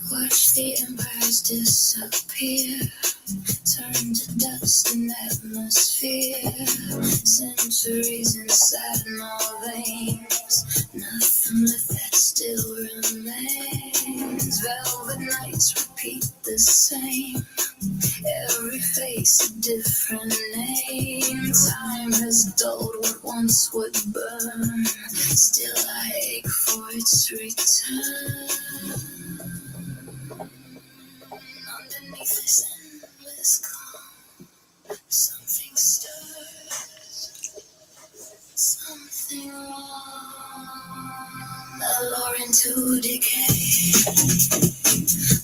Watch the empires disappear, turn to dust in atmosphere. Centuries inside my veins, nothing left that still remains. Velvet nights repeat the same, every face a different name. Time has dulled what once would burn, still I ache for its return. Underneath this endless calm, something stirs, something wrong. I lure into decay,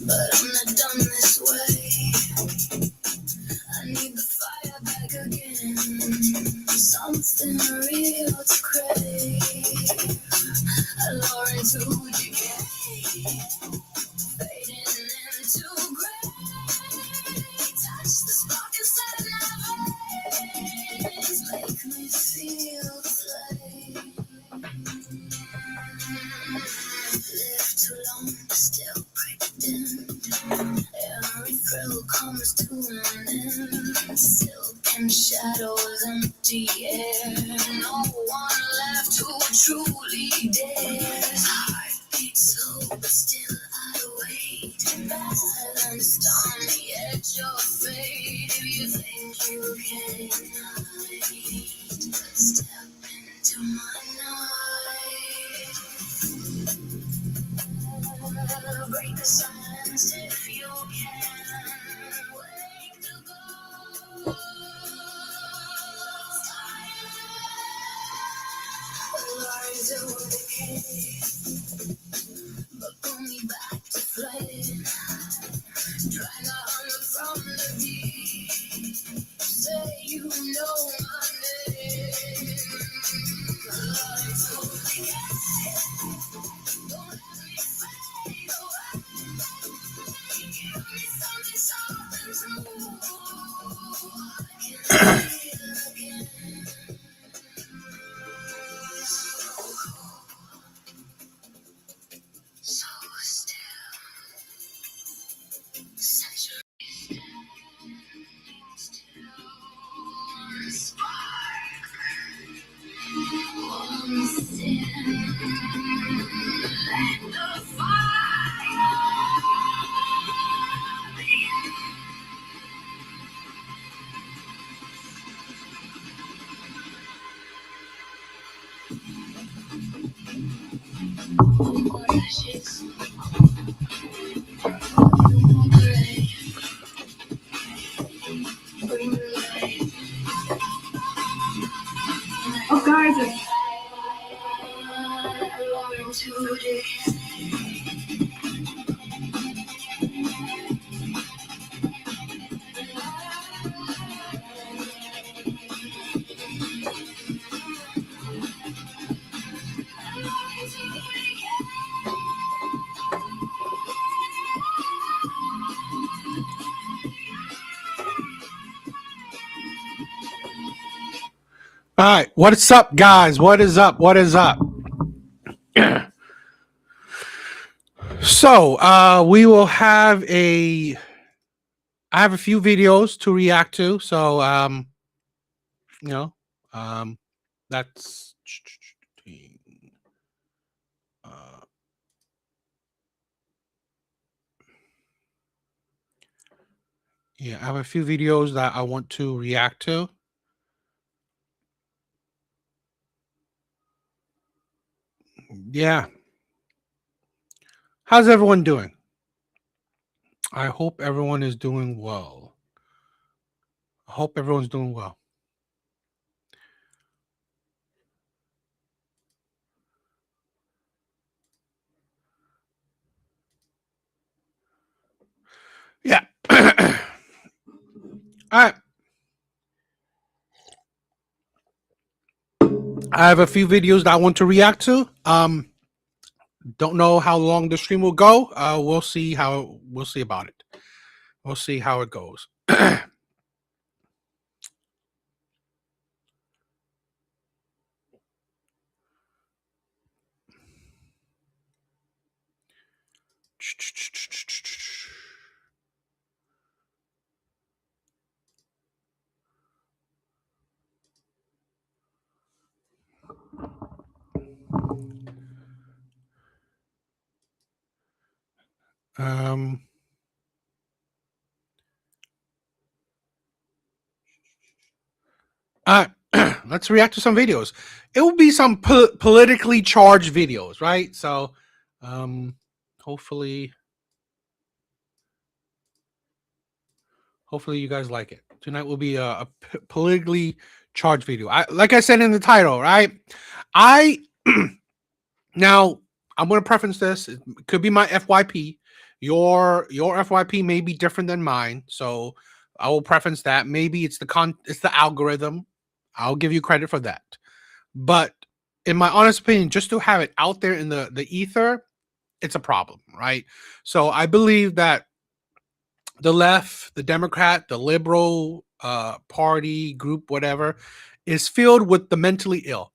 but I'm not done this way. I need the fire back again, something real to crave. I lure into decay, fading into gray. Touch the spark inside my veins, make me feel the flame. Live too long, still pretend. Every thrill comes to an end. Silk and shadows, empty air. No one left who truly dares. Heart beats slow, but still I wait. Balanced on the edge of fate. If you think you can hide, step into my night. Break the silence if you can. Wake the ghost. Lies will decay, but pull me back to flame. Drag a hunger from the deep. Say you know my name. Lies will decay. Don't let me fade away. Give me something soft and true. I can feel again. So still. Centuries standing still. Spark. One sin. Let the fire begin. More ashes. More gray. Bring the light. Oh, guys, Lure into decay. All right, what's up, guys? What is up? What is up? So, we will have I have a few videos to react to. So, you know, that's yeah, I have a few videos that I want to react to. Yeah. How's everyone doing? I hope everyone is doing well. I hope everyone's doing well. Yeah. All right. I have a few videos that I want to react to. Don't know how long the stream will go. We'll see about it. We'll see how it goes. Um, let's react to some videos. It will be some politically charged videos, right? So, hopefully you guys like it. Tonight will be a politically charged video. Like I said in the title, right? I now I'm going to preference this. It could be my FYP. Your FYP may be different than mine, so I will preference that. Maybe it's the algorithm. I'll give you credit for that. But in my honest opinion, just to have it out there in the ether, it's a problem, right? So I believe that the left, the Democrat, the liberal party group, whatever, is filled with the mentally ill.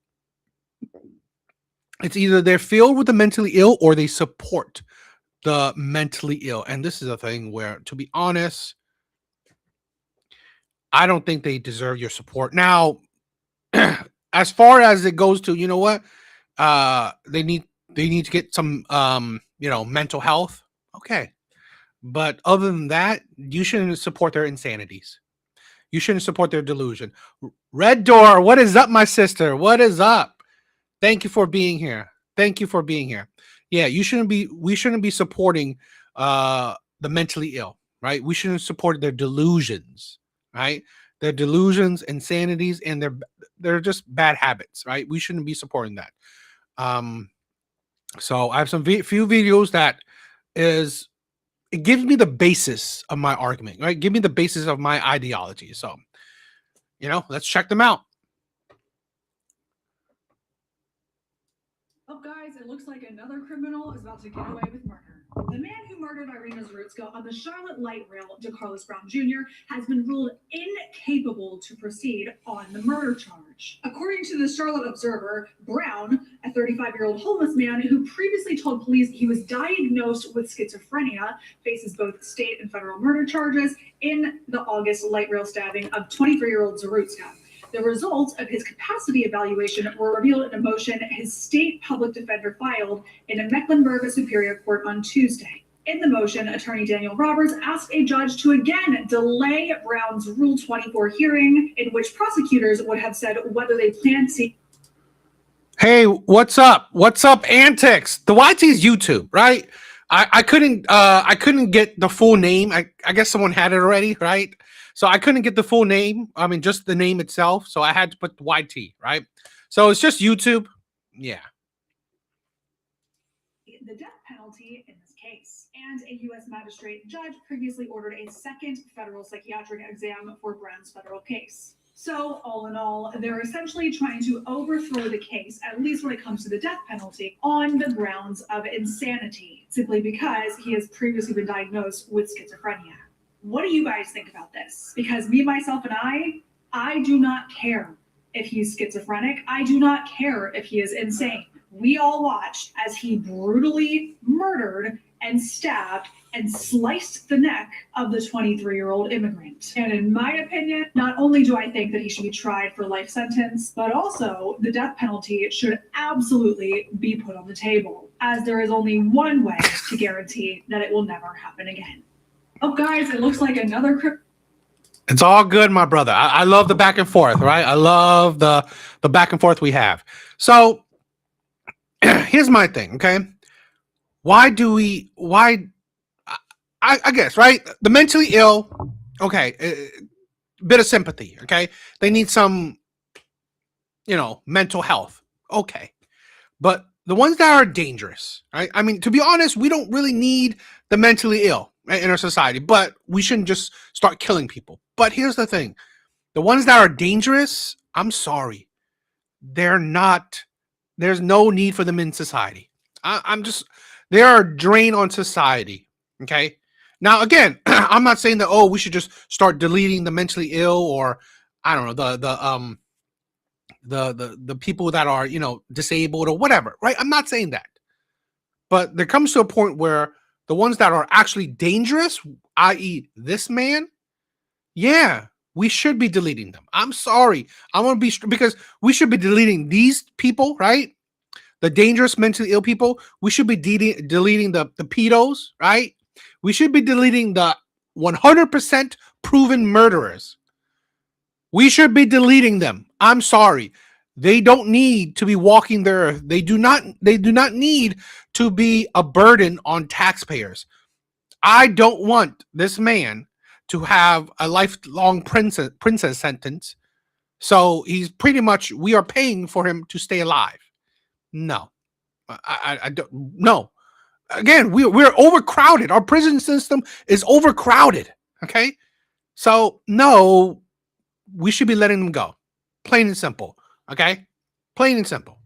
It's either they're filled with the mentally ill or they support the mentally ill. And this is a thing where, to be honest, I don't think they deserve your support. Now, as far as it goes to, you know what? They need to get some mental health. Okay. But other than that, you shouldn't support their insanities. You shouldn't support their delusion. Red Door, what is up, my sister? What is up? Thank you for being here. Yeah, we shouldn't be supporting the mentally ill, right? We shouldn't support their delusions, right? Their delusions, insanities, and they're just bad habits, right? We shouldn't be supporting that. So I have some few videos that it gives me the basis of my argument, right? Give me the basis of my ideology. So, let's check them out. Oh, guys, it looks like another criminal is about to get away with murder. The man who murdered Irina Zarutska on the Charlotte Light Rail, DeCarlos Brown Jr., has been ruled incapable to proceed on the murder charge. According to the Charlotte Observer, Brown, a 35-year-old homeless man who previously told police he was diagnosed with schizophrenia, faces both state and federal murder charges in the August light rail stabbing of 23-year-old Zarutska. The results of his capacity evaluation were revealed in a motion his state public defender filed in a Mecklenburg Superior Court on Tuesday. In the motion, attorney Daniel Roberts asked a judge to again delay Brown's Rule 24 hearing, in which prosecutors would have said whether they plan to see. Hey, what's up? What's up, antics? The YT's YouTube, right? I couldn't get the full name. I guess someone had it already, right? So I couldn't get the full name. I mean, just the name itself. So I had to put YT, right? So it's just YouTube. Yeah. The death penalty in this case. And a U.S. magistrate judge previously ordered a second federal psychiatric exam for Brown's federal case. So, all in all, they're essentially trying to overthrow the case, at least when it comes to the death penalty, on the grounds of insanity, simply because he has previously been diagnosed with schizophrenia. What do you guys think about this? Because me, myself, and I do not care if he's schizophrenic. I do not care if he is insane. We all watched as he brutally murdered and stabbed and sliced the neck of the 23-year-old immigrant. And in my opinion, not only do I think that he should be tried for life sentence, but also the death penalty should absolutely be put on the table, as there is only one way to guarantee that it will never happen again. Oh, guys, it looks like another. It's all good, my brother. I love the back and forth, right? I love the back and forth we have. So here's my thing, okay? I guess, right? The mentally ill, okay, a bit of sympathy, okay? They need some, mental health, okay. But the ones that are dangerous, right? I mean, to be honest, we don't really need the mentally ill in our society, but we shouldn't just start killing people. But here's the thing. The ones that are dangerous, I'm sorry. There's no need for them in society. I'm just, they are a drain on society. Okay. Now, again, I'm not saying that, oh, we should just start deleting the mentally ill, or I don't know, the people that are, disabled or whatever, right? I'm not saying that. But there comes to a point where the ones that are actually dangerous, i.e., this man, yeah, we should be deleting them. I'm sorry. I want to be, because we should be deleting these people, right? The dangerous mentally ill people. We should be deleting the pedos, right? We should be deleting the 100% proven murderers. We should be deleting them. I'm sorry. They don't need to be walking their earth. They do not need to be a burden on taxpayers. I don't want this man to have a lifelong princess sentence. So he's pretty much, we are paying for him to stay alive. No. I don't, no. Again, we're overcrowded. Our prison system is overcrowded. Okay? So no, we should be letting them go. Plain and simple. Okay? Plain and simple.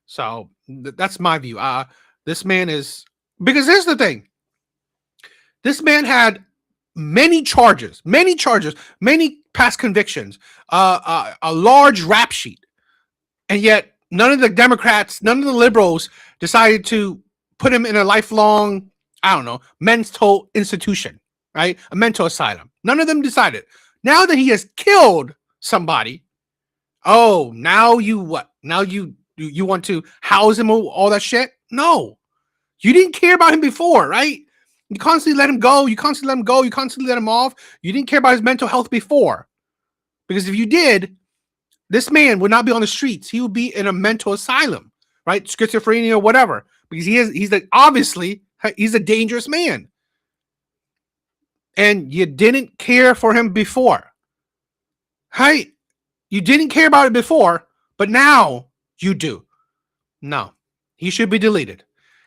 So that's my view. This man is, because here's the thing. This man had many charges, many past convictions, a large rap sheet. And yet none of the Democrats, none of the liberals decided to put him in a lifelong, I don't know, mental institution, right? A mental asylum. None of them decided. Now that he has killed somebody, oh, now you what? Now you want to house him, all that shit? No. You didn't care about him before, right? You constantly let him go. You constantly let him go. You constantly let him off. You didn't care about his mental health before. Because if you did, this man would not be on the streets. He would be in a mental asylum, right? Schizophrenia or whatever. Because obviously he's a dangerous man. And you didn't care for him before. Right? You didn't care about it before, but now you do. No. He should be deleted.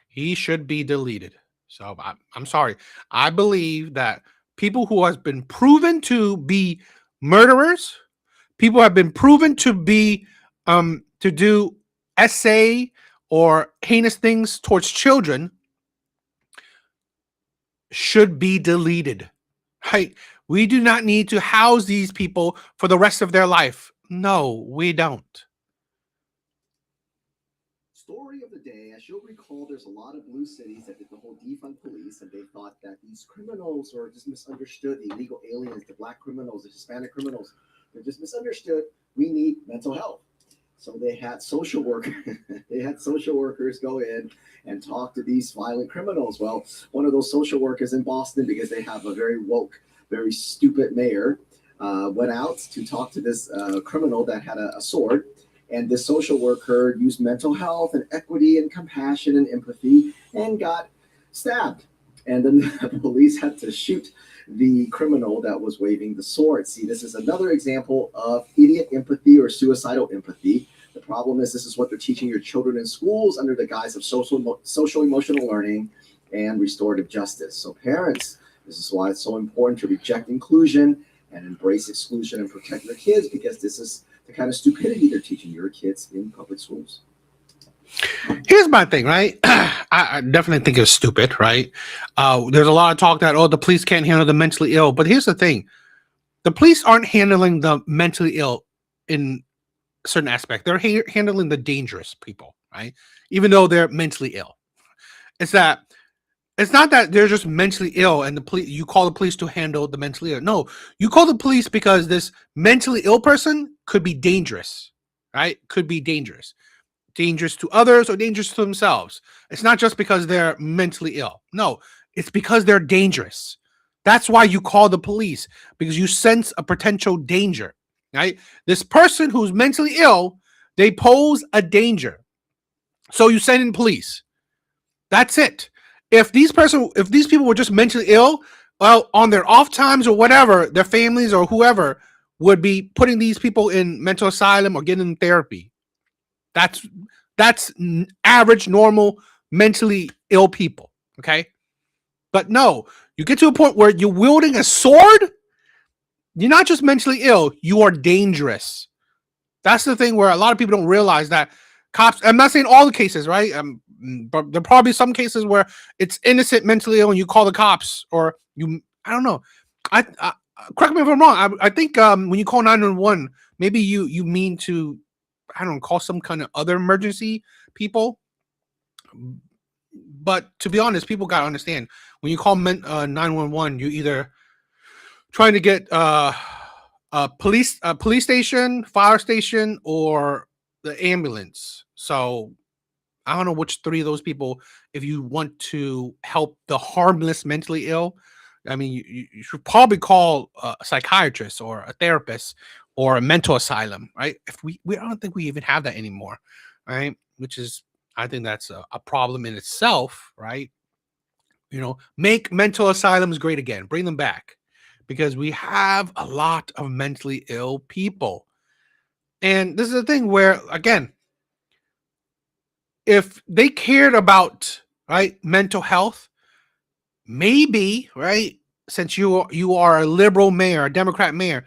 He should be deleted. So I'm sorry. I believe that people who have been proven to be murderers, people have been proven to be to do SA or heinous things towards children, should be deleted. Right? We do not need to house these people for the rest of their life. No, we don't. Story of the day, as you'll recall, there's a lot of blue cities that did the whole defund police, and they thought that these criminals were just misunderstood. The illegal aliens, the black criminals, the Hispanic criminals, they're just misunderstood. We need mental health. So they had social workers go in and talk to these violent criminals. Well, one of those social workers in Boston, because they have a very woke, very stupid mayor, went out to talk to this criminal that had a sword. And this social worker used mental health and equity and compassion and empathy and got stabbed. And then the police had to shoot the criminal that was waving the sword. See, this is another example of idiot empathy or suicidal empathy. The problem is this is what they're teaching your children in schools under the guise of social emotional learning and restorative justice. So parents, this is why it's so important to reject inclusion and embrace exclusion and protect your kids, because this is the kind of stupidity they're teaching your kids in public schools. Here's my thing, right? I definitely think it's stupid, right? There's a lot of talk that, the police can't handle the mentally ill. But here's the thing. The police aren't handling the mentally ill in a certain aspect. They're handling the dangerous people, right? Even though they're mentally ill. It's not that they're just mentally ill and you call the police to handle the mentally ill. No, you call the police because this mentally ill person could be dangerous, right? Could be dangerous to others or dangerous to themselves. It's not just because they're mentally ill. No, it's because they're dangerous. That's why you call the police, because you sense a potential danger, right? This person who's mentally ill, they pose a danger. So you send in police. That's it. If these people were just mentally ill, well, on their off times or whatever, their families or whoever would be putting these people in mental asylum or getting therapy. That's average, normal, mentally ill people. Okay. But no, you get to a point where you're wielding a sword. You're not just mentally ill. You are dangerous. That's the thing where a lot of people don't realize that cops. I'm not saying all the cases, right? But there are probably some cases where it's innocent mentally ill and you call the cops, or you. I don't know. I correct me if I'm wrong. I think when you call 911, maybe you mean to, I don't know, call some kind of other emergency people. But to be honest, people gotta understand, when you call 911, you either trying to get a police station, fire station, or the ambulance. So I don't know which three of those people. If you want to help the harmless mentally ill, I mean, you should probably call a psychiatrist or a therapist or a mental asylum, right? If we I don't think we even have that anymore, right? Which is, I think that's a problem in itself, right? Make mental asylums great again, bring them back, because we have a lot of mentally ill people. And this is the thing where, again, if they cared about, right, mental health, maybe, right, since you are a liberal mayor, a Democrat mayor,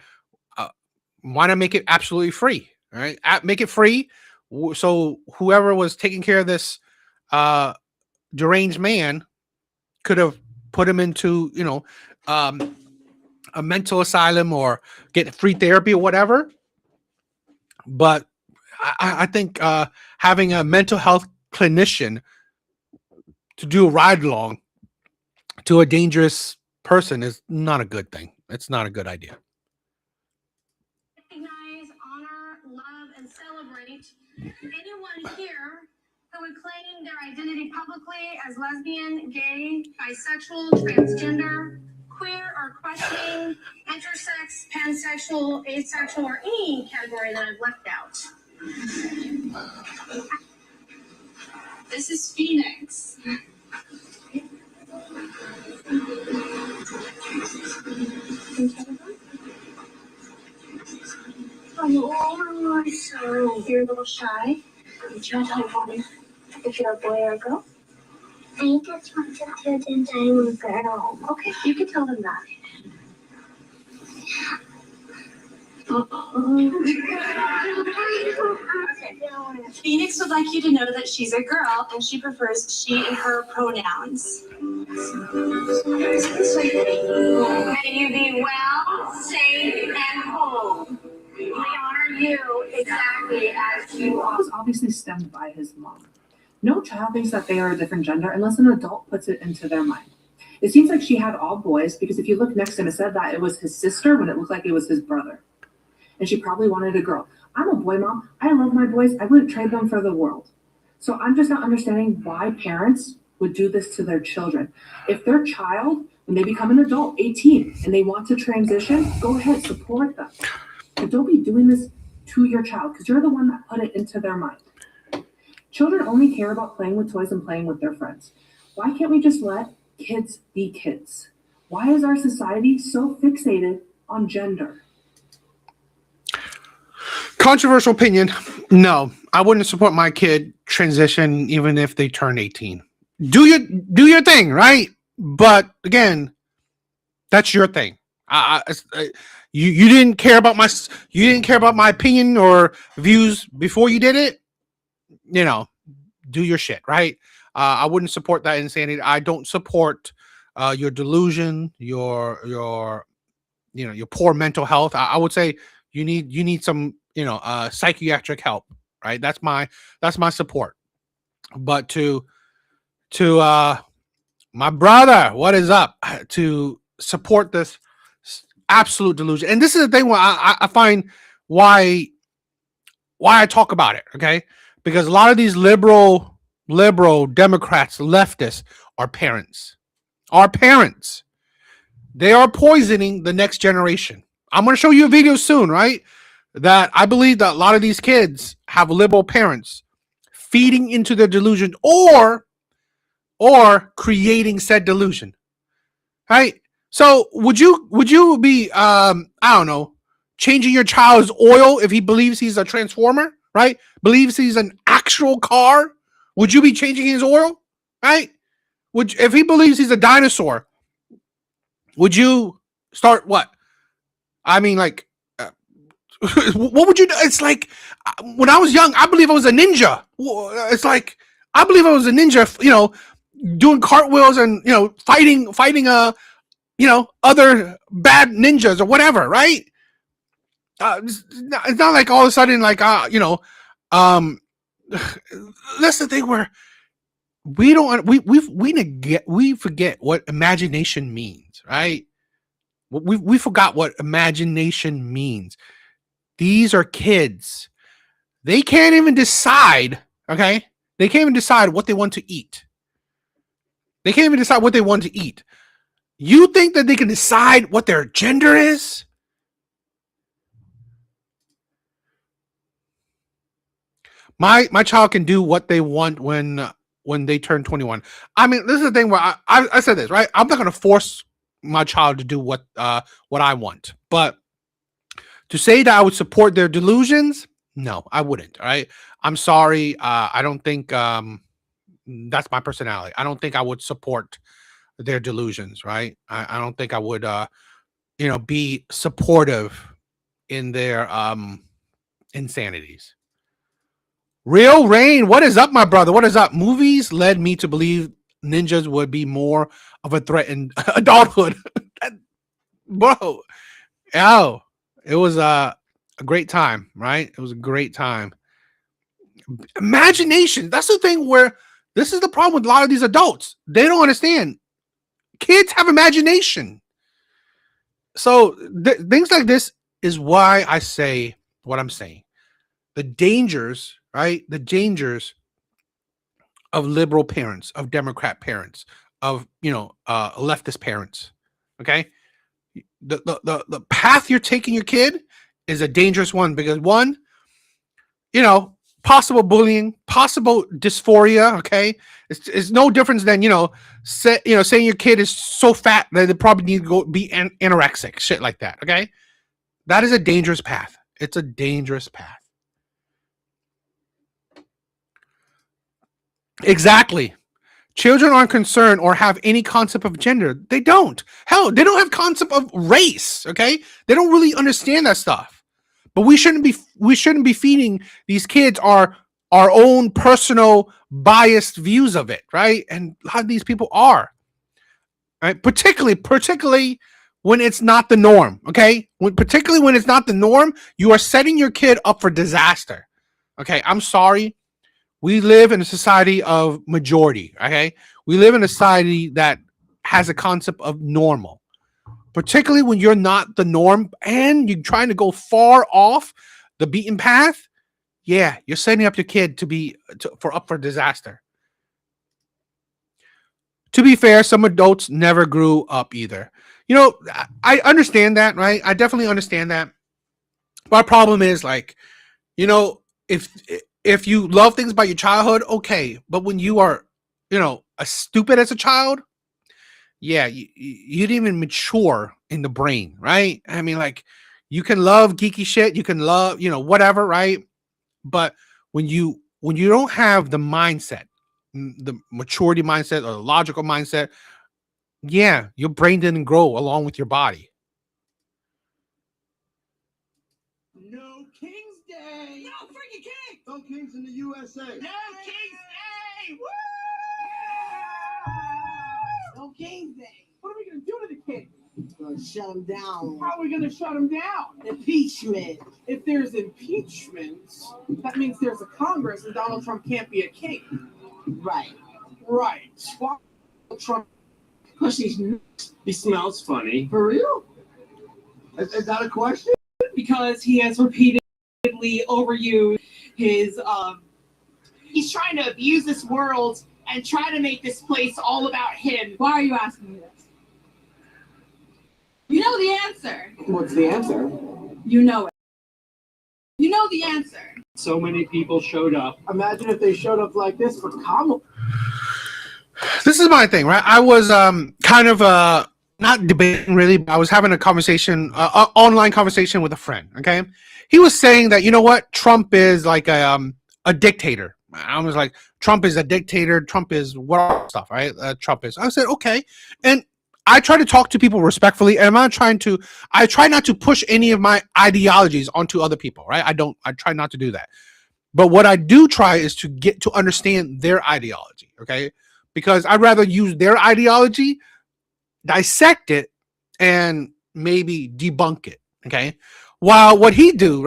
why not make it absolutely free, right? Make it free, so whoever was taking care of this deranged man could have put him into, a mental asylum or get free therapy or whatever. But I think having a mental health clinician to do a ride along to a dangerous person is not a good thing. It's not a good idea. Recognize, honor, love, and celebrate anyone here who would claim their identity publicly as lesbian, gay, bisexual, transgender, queer, or questioning, intersex, pansexual, asexual, or any category that I've left out. This is Phoenix. Oh, so you're a little shy. Did you want to tell me if you're a boy or a girl? I just want to tell them I'm a girl. Okay, you can tell them that. Phoenix would like you to know that she's a girl and she prefers she and her pronouns. May you be well, safe, and whole. We honor you exactly as you are. It was obviously stemmed by his mom. No child thinks that they are a different gender unless an adult puts it into their mind. It seems like she had all boys because if you look next to him, it said that it was his sister when it looked like it was his brother. And she probably wanted a girl. I'm a boy mom. I love my boys. I wouldn't trade them for the world. So I'm just not understanding why parents would do this to their children. If their child, when they become an adult, 18, and they want to transition, go ahead, support them. But don't be doing this to your child because you're the one that put it into their mind. Children only care about playing with toys and playing with their friends. Why can't we just let kids be kids? Why is our society so fixated on gender? Controversial opinion. No, I wouldn't support my kid transition even if they turn 18. Do your thing, right? But again, that's your thing. You didn't care about my opinion or views before you did it. Do your shit, right? I wouldn't support that insanity. I don't support your delusion, your poor mental health. I would say you need some psychiatric help, right? That's my support. But to my brother, what is up? To support this absolute delusion, and this is the thing where I find why I talk about it, okay? Because a lot of these liberal Democrats, leftists, are parents. They are poisoning the next generation. I'm going to show you a video soon, right? That I believe that a lot of these kids have liberal parents feeding into their delusion or creating said delusion, right? So would you be I don't know, changing your child's oil if he believes he's a transformer, right? Believes he's an actual car? Would you be changing his oil, right? If he believes he's a dinosaur, would you start what? I mean, like What would you do? It's like when I was young, I believe I was a ninja. It's like I believe I was a ninja, doing cartwheels and fighting other bad ninjas or whatever, right? It's not like all of a sudden like um that's the thing where we forget what imagination means, right? We forgot what imagination means. These are kids. They can't even decide, okay? They can't even decide what they want to eat. They can't even decide what they want to eat. You think that they can decide what their gender is? My child can do what they want when they turn 21. I mean, this is the thing where I said this, right? I'm not going to force my child to do what I want. But to say that I would support their delusions, no, I wouldn't. All right. I'm sorry. I don't think that's my personality. I don't think I would support their delusions, right? I don't think I would be supportive in their insanities. Real Rain, what is up, my brother? What is up? Movies led me to believe ninjas would be more of a threat in adulthood. Bro, oh, it was a great time, right? It was a great time. Imagination. That's the thing where this is the problem with a lot of these adults. They don't understand. Kids have imagination. So things like this is why I say what I'm saying. The dangers, right? The dangers of liberal parents, of Democrat parents, of leftist parents. Okay, the path you're taking your kid is a dangerous one because one, possible bullying, possible dysphoria. Okay, it's no difference than saying your kid is so fat that they probably need to go be anorexic, shit like that. Okay, that is a dangerous path. It's a dangerous path. Exactly. Children aren't concerned or have any concept of gender. They don't. Hell, they don't have concept of race. Okay, they don't really understand that stuff. But we shouldn't be feeding these kids our own personal biased views of it, right? And a lot of these people are, right? Particularly when it's not the norm. Okay, particularly when it's not the norm, you are setting your kid up for disaster. Okay, I'm sorry. We live in a society of majority, okay? We live in a society that has a concept of normal. Particularly when you're not the norm and you're trying to go far off the beaten path, yeah, you're setting up your kid for disaster. To be fair, some adults never grew up either. I understand that, right? I definitely understand that. My problem is if you love things about your childhood, okay. But when you are, as stupid as a child, yeah, you didn't even mature in the brain, right? I mean, you can love geeky shit, you can love, whatever, right? But when you don't have the mindset, the maturity mindset or the logical mindset, yeah, your brain didn't grow along with your body. No King's Day. No freaking king. No kings in the USA. No King's Day. Woo! No King's Day. What are we gonna do to the king? Gonna shut him down. How are we gonna shut him down? Impeachment. If there's impeachment, that means there's a Congress and Donald Trump can't be a king. Right. Right. Why Trump? Because he smells funny. For real? Is that a question? Because he has repeatedly overused his he's trying to abuse this world and try to make this place all about him. Why are you asking me this? You know the answer. What's the answer? You know it. You know the answer. So many people showed up. Imagine if they showed up like this for Kamala. This is my thing, right? I was kind of not debating really, but I was having a conversation, online conversation with a friend. Okay, he was saying that Trump is like a dictator. I was like, Trump is a dictator. Trump is what stuff, right? Trump is. I said okay, and I try to talk to people respectfully, and I try not to push any of my ideologies onto other people, right? I try not to do that. But what I do try is to get to understand their ideology, okay? Because I'd rather use their ideology, dissect it, and maybe debunk it, okay? While what he did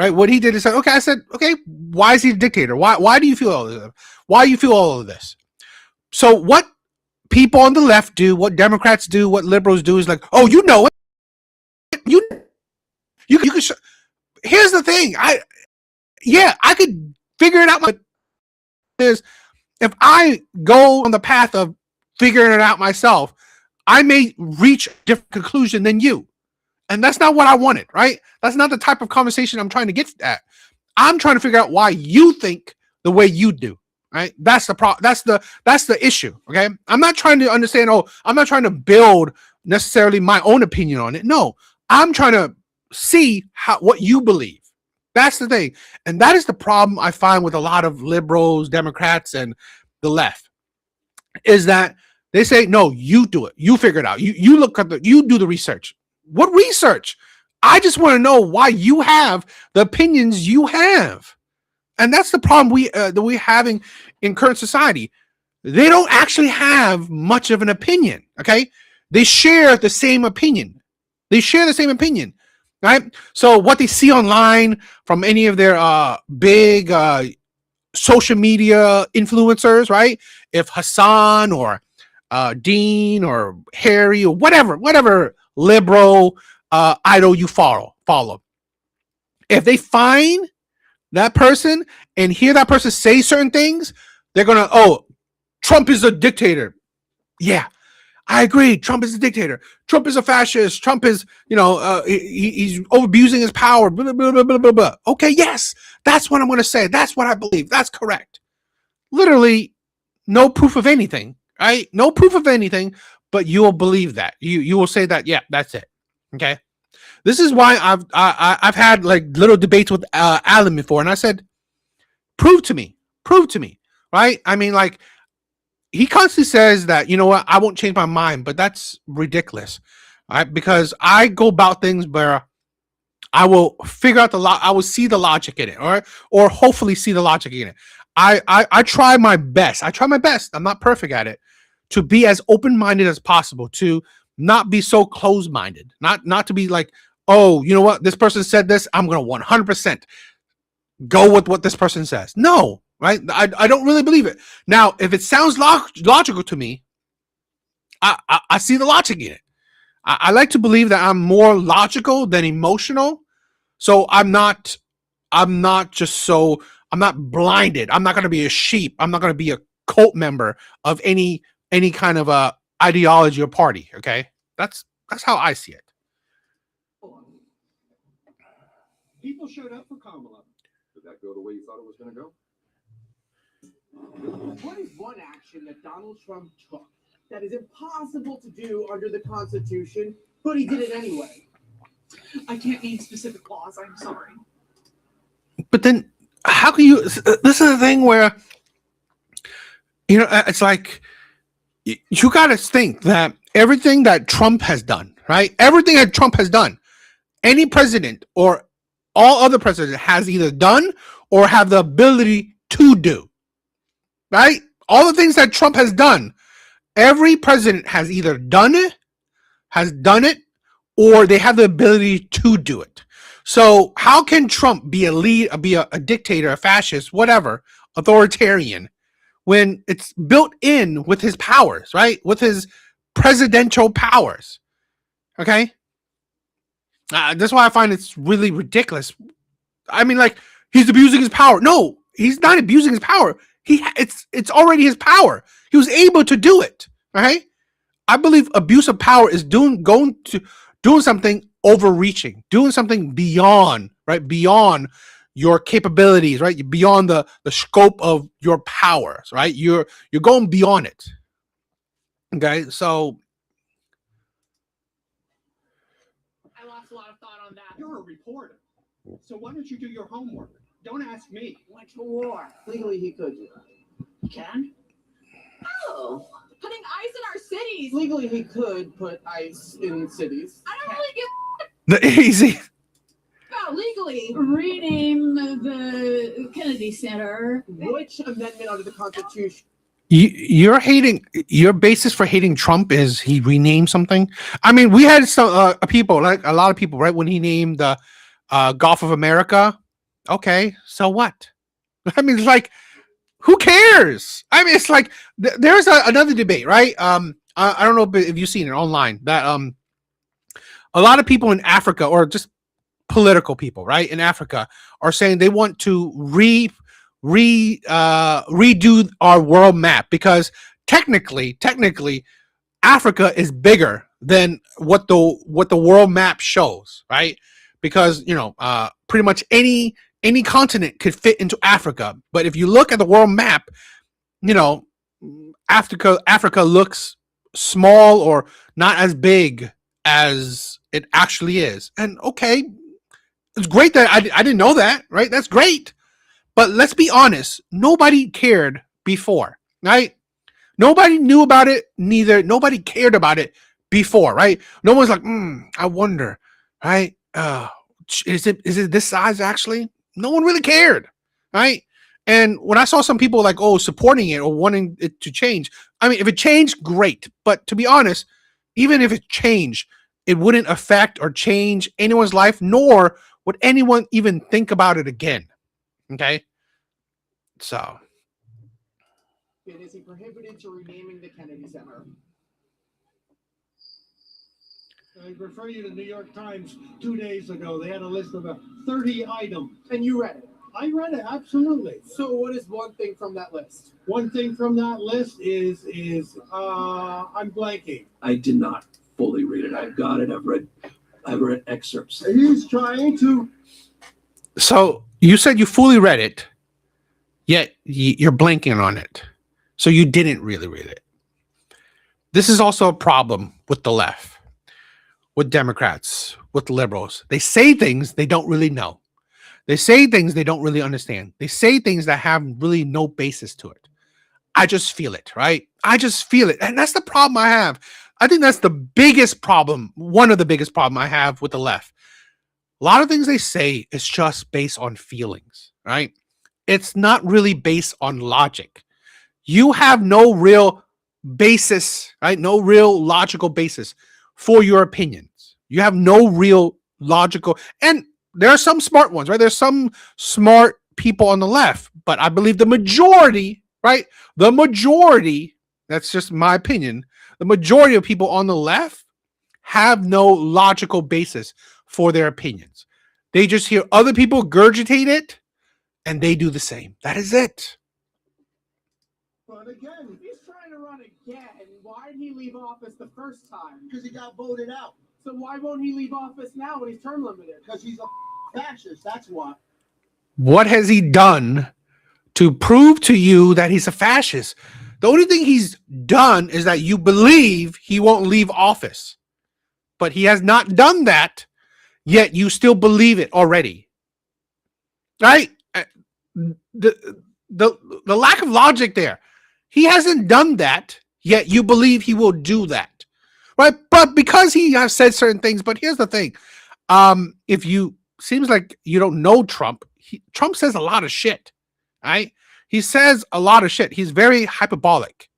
is say, okay, I said, okay, why is he a dictator? Why do you feel all of this? Why do you feel all of this? So what people on the left do, what Democrats do, what liberals do is like, oh, you know it. You can here's the thing. I could figure it out. But is if I go on the path of figuring it out myself, I may reach a different conclusion than you. And that's not what I wanted, right? That's not the type of conversation I'm trying to get at. I'm trying to figure out why you think the way you do, right? That's the issue, okay? I'm not trying to understand, I'm not trying to build necessarily my own opinion on it. No, I'm trying to see what you believe. That's the thing. And that is the problem I find with a lot of liberals, Democrats, and the left, is that they say, no, you do it. You figure it out. You look at you do the research. What research? I just want to know why you have the opinions you have. And that's the problem that we're having in current society. They don't actually have much of an opinion, okay? They share the same opinion. Right? So what they see online from any of their big social media influencers, right? If Hassan or Dean or Harry or whatever liberal idol you follow, if they find that person and hear that person say certain things, they're gonna, Trump is a dictator. Yeah, I agree. Trump is a dictator. Trump is a fascist. Trump is, he's abusing his power. Blah, blah, blah, blah, blah, blah. Okay, yes, that's what I'm going to say. That's what I believe. That's correct. Literally, no proof of anything, right? No proof of anything, but you will believe that. You will say that, yeah, that's it. Okay. This is why I've had like little debates with Alan before, and I said, prove to me, right? I mean, like, he constantly says that, you know what, I won't change my mind, but that's ridiculous, right? Because I go about things where I will figure out I will see the logic in it, or hopefully see the logic in it. I try my best. I'm not perfect at it, to be as open-minded as possible, to not be so closed-minded, not to be like, oh, you know what, this person said this, I'm going to 100% go with what this person says. No, right? I don't really believe it. Now, if it sounds logical to me, I see the logic in it. I like to believe that I'm more logical than emotional. So I'm not blinded. I'm not going to be a sheep. I'm not going to be a cult member of any kind of ideology or party. Okay. That's how I see it. People showed up for Kamala. Did that go the way you thought it was going to go? What is one action that Donald Trump took that is impossible to do under the Constitution, but he did it anyway? I can't name specific laws. I'm sorry. But then, how can you? This is the thing where, it's like you got to think that everything that Trump has done, right? Everything that Trump has done, any president or all other presidents has either done or have the ability to do, right? All the things that Trump has done, every president has either done it, or they have the ability to do it. So how can Trump be a dictator, a fascist, whatever, authoritarian, when it's built in with his powers, right? With his presidential powers. Okay. That's why I find it's really ridiculous. I mean, like, he's abusing his power. No, he's not abusing his power. It's already his power. He was able to do it. Right? I believe abuse of power is doing something overreaching, doing something beyond, right? Beyond your capabilities, right? Beyond the scope of your powers, right? You're going beyond it. Okay, so I lost a lot of thought on that. You're a reporter, so why don't you do your homework? Don't ask me. Went to war. Legally, he could. Can? Oh, putting ice in our cities. Legally, he could put ice in cities. I don't really give The easy. about legally. Rename the Kennedy Center. Which amendment under the Constitution? You're hating. Your basis for hating Trump is he renamed something. I mean, we had some people, like a lot of people, right? When he named the Gulf of America. Okay, so what? I mean, it's like, who cares? I mean, it's like there's another debate, right? I don't know if you've seen it online that a lot of people in Africa, or just political people, right, in Africa, are saying they want to redo our world map because technically Africa is bigger than what the world map shows, right? Because pretty much any continent could fit into Africa, but if you look at the world map, Africa looks small or not as big as it actually is. And okay, it's great that I didn't know that, right? That's great. But let's be honest, nobody cared before, right? Nobody knew about it, nobody cared about it before, right? No one's like, I wonder, right? Is it this size actually? No one really cared, right? And when I saw some people like, supporting it or wanting it to change, I mean, if it changed, great. But to be honest, even if it changed, it wouldn't affect or change anyone's life, nor would anyone even think about it again. Okay? So. Is he prohibited to renaming the Kennedy Center? I refer you to the New York Times 2 days ago. They had a list of 30 items. And you read it? I read it, absolutely. So what is one thing from that list? One thing from that list is I'm blanking. I did not fully read it. I've got it. I've read excerpts. He's trying to. So you said you fully read it, yet you're blanking on it. So you didn't really read it. This is also a problem with the left, with Democrats, with liberals. They say things they don't really know. They say things they don't really understand. They say things that have really no basis to it. I just feel it, right? I just feel it. And that's the problem I have. I think that's the biggest problem, one of the biggest problem I have with the left. A lot of things they say is just based on feelings, right? It's not really based on logic. You have no real basis, right? No real logical basis for your opinions. You have no real logical, and there are some smart ones, right? There's some smart people on the left, but I believe the majority, right? The majority, that's just my opinion, the majority of people on the left have no logical basis for their opinions. They just hear other people regurgitate it, and they do the same. That is it. But again, he's trying to run again. Why did he leave office the first time? Because he got voted out. So why won't he leave office now when he's term limited? Because he's a fascist, that's why. What has he done to prove to you that he's a fascist? The only thing he's done is that you believe he won't leave office. But he has not done that, yet you still believe it already. Right? The lack of logic there. He hasn't done that, yet you believe he will do that. Right? But because he has said certain things, but here's the thing. If you seems like you don't know Trump, Trump says a lot of shit. Right? He says a lot of shit. He's very hyperbolic.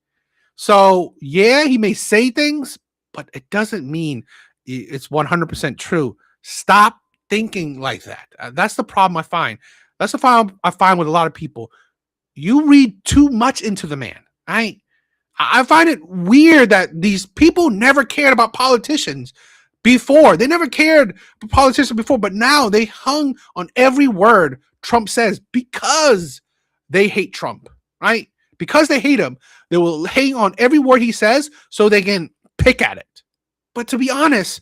So, yeah, he may say things, but it doesn't mean it's 100% true. Stop thinking like that. That's the problem I find. That's the problem I find with a lot of people. You read too much into the man. Right? I find it weird that these people never cared about politicians before. They never cared about politicians before, but now they hung on every word Trump says because they hate Trump, right? Because they hate him, they will hang on every word he says so they can pick at it. But to be honest,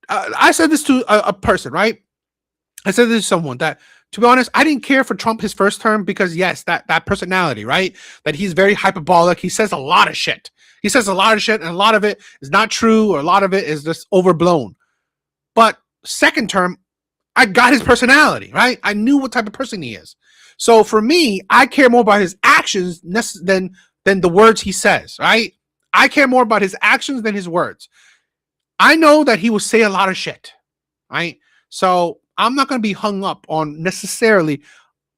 I said this to a person, right? I said this to someone that, to be honest, I didn't care for Trump his first term because, yes, that personality, right? That he's very hyperbolic. He says a lot of shit. He says a lot of shit, and a lot of it is not true, or a lot of it is just overblown. But second term, I got his personality, right? I knew what type of person he is. So for me, I care more about his actions than the words he says, right? I care more about his actions than his words. I know that he will say a lot of shit, right? So I'm not going to be hung up on necessarily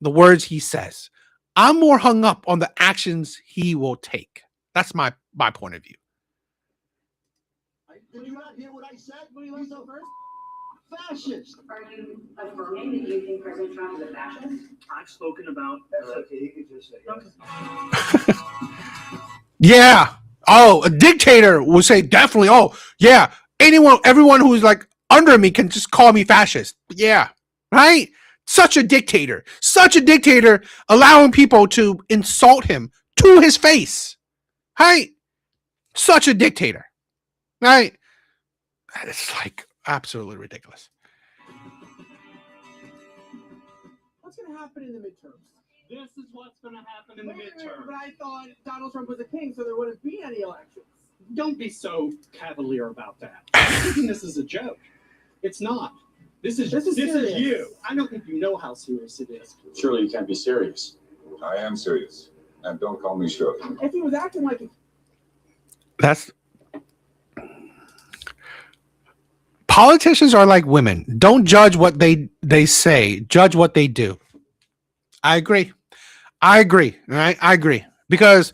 the words he says. I'm more hung up on the actions he will take. That's my point of view. Did you not hear what I said when he left out first? Fascist. Are you affirming that you think President Trump is a fascist? I've spoken about. That's okay. You can just say yes. Yeah. Oh, a dictator will say definitely. Oh, yeah. Everyone who's like under me can just call me fascist. Yeah. Right? Such a dictator. Such a dictator allowing people to insult him to his face. Right? Such a dictator. Right? It's like absolutely ridiculous. What's going to happen in the midterms? This is what's going to happen in the midterm. But I thought Donald Trump was a king, so there wouldn't be any elections. Don't be so cavalier about that. I'm thinking this is a joke. It's not. This is serious. you. I don't think you know how serious it is. Surely you can't be serious. I am serious. And don't call me Shirley. If he was acting like a That's politicians are like women. Don't judge what they say. Judge what they do. I agree. Right? I agree. Because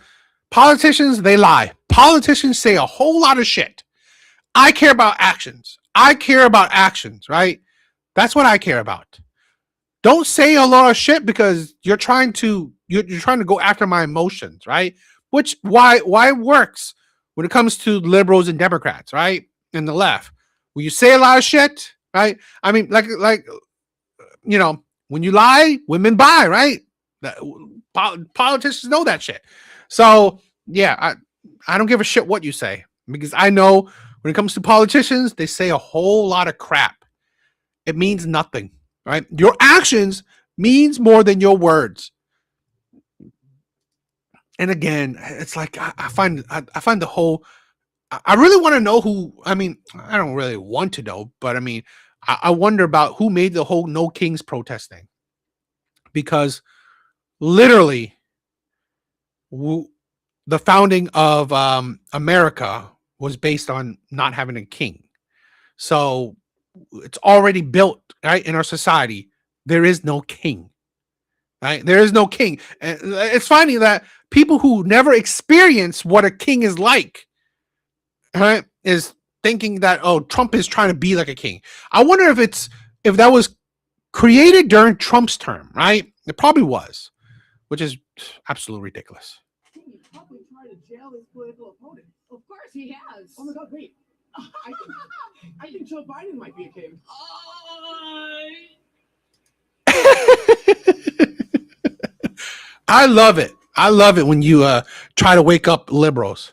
politicians, they lie. Politicians say a whole lot of shit. I care about actions. Right? That's what I care about. Don't say a lot of shit because you're trying to go after my emotions, right? Which why it works when it comes to liberals and Democrats, right? And the left. When you say a lot of shit, right? I mean, like when you lie, women buy, right? Politicians know that shit. So yeah, I don't give a shit what you say because I know when it comes to politicians, they say a whole lot of crap. It means nothing, right? Your actions means more than your words. And again, it's like I find the whole. I really want to know who. I mean, I don't really want to know, but I mean, I wonder about who made the whole No Kings protest thing, because literally, the founding of America was based on not having a king. So it's already built, right, in our society. There is no king, right? There is no king. And it's funny that people who never experience what a king is like, right, is thinking that, oh, Trump is trying to be like a king. I wonder if that was created during Trump's term, right? It probably was, which is absolutely ridiculous. king, he probably tried to jail his political opponent. Of course he has. Oh my God, wait. I think Joe Biden might be a king. I love it. I love it when you try to wake up liberals.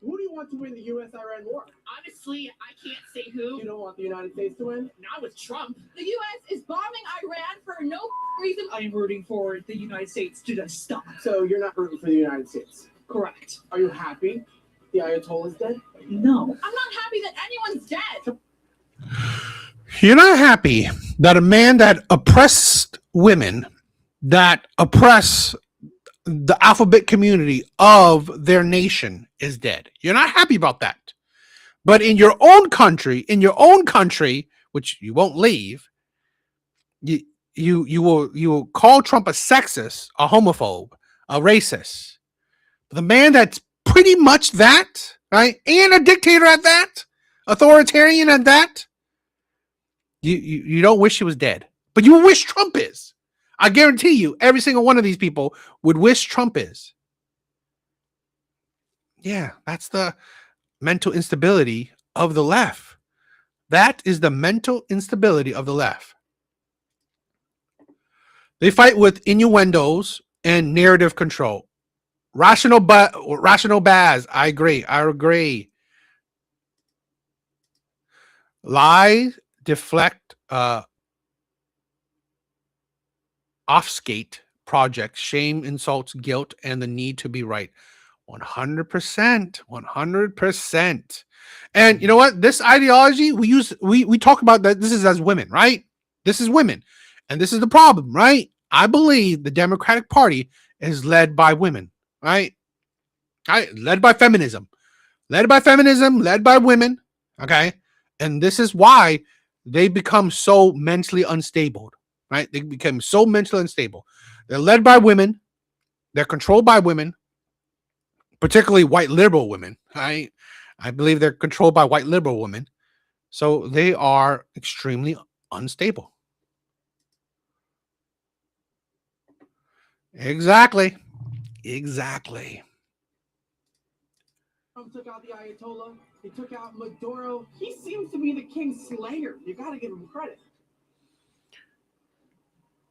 Who do you want to win the U.S.-Iran war? Honestly, I can't say who. You don't want the United States to win? Not with Trump. The U.S. is bombing Iran for no reason. I'm rooting for the United States to just stop. So you're not rooting for the United States? Correct. Are you happy the Ayatollah is dead? No. I'm not happy that anyone's dead. You're not happy that a man that oppressed women, that oppress the alphabet community of their nation is dead. You're not happy about that. But in your own country, which you won't leave, you will call Trump a sexist, a homophobe, a racist. The man that's pretty much that, right? And a dictator at that, authoritarian at that. You don't wish he was dead, but you wish Trump is. I guarantee you, every single one of these people would wish Trump is. Yeah, that's the mental instability of the left. That is the mental instability of the left. They fight with innuendos and narrative control. Rational Baz. I agree. Lie, deflect, obfuscate, project, shame, insults, guilt, and the need to be right. 100%. And you know what? This ideology we talk about that this is as women, right? This is women. And this is the problem, right? I believe the Democratic Party is led by women, right? Led by feminism, led by women. Okay. And this is why they become so mentally unstable, right? They become so mentally unstable. They're led by women. They're controlled by women, particularly white liberal women. I believe they're controlled by white liberal women. So they are extremely unstable. Exactly. Trump took out the Ayatollah. He took out Maduro. He seems to be the king slayer. You got to give him credit.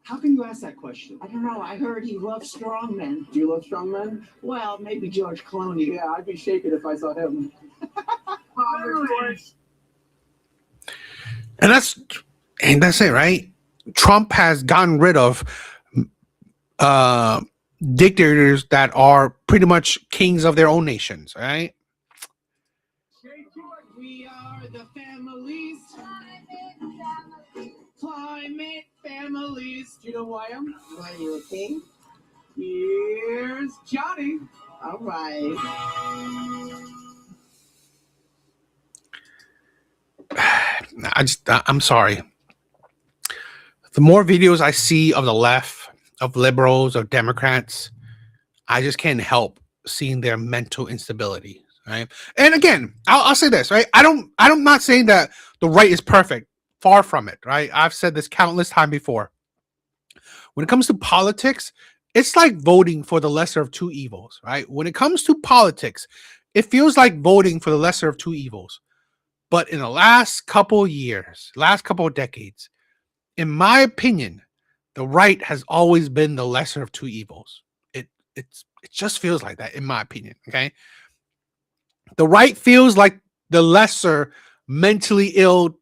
How can you ask that question? I don't know. I heard he loves strong men. Do you love strong men? Well, maybe George Clooney. Yeah, I'd be shaken if I saw him. And that's it, right? Trump has gotten rid of dictators that are pretty much kings of their own nations, right? We are the families. Climate families. Do you know who I am? Why, you a king? Here's Johnny. All right. I'm sorry. The more videos I see of the left, of liberals, of Democrats, I just can't help seeing their mental instability, right? And again, I'll say this, right? I'm not saying that the right is perfect. Far from it, right? I've said this countless times before. When it comes to politics, it's like voting for the lesser of two evils, right? When it comes to politics, it feels like voting for the lesser of two evils. But in the last couple of years, last couple of decades, in my opinion, the right has always been the lesser of two evils. It just feels like that, in my opinion. Okay, the right feels like the lesser mentally ill,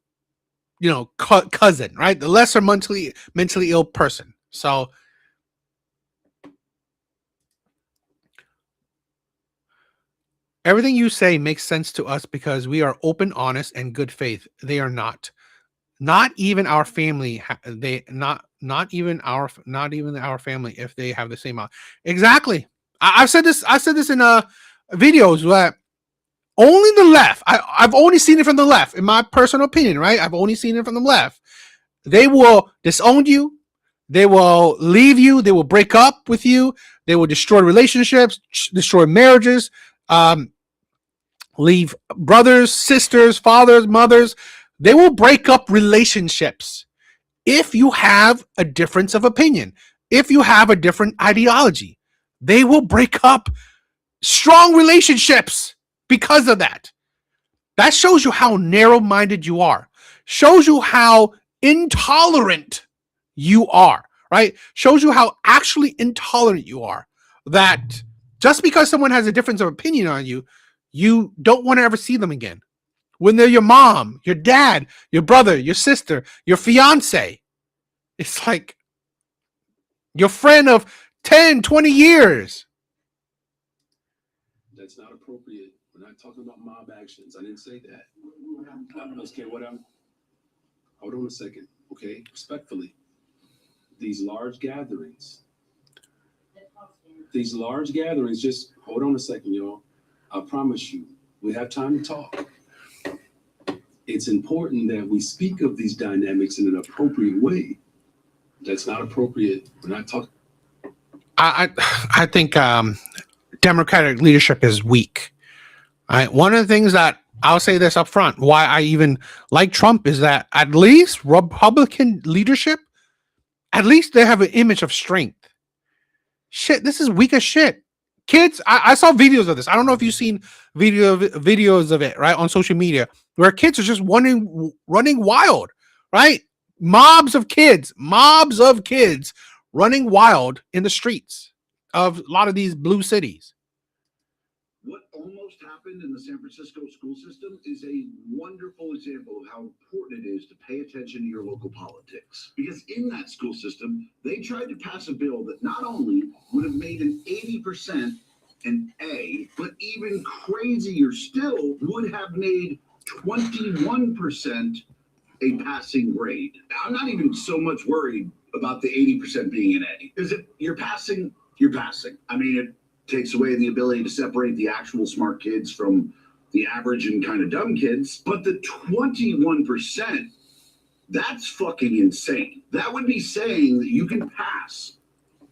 cousin, right? The lesser mentally ill person. So everything you say makes sense to us because we are open, honest, and good faith. They are not. Not even our family. Not even our family. If they have the same. Exactly. I've said this. I said this in videos where only the left. I've only seen it from the left, in my personal opinion. Right. I've only seen it from the left. They will disown you. They will leave you. They will break up with you. They will destroy relationships, destroy marriages, leave brothers, sisters, fathers, mothers. They will break up relationships if you have a difference of opinion, if you have a different ideology. They will break up strong relationships because of that. That shows you how narrow-minded you are. Shows you how intolerant you are, right? Shows you how actually intolerant you are. That just because someone has a difference of opinion on you, you don't want to ever see them again. When they're your mom, your dad, your brother, your sister, your fiance. It's like your friend of 10, 20 years. That's not appropriate. We're not talking about mob actions. I didn't say that. Okay, hold on a second. Okay, respectfully. These large gatherings, just hold on a second, y'all. I promise you, we have time to talk. It's important that we speak of these dynamics in an appropriate way. That's not appropriate. We're not talking. I think Democratic leadership is weak. Right? One of the things that I'll say this up front, why I even like Trump is that at least Republican leadership, at least they have an image of strength. Shit, this is weak as shit. Kids, I saw videos of this. I don't know if you've seen videos of it, right, on social media, where kids are just running wild, right? Mobs of kids running wild in the streets of a lot of these blue cities. What almost happened in the San Francisco school system is a wonderful example of how important it is to pay attention to your local politics. Because in that school system, they tried to pass a bill that not only would have made an 80% an A, but even crazier still, would have made 21% a passing grade. I'm not even so much worried about the 80% being an A. Because if you're passing, you're passing. I mean, it takes away the ability to separate the actual smart kids from the average and kind of dumb kids. But the 21%, that's fucking insane. That would be saying that you can pass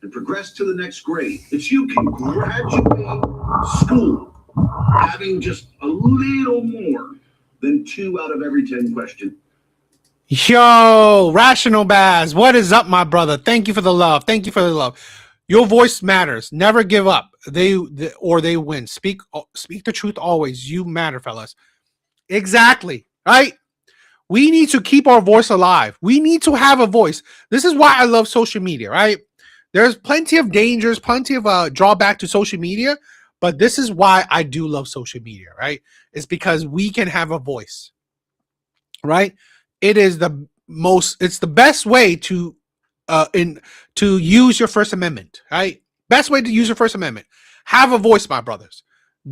and progress to the next grade, that you can graduate school having just a little more than 2 out of every 10 questions. Yo, Rational Baz, what is up, my brother? Thank you for the love. Thank you for the love. Your voice matters. Never give up. They win. Speak the truth always. You matter, fellas. Exactly. Right? We need to keep our voice alive. We need to have a voice. This is why I love social media, right? There's plenty of dangers, plenty of drawback to social media, but this is why I do love social media, right? It's because we can have a voice, right? It's the best way to use your First Amendment, right? Best way to use your First Amendment. Have a voice, my brothers.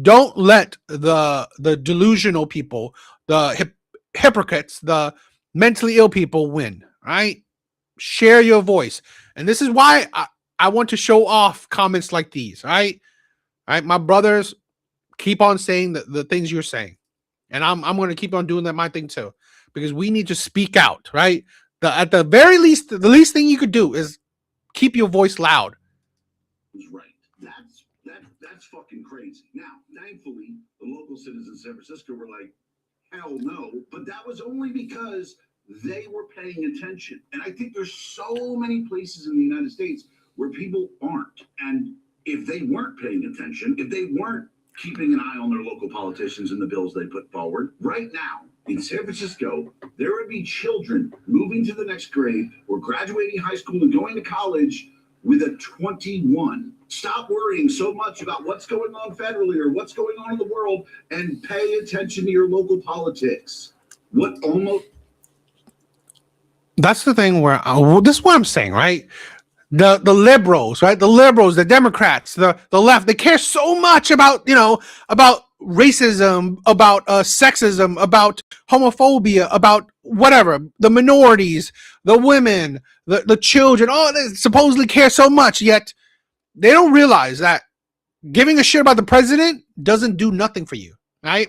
Don't let the delusional people, the hypocrites, the mentally ill people win, right? Share your voice. And this is why I want to show off comments like these, right? All right, my brothers, keep on saying the things you're saying. And I'm going to keep on doing that, my thing too. Because we need to speak out, right? At the very least, the least thing you could do is keep your voice loud. Right. That's fucking crazy. Now, thankfully, the local citizens in San Francisco were like, hell no. But that was only because they were paying attention. And I think there's so many places in the United States where people aren't. And if they weren't paying attention, if they weren't keeping an eye on their local politicians and the bills they put forward, right now in San Francisco, there would be children moving to the next grade or graduating high school and going to college with a 21. Stop worrying so much about what's going on federally or what's going on in the world and pay attention to your local politics. That's the thing where this is what I'm saying, right? The liberals, right? The liberals, the Democrats, the left, they care so much about, about racism, about sexism, about homophobia, about whatever, the minorities, the women, the children, all they supposedly care so much, yet they don't realize that giving a shit about the president doesn't do nothing for you, right?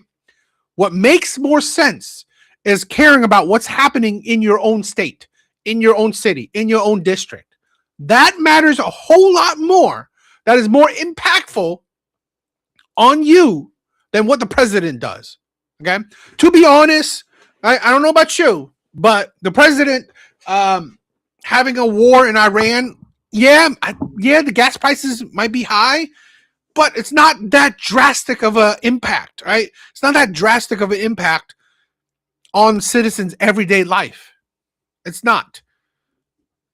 What makes more sense is caring about what's happening in your own state, in your own city, in your own district. That matters a whole lot more. That is more impactful on you than what the president does. Okay. To be honest, I don't know about you, but the president having a war in Iran, the gas prices might be high, but it's not that drastic of an impact, right? It's not that drastic of an impact on citizens' everyday life. It's not.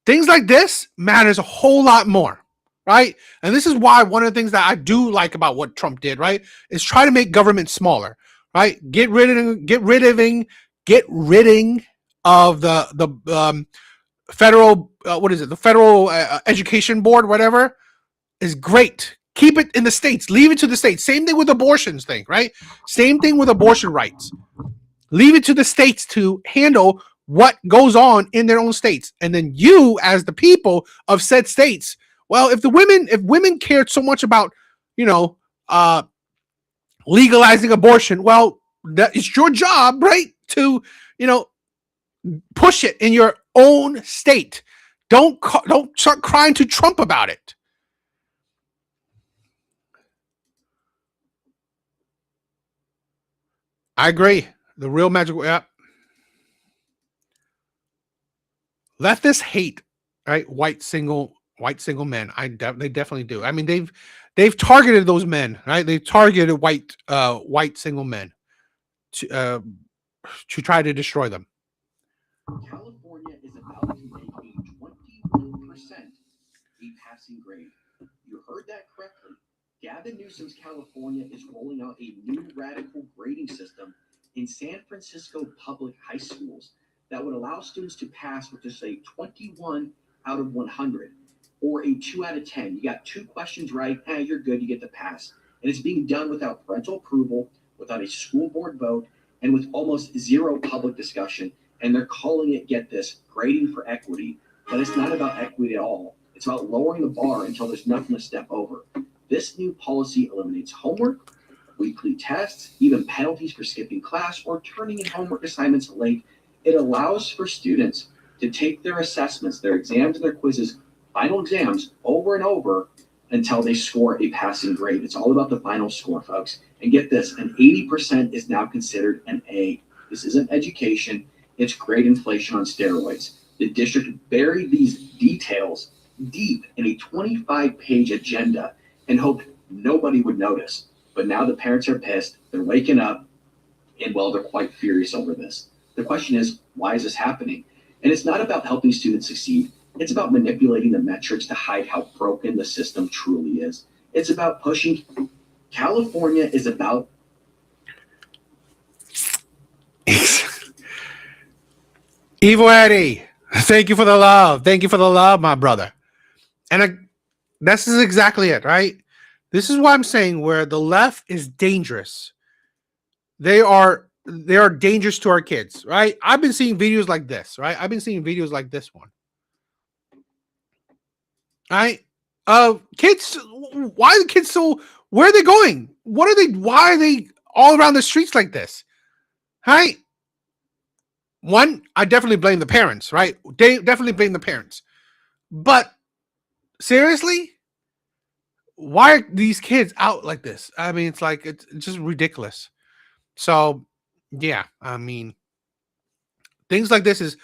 Things like this matters a whole lot more, right? And this is why one of the things that I do like about what Trump did, right, is try to make government smaller, right? Get rid of the federal the Federal Education Board, whatever, is great. Keep it in the states. Leave it to the states. Same thing with abortions thing, right? Same thing with abortion rights. Leave it to the states to handle what goes on in their own states. And then you, as the people of said states, well, if women cared so much about, legalizing abortion, well, that it's your job, right, to, push it in your own state. Don't start crying to Trump about it. I agree. The real magical, yeah. Leftists hate, right, white single men. They definitely do. I mean, they've targeted those men, right? They've targeted white single men to try to destroy them. California is about to make a 21% passing grade. You heard that correctly. Gavin Newsom's California is rolling out a new radical grading system in San Francisco public high schools that would allow students to pass with just a 21 out of 100 or a 2 out of 10. You got 2 questions right, you're good, you get the pass. And it's being done without parental approval, without a school board vote, and with almost zero public discussion. And they're calling it, get this, grading for equity. But it's not about equity at all. It's about lowering the bar until there's nothing to step over. This new policy eliminates homework, weekly tests, even penalties for skipping class or turning in homework assignments late. It allows for students to take their assessments, their exams and their quizzes, final exams, over and over until they score a passing grade. It's all about the final score, folks. And get this, an 80% is now considered an A. This isn't education, it's grade inflation on steroids. The district buried these details deep in a 25-page agenda and hoped nobody would notice. But now the parents are pissed, they're waking up, and well, they're quite furious over this. The question is, why is this happening? And it's not about helping students succeed. It's about manipulating the metrics to hide how broken the system truly is. It's about pushing. California is about. Evil Eddie, thank you for the love. Thank you for the love, my brother. And this is exactly it, right? This is why I'm saying where the left is dangerous. They are dangerous to our kids, right? I've been seeing videos like this, right? I've been seeing videos like this one. Right? Kids, why are the kids so, where are they going? Why are they all around the streets like this? Right? One, I definitely blame the parents, right? They definitely blame the parents. But seriously, why are these kids out like this? I mean, it's like, it's just ridiculous. So, yeah, I mean, things like this is,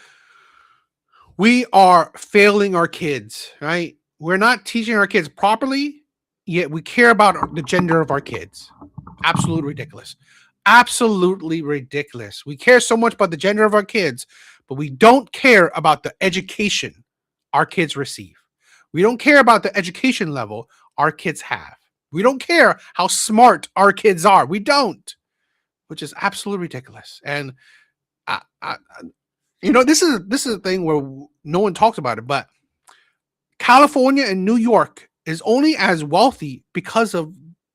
we are failing our kids, right? We're not teaching our kids properly, yet we care about the gender of our kids. Absolutely ridiculous. Absolutely ridiculous. We care so much about the gender of our kids, but we don't care about the education our kids receive. We don't care about the education level our kids have. We don't care how smart our kids are. We don't, which is absolutely ridiculous. And this is a thing where no one talks about it, but California and New York is only as wealthy because of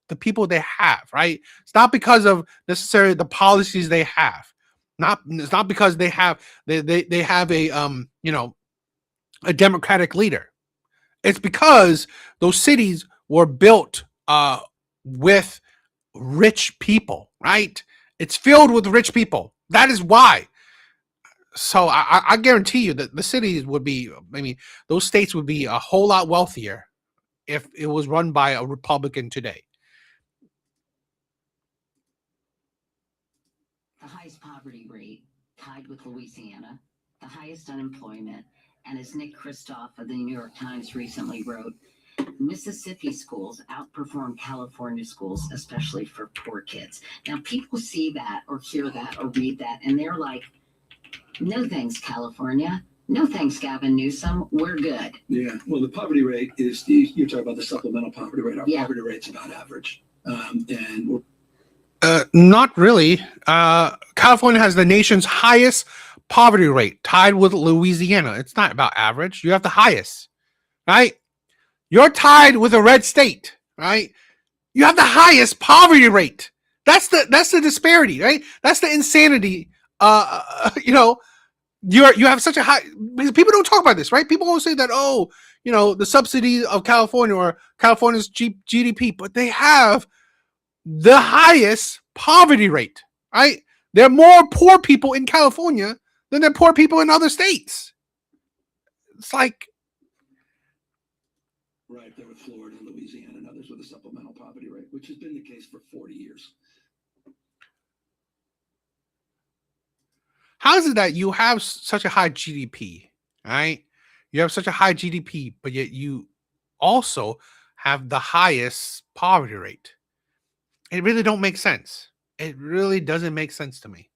the people they have, right? It's not because of necessarily the policies they have. It's not because they have a a democratic leader. It's because those cities were built with rich people, right? It's filled with rich people. That is why. So I guarantee you that the cities would be, those states would be a whole lot wealthier if it was run by a Republican today. The highest poverty rate, tied with Louisiana, the highest unemployment, and as Nick Kristof of the New York Times recently wrote, Mississippi schools outperform California schools, especially for poor kids. Now, people see that or hear that or read that, and they're like, no thanks, California. No thanks, Gavin Newsom. We're good. Yeah. Well, the poverty rate is, you're talking about the supplemental poverty rate. Our poverty rate's about average. And not really. California has the nation's highest poverty rate, tied with Louisiana. It's not about average. You have the highest, right? You're tied with a red state, right? You have the highest poverty rate. That's the disparity, right? That's the insanity. You have such a high, because people don't talk about this, right? People always say that, the subsidy of California or California's GDP, but they have the highest poverty rate, right? There are more poor people in California than there are poor people in other states. It's like, right there with Florida and Louisiana and others with a supplemental poverty rate, which has been the case for 40 years. how is it that you have such a high GDP, right? You have such a high GDP, but yet you also have the highest poverty rate? It really don't make sense. It really doesn't make sense to me.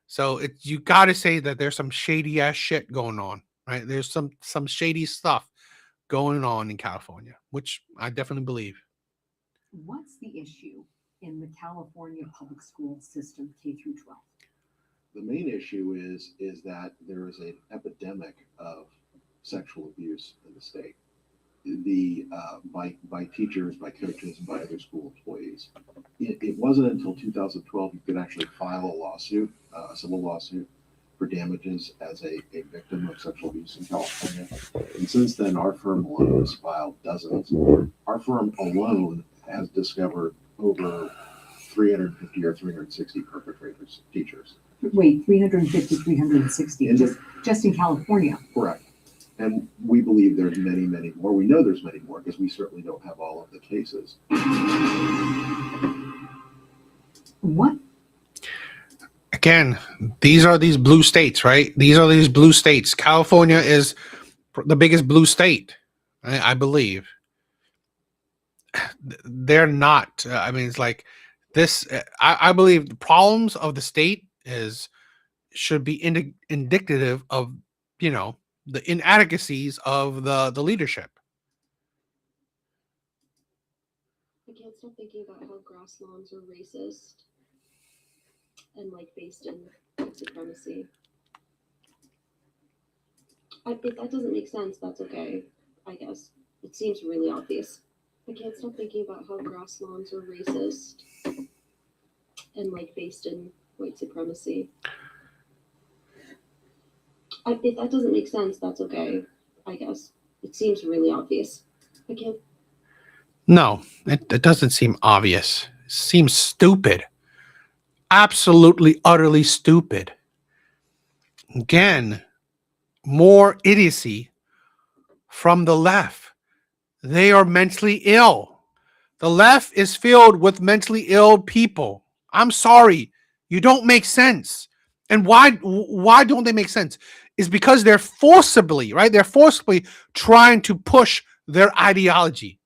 So you got to say that there's some shady ass shit going on, right? There's some shady stuff going on in California, which I definitely believe. What's the issue in the California public school system, K through 12? The main issue is that there is an epidemic of sexual abuse in the state. By teachers, by coaches, and by other school employees. It wasn't until 2012 you could actually file a lawsuit, a civil lawsuit, for damages as a victim of sexual abuse in California. And since then, our firm alone has filed dozens. Our firm alone has discovered over 350 or 360 perpetrators, teachers. Wait, 350, 360, just in California. Correct. And we believe there's many, many more. We know there's many more because we certainly don't have all of the cases. What? Again, these are these blue states, right? These are these blue states. California is the biggest blue state, I believe. They're not. I mean, it's like this. I believe the problems of the state should be indicative of, you know, the inadequacies of the leadership. I can't stop thinking about how grass lawns are racist and like based in white supremacy. If that doesn't make sense, that's okay, I guess. It seems really obvious. I can't stop thinking about how grass lawns are racist and like based in white supremacy. If that doesn't make sense, that's okay, I guess. It seems really obvious. I can't. No, it doesn't seem obvious. It seems stupid. Absolutely, utterly stupid. Again, more idiocy from the left. They are mentally ill. The left is filled with mentally ill people. I'm sorry. You don't make sense. And why don't they make sense? Is because they're forcibly, right? They're forcibly trying to push their ideology.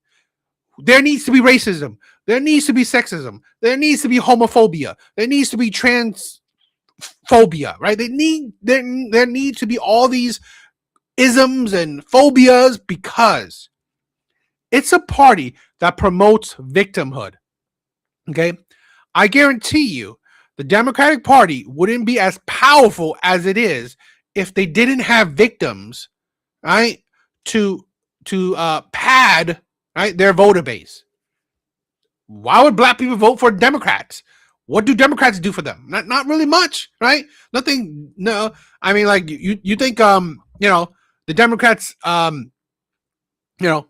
There needs to be racism. There needs to be sexism. There needs to be homophobia. There needs to be transphobia, right? There need to be all these isms and phobias because it's a party that promotes victimhood. Okay? I guarantee you the Democratic Party wouldn't be as powerful as it is if they didn't have victims, right? To pad, right, their voter base. Why would black people vote for Democrats? What do Democrats do for them? Not really much, right? Nothing. No, I mean, like you think you know, the Democrats you know,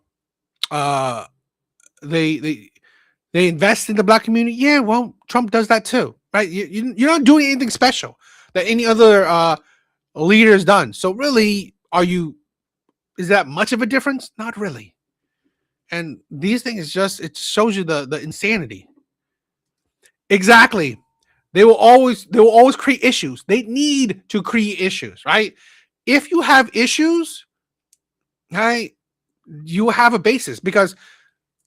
they invest in the black community. Yeah, well, Trump does that too, right? You're not doing anything special that any other leader's done. So really, is that much of a difference? Not really. And these things it shows you the insanity. Exactly. They will always create issues. They need to create issues, right? If you have issues, right, you have a basis because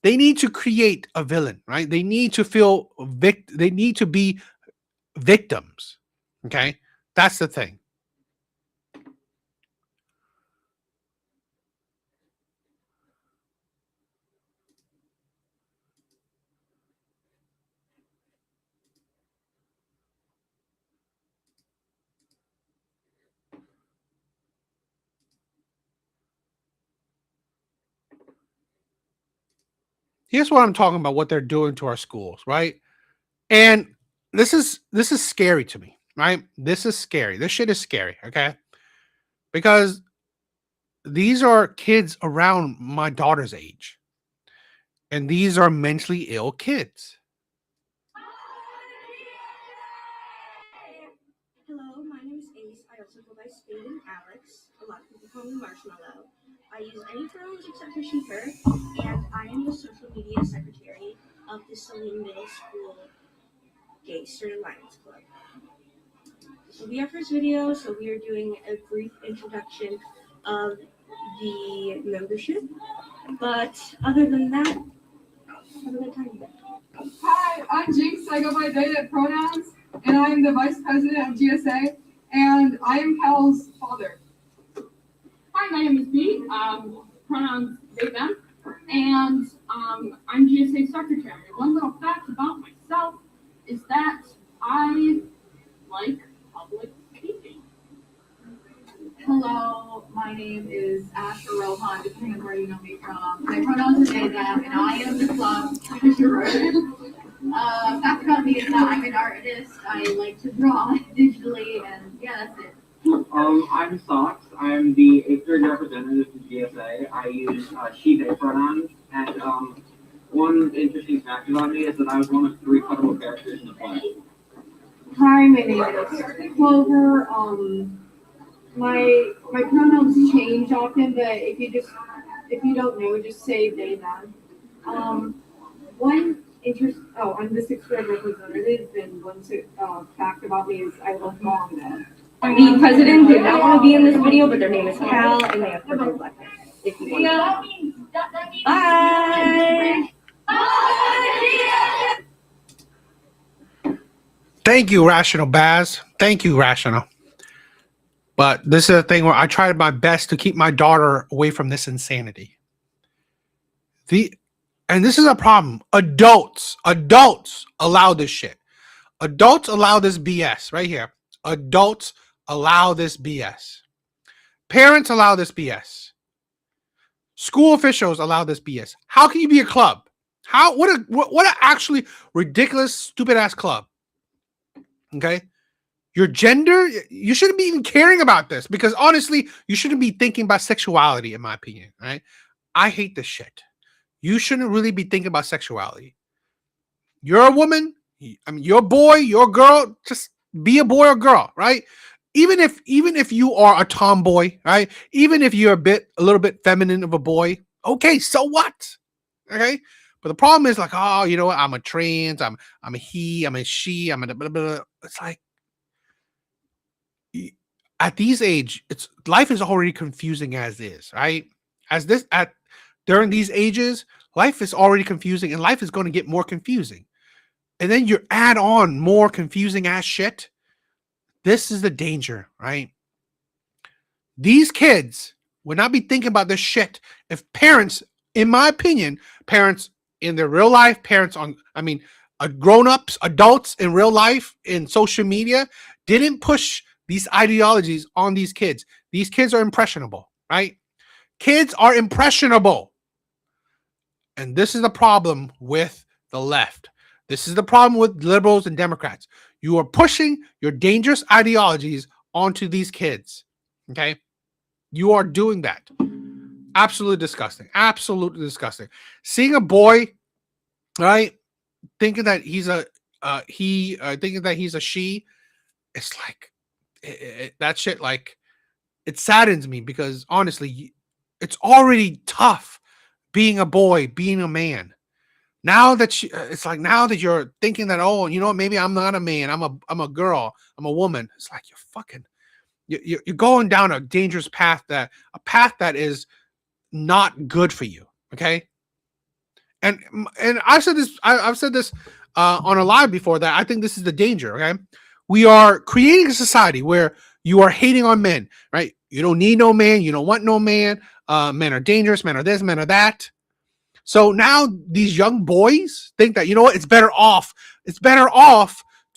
they need to create a villain, right? They need to feel they need to be victims. Okay? That's the thing. Here's what I'm talking about, what they're doing to our schools, right? And this is scary to me, right? This is scary. This shit is scary, okay? Because these are kids around my daughter's age. And these are mentally ill kids. Hello, my name is Ace. I also go by Spade and Alex. A lot of people call me Marshmallow. I use any pronouns except for she, her, and I am the social media secretary of the Saline Middle School Gay Straight Alliance Club. This will be our first video, so we are doing a brief introduction of the membership. But other than that, have a good time. Hi, I'm Jinx. I go by they, them pronouns, and I am the vice president of GSA, and I am Cal's father. Hi, my name is B. Pronouns they, them, and I'm GSA secretary. One little fact about myself is that I like public speaking. Hello, my name is Ash or Rohan, depending on where you know me from. My pronouns are they, them, and I am the club treasurer. Fact about me is that I'm an artist. I like to draw digitally, and yeah, that's it. name's Socks. I'm the 8th grade representative to GSA. I use she/they pronouns, and one interesting fact about me is that I was one of 3 cuttable characters in the play. Hi, my name is Clover. My pronouns change often, but if you don't know, just say they them. I'm the 6th grade representative, and one fact about me is I love mom. The president did not want to be in this video, but their name is Cal, and they have purple black hair. If you want to. Bye. Thank you, Rational Baz. Thank you, Rational. But this is a thing where I tried my best to keep my daughter away from this insanity. And this is a problem. Adults allow this shit. Adults allow this BS right here. Adults allow this BS. Parents allow this BS. School officials allow this BS. How can you be a club? What a actually ridiculous, stupid ass club. Okay? Your gender, you shouldn't be even caring about this because honestly, you shouldn't be thinking about sexuality, in my opinion, right? I hate this shit. You shouldn't really be thinking about sexuality. You're a woman. I mean, you're a boy, you're a girl. Just be a boy or girl, right? Even if you are a tomboy, right? Even if you're a little bit feminine of a boy, okay, so what? Okay, but the problem is like, oh, you know what? I'm a trans. I'm a he. I'm a she. I'm a blah, blah, blah. It's like at these age, life is already confusing as is, right? During these ages, life is already confusing, and life is going to get more confusing. And then you add on more confusing ass shit. This is the danger, right? These kids would not be thinking about this shit if parents, in my opinion, parents in their real life, grown-ups, adults in real life, in social media, didn't push these ideologies on these kids. These kids are impressionable, right? Kids are impressionable. And this is the problem with the left. This is the problem with liberals and Democrats. You are pushing your dangerous ideologies onto these kids. Okay? You are doing that. Absolutely disgusting. Absolutely disgusting. Seeing a boy, right, thinking that he's a thinking that he's a she, it's like that shit. Like, it saddens me because honestly, it's already tough being a boy, being a man. Now that it's like now that you're thinking that, oh, you know what, maybe I'm not a man, I'm a girl, I'm a woman. It's like you're going down a dangerous path, that is not good for you. Okay. And I've said this, I've said this on a live before, that I think this is the danger. Okay. We are creating a society where you are hating on men, right? You don't need no man. You don't want no man. Men are dangerous. Men are this, men are that. So now these young boys think that, you know what, it's better off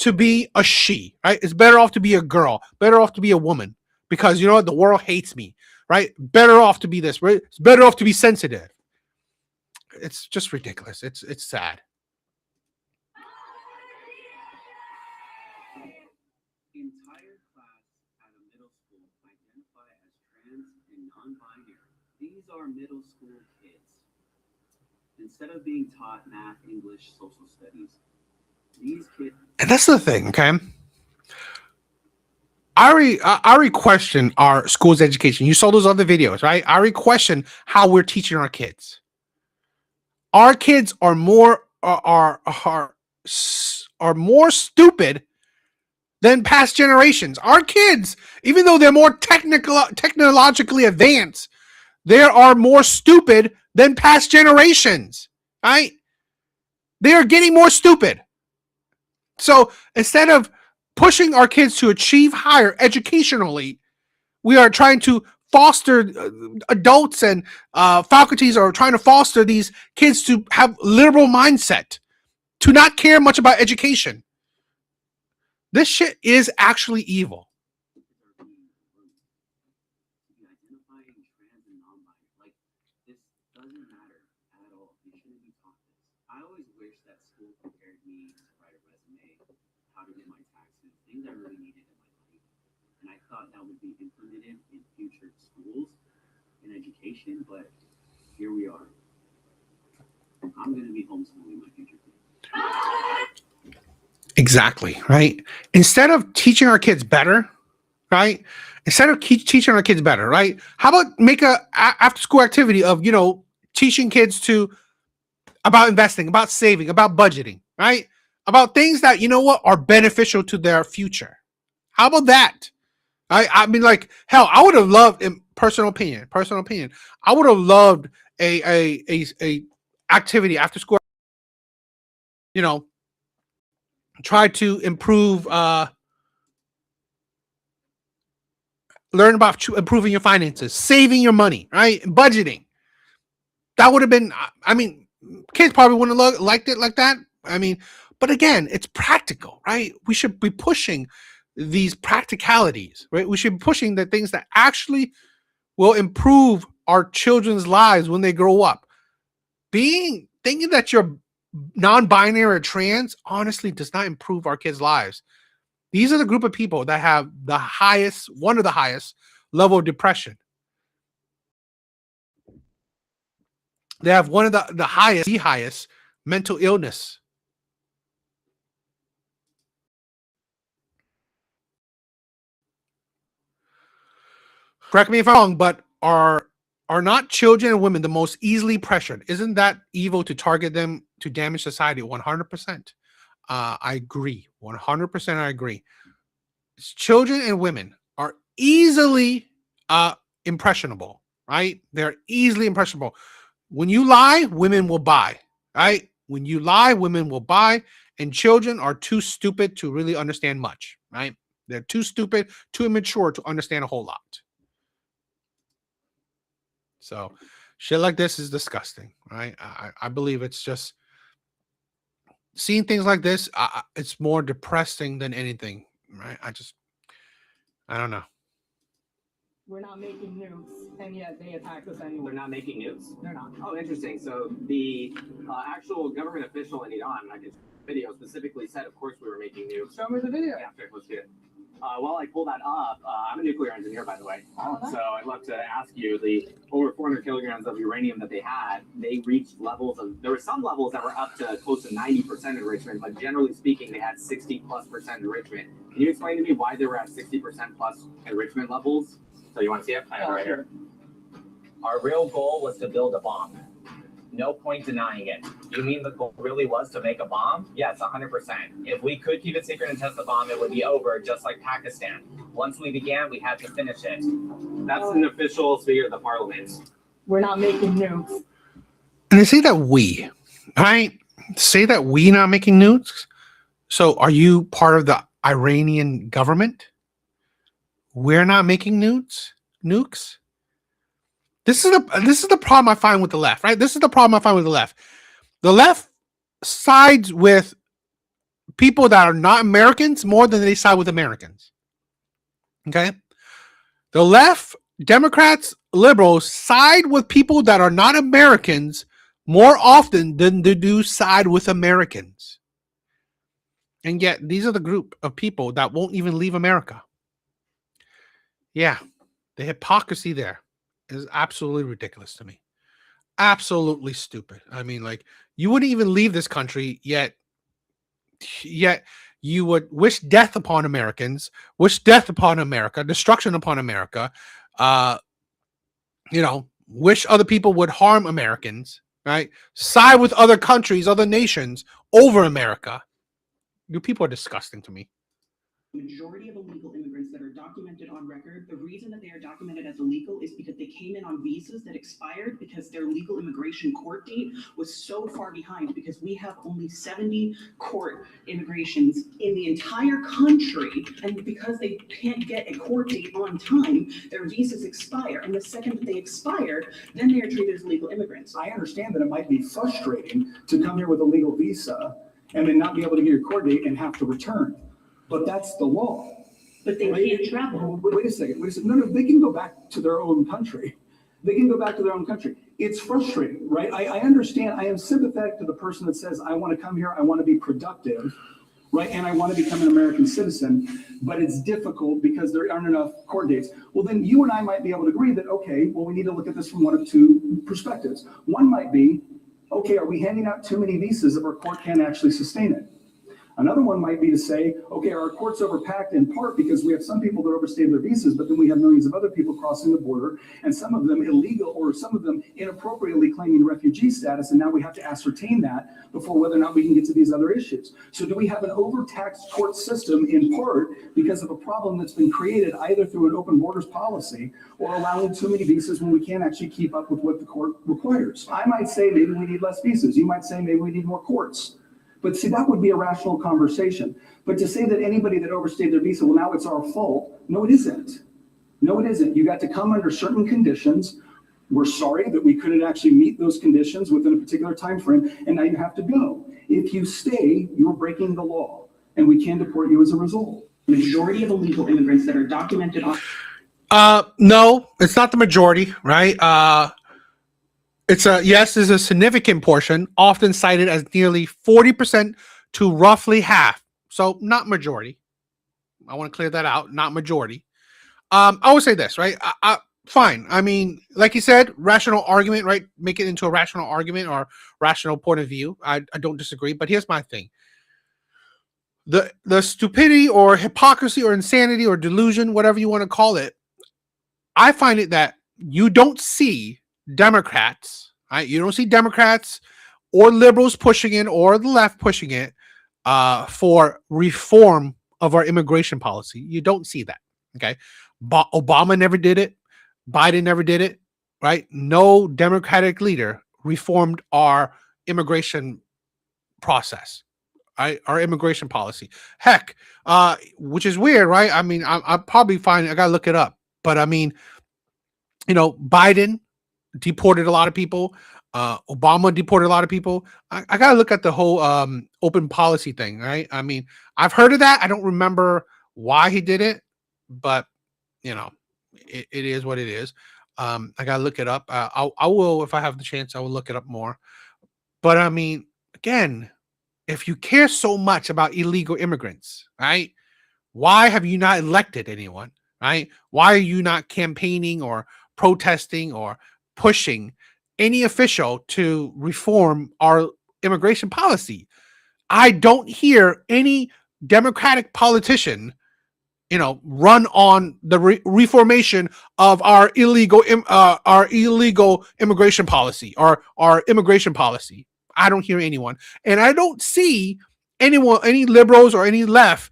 to be a she, right? It's better off to be a girl, better off to be a woman, because you know what, the world hates me, right? Better off to be this, right? It's better off to be sensitive. It's just ridiculous. It's sad. Entire class at a middle school identify as trans and non-binary. These are middle school kids. Instead of being taught math, English, social studies, these kids. And that's the thing, okay? I already question our school's education. You saw those other videos, right? I already question how we're teaching our kids. Our kids are more stupid than past generations. Our kids, even though they're more technologically advanced, they are more stupid than past generations, right? They are getting more stupid. So instead of pushing our kids to achieve higher educationally, we are trying to foster adults and faculties are trying to foster these kids to have liberal mindset, to not care much about education. This shit is actually evil. I always wish that school prepared me to write a resume, how to get my taxes, things I really needed in my life. And I thought that would be implemented in future schools and education, but here we are. I'm going to be homeschooling my future kids. Exactly, right? Instead of teaching our kids better, right? Instead of teaching our kids better, right? How about make a after school activity of, teaching kids about investing, about saving, about budgeting, right? About things that, are beneficial to their future. How about that? I mean, like, hell, I would have loved, in personal opinion, I would have loved a activity after school, try to improve, learn about improving your finances, saving your money, right? Budgeting. That would have been, I mean, kids probably wouldn't have liked it like that. I mean, but again, it's practical, right? We should be pushing these practicalities, right? We should be pushing the things that actually will improve our children's lives when they grow up. Thinking that you're non-binary or trans honestly does not improve our kids' lives. These are the group of people that have one of the highest level of depression. They have one of the highest mental illness. Correct me if I'm wrong, but are not children and women the most easily pressured? Isn't that evil to target them to damage society? 100%. I agree. 100% I agree. Children and women are easily impressionable, right? They're easily impressionable. When you lie, women will buy, right? When you lie, women will buy, and children are too stupid to really understand much, right? They're too stupid, too immature to understand a whole lot. So shit like this is disgusting, right? I believe it's just seeing things like this. It's more depressing than anything, right? I don't know. We're not making nukes, and yet they attack us anyway. They're not making nukes? They're not. Oh, interesting. So the actual government official in Iran, like his video, specifically said, of course we were making nukes. Show me the video. Yeah, sure, let's do it. While I pull that up, I'm a nuclear engineer, by the way. So I'd love to ask you, the over 400 kilograms of uranium that they had, they reached levels of, there were some levels that were up to close to 90% enrichment, but generally speaking, they had 60+% enrichment. Can you explain to me why they were at 60% plus enrichment levles? So you want to see it? I have it right here. Our real goal was to build a bomb. No point denying it. You mean the goal really was to make a bomb? Yes, 100%. If we could keep it secret and test the bomb, it would be over, just like Pakistan. Once we began, we had to finish it. That's an official speaker of the parliament. We're not making nukes. And they say that we, right? Say that we not making nukes. So are you part of the Iranian government? We're not making nukes. This is the problem I find with the left, right? This is the problem I find with the left. The left sides with people that are not Americans more than they side with Americans. Okay? The left, Democrats, liberals side with people that are not Americans more often than they do side with Americans. And yet these are the group of people that won't even leave America. Yeah, the hypocrisy there is absolutely ridiculous to me. Absolutely stupid. I mean, like, you wouldn't even leave this country, yet you would wish death upon Americans, wish death upon America, destruction upon America, wish other people would harm Americans, right? Side with other countries, other nations over America. You people are disgusting to me. Majority of illegal immigrants that are documented on record, the reason that they are documented as illegal is because they came in on visas that expired because their legal immigration court date was so far behind, because we have only 70 court immigrations in the entire country, and because they can't get a court date on time, their visas expire, and the second that they expire, then they are treated as legal immigrants. I understand that it might be frustrating to come here with a legal visa and then not be able to get your court date and have to return. But that's the law. But they can't travel. Wait a second. No, they can go back to their own country. It's frustrating, right? I understand. I am sympathetic to the person that says, I want to come here, I want to be productive, right? And I want to become an American citizen, but it's difficult because there aren't enough court dates. Well, then you and I might be able to agree that, okay, well, we need to look at this from one of two perspectives. One might be, okay, are we handing out too many visas if our court can't actually sustain it? Another one might be to say, okay, are our courts overpacked in part because we have some people that overstay their visas, but then we have millions of other people crossing the border, and some of them illegal or some of them inappropriately claiming refugee status, and now we have to ascertain that before whether or not we can get to these other issues. So do we have an overtaxed court system in part because of a problem that's been created either through an open borders policy or allowing too many visas when we can't actually keep up with what the court requires? I might say maybe we need less visas. You might say maybe we need more courts. But see, that would be a rational conversation. But to say that anybody that overstayed their visa, well, now it's our fault. No, it isn't. No, it isn't. You got to come under certain conditions. We're sorry that we couldn't actually meet those conditions within a particular time frame, and now you have to go. If you stay, you're breaking the law, and we can deport you as a result. The majority of illegal immigrants that are documented on... No, it's not the majority, right? It's a significant portion, often cited as nearly 40% to roughly half. So not majority. I want to clear that out. Not majority. I would say this, right? Fine. I mean, like you said, rational argument, right? Make it into a rational argument or rational point of view. I don't disagree. But here's my thing. The stupidity or hypocrisy or insanity or delusion, whatever you want to call it, I find it that you don't see Democrats, right? You don't see Democrats or liberals pushing it or the left pushing it for reform of our immigration policy. You don't see that, okay? Obama never did it. Biden never did it, right? No Democratic leader reformed our immigration process, right? Our immigration policy. Heck, which is weird, right? I mean, I probably find, I got to look it up, but I mean, you know, Biden deported a lot of people. Obama deported a lot of people. I got to look at the whole open policy thing, right? I mean, I've heard of that. I don't remember why he did it, but, you know, it is what it is. I got to look it up. I will, if I have the chance, I will look it up more. But, I mean, again, if you care so much about illegal immigrants, right, why have you not elected anyone, right? Why are you not campaigning or protesting or pushing any official to reform our immigration policy? I don't hear any Democratic politician, you know, run on the reformation of our illegal immigration policy or our immigration policy. I don't hear anyone, and I don't see anyone, any liberals or any left,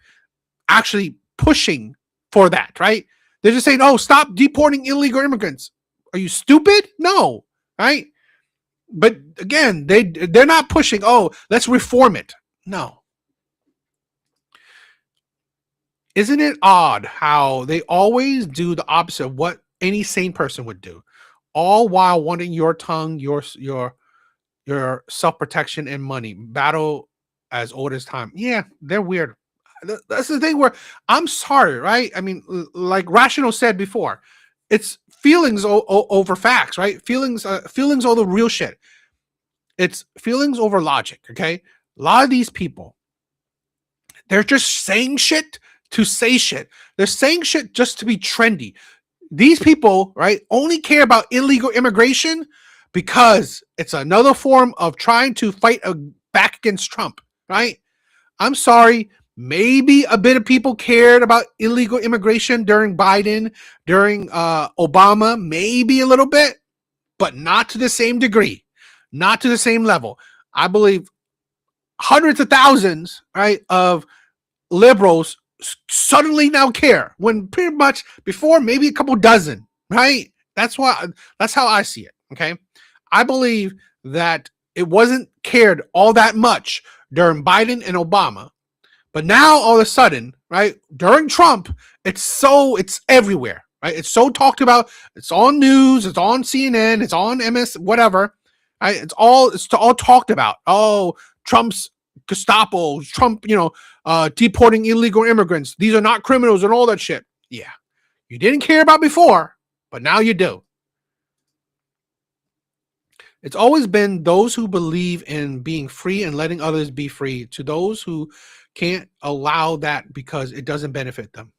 actually pushing for that. Right? They're just saying, "Oh, stop deporting illegal immigrants." Are you stupid? No, right? But again, they're not pushing, "Oh, let's reform it." No. Isn't it odd how they always do the opposite of what any sane person would do, all while wanting your tongue, your self-protection and money, battle as old as time? Yeah, they're weird. That's the thing where I'm sorry, right? I mean, like Rational said before, it's feelings over facts, right? Feelings over the real shit. It's feelings over logic, okay? A lot of these people, they're just saying shit to say shit. They're saying shit just to be trendy. These people, right, only care about illegal immigration because it's another form of trying to fight back against Trump, right? I'm sorry. Maybe a bit of people cared about illegal immigration during Biden, during Obama, maybe a little bit, but not to the same degree, not to the same level. I believe hundreds of thousands, right, of liberals suddenly now care when pretty much before maybe a couple dozen, right? That's how I see it. Okay. I believe that it wasn't cared all that much during Biden and Obama, but now all of a sudden, right, during Trump, it's everywhere, right? It's so talked about. It's on news. It's on CNN. It's on MS, whatever. Right? It's all talked about. Oh, Trump's Gestapo, Trump, deporting illegal immigrants. These are not criminals and all that shit. Yeah. You didn't care about before, but now you do. It's always been those who believe in being free and letting others be free to those who can't allow that because it doesn't benefit them.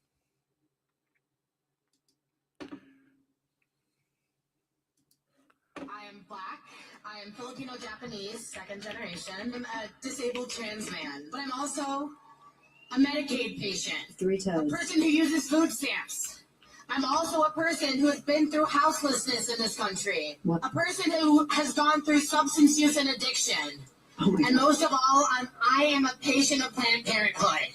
I am black. I am Filipino Japanese, second generation. I'm a disabled trans man, but I'm also a Medicaid patient. Three A toes. person who uses food stamps. I'm also a person who has been through houselessness in this country. What? A person who has gone through substance use and addiction. And most of all, I am a patient of Planned Parenthood.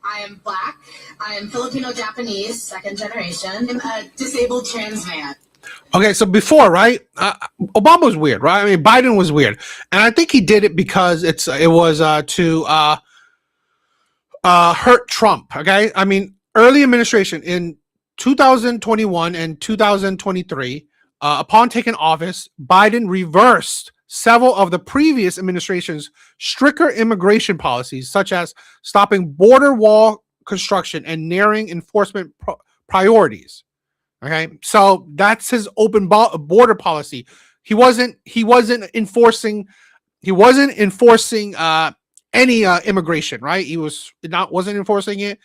I am black. I am Filipino Japanese, second generation. I'm a disabled trans man. Okay, so before, right? Obama was weird, right? I mean, Biden was weird, and I think he did it because it was to hurt Trump. Okay, I mean, early administration in 2021 and 2023, upon taking office, Biden reversed several of the previous administration's stricter immigration policies, such as stopping border wall construction and narrowing enforcement priorities. Okay, so that's his open border policy. He wasn't enforcing any immigration, right? He wasn't enforcing it,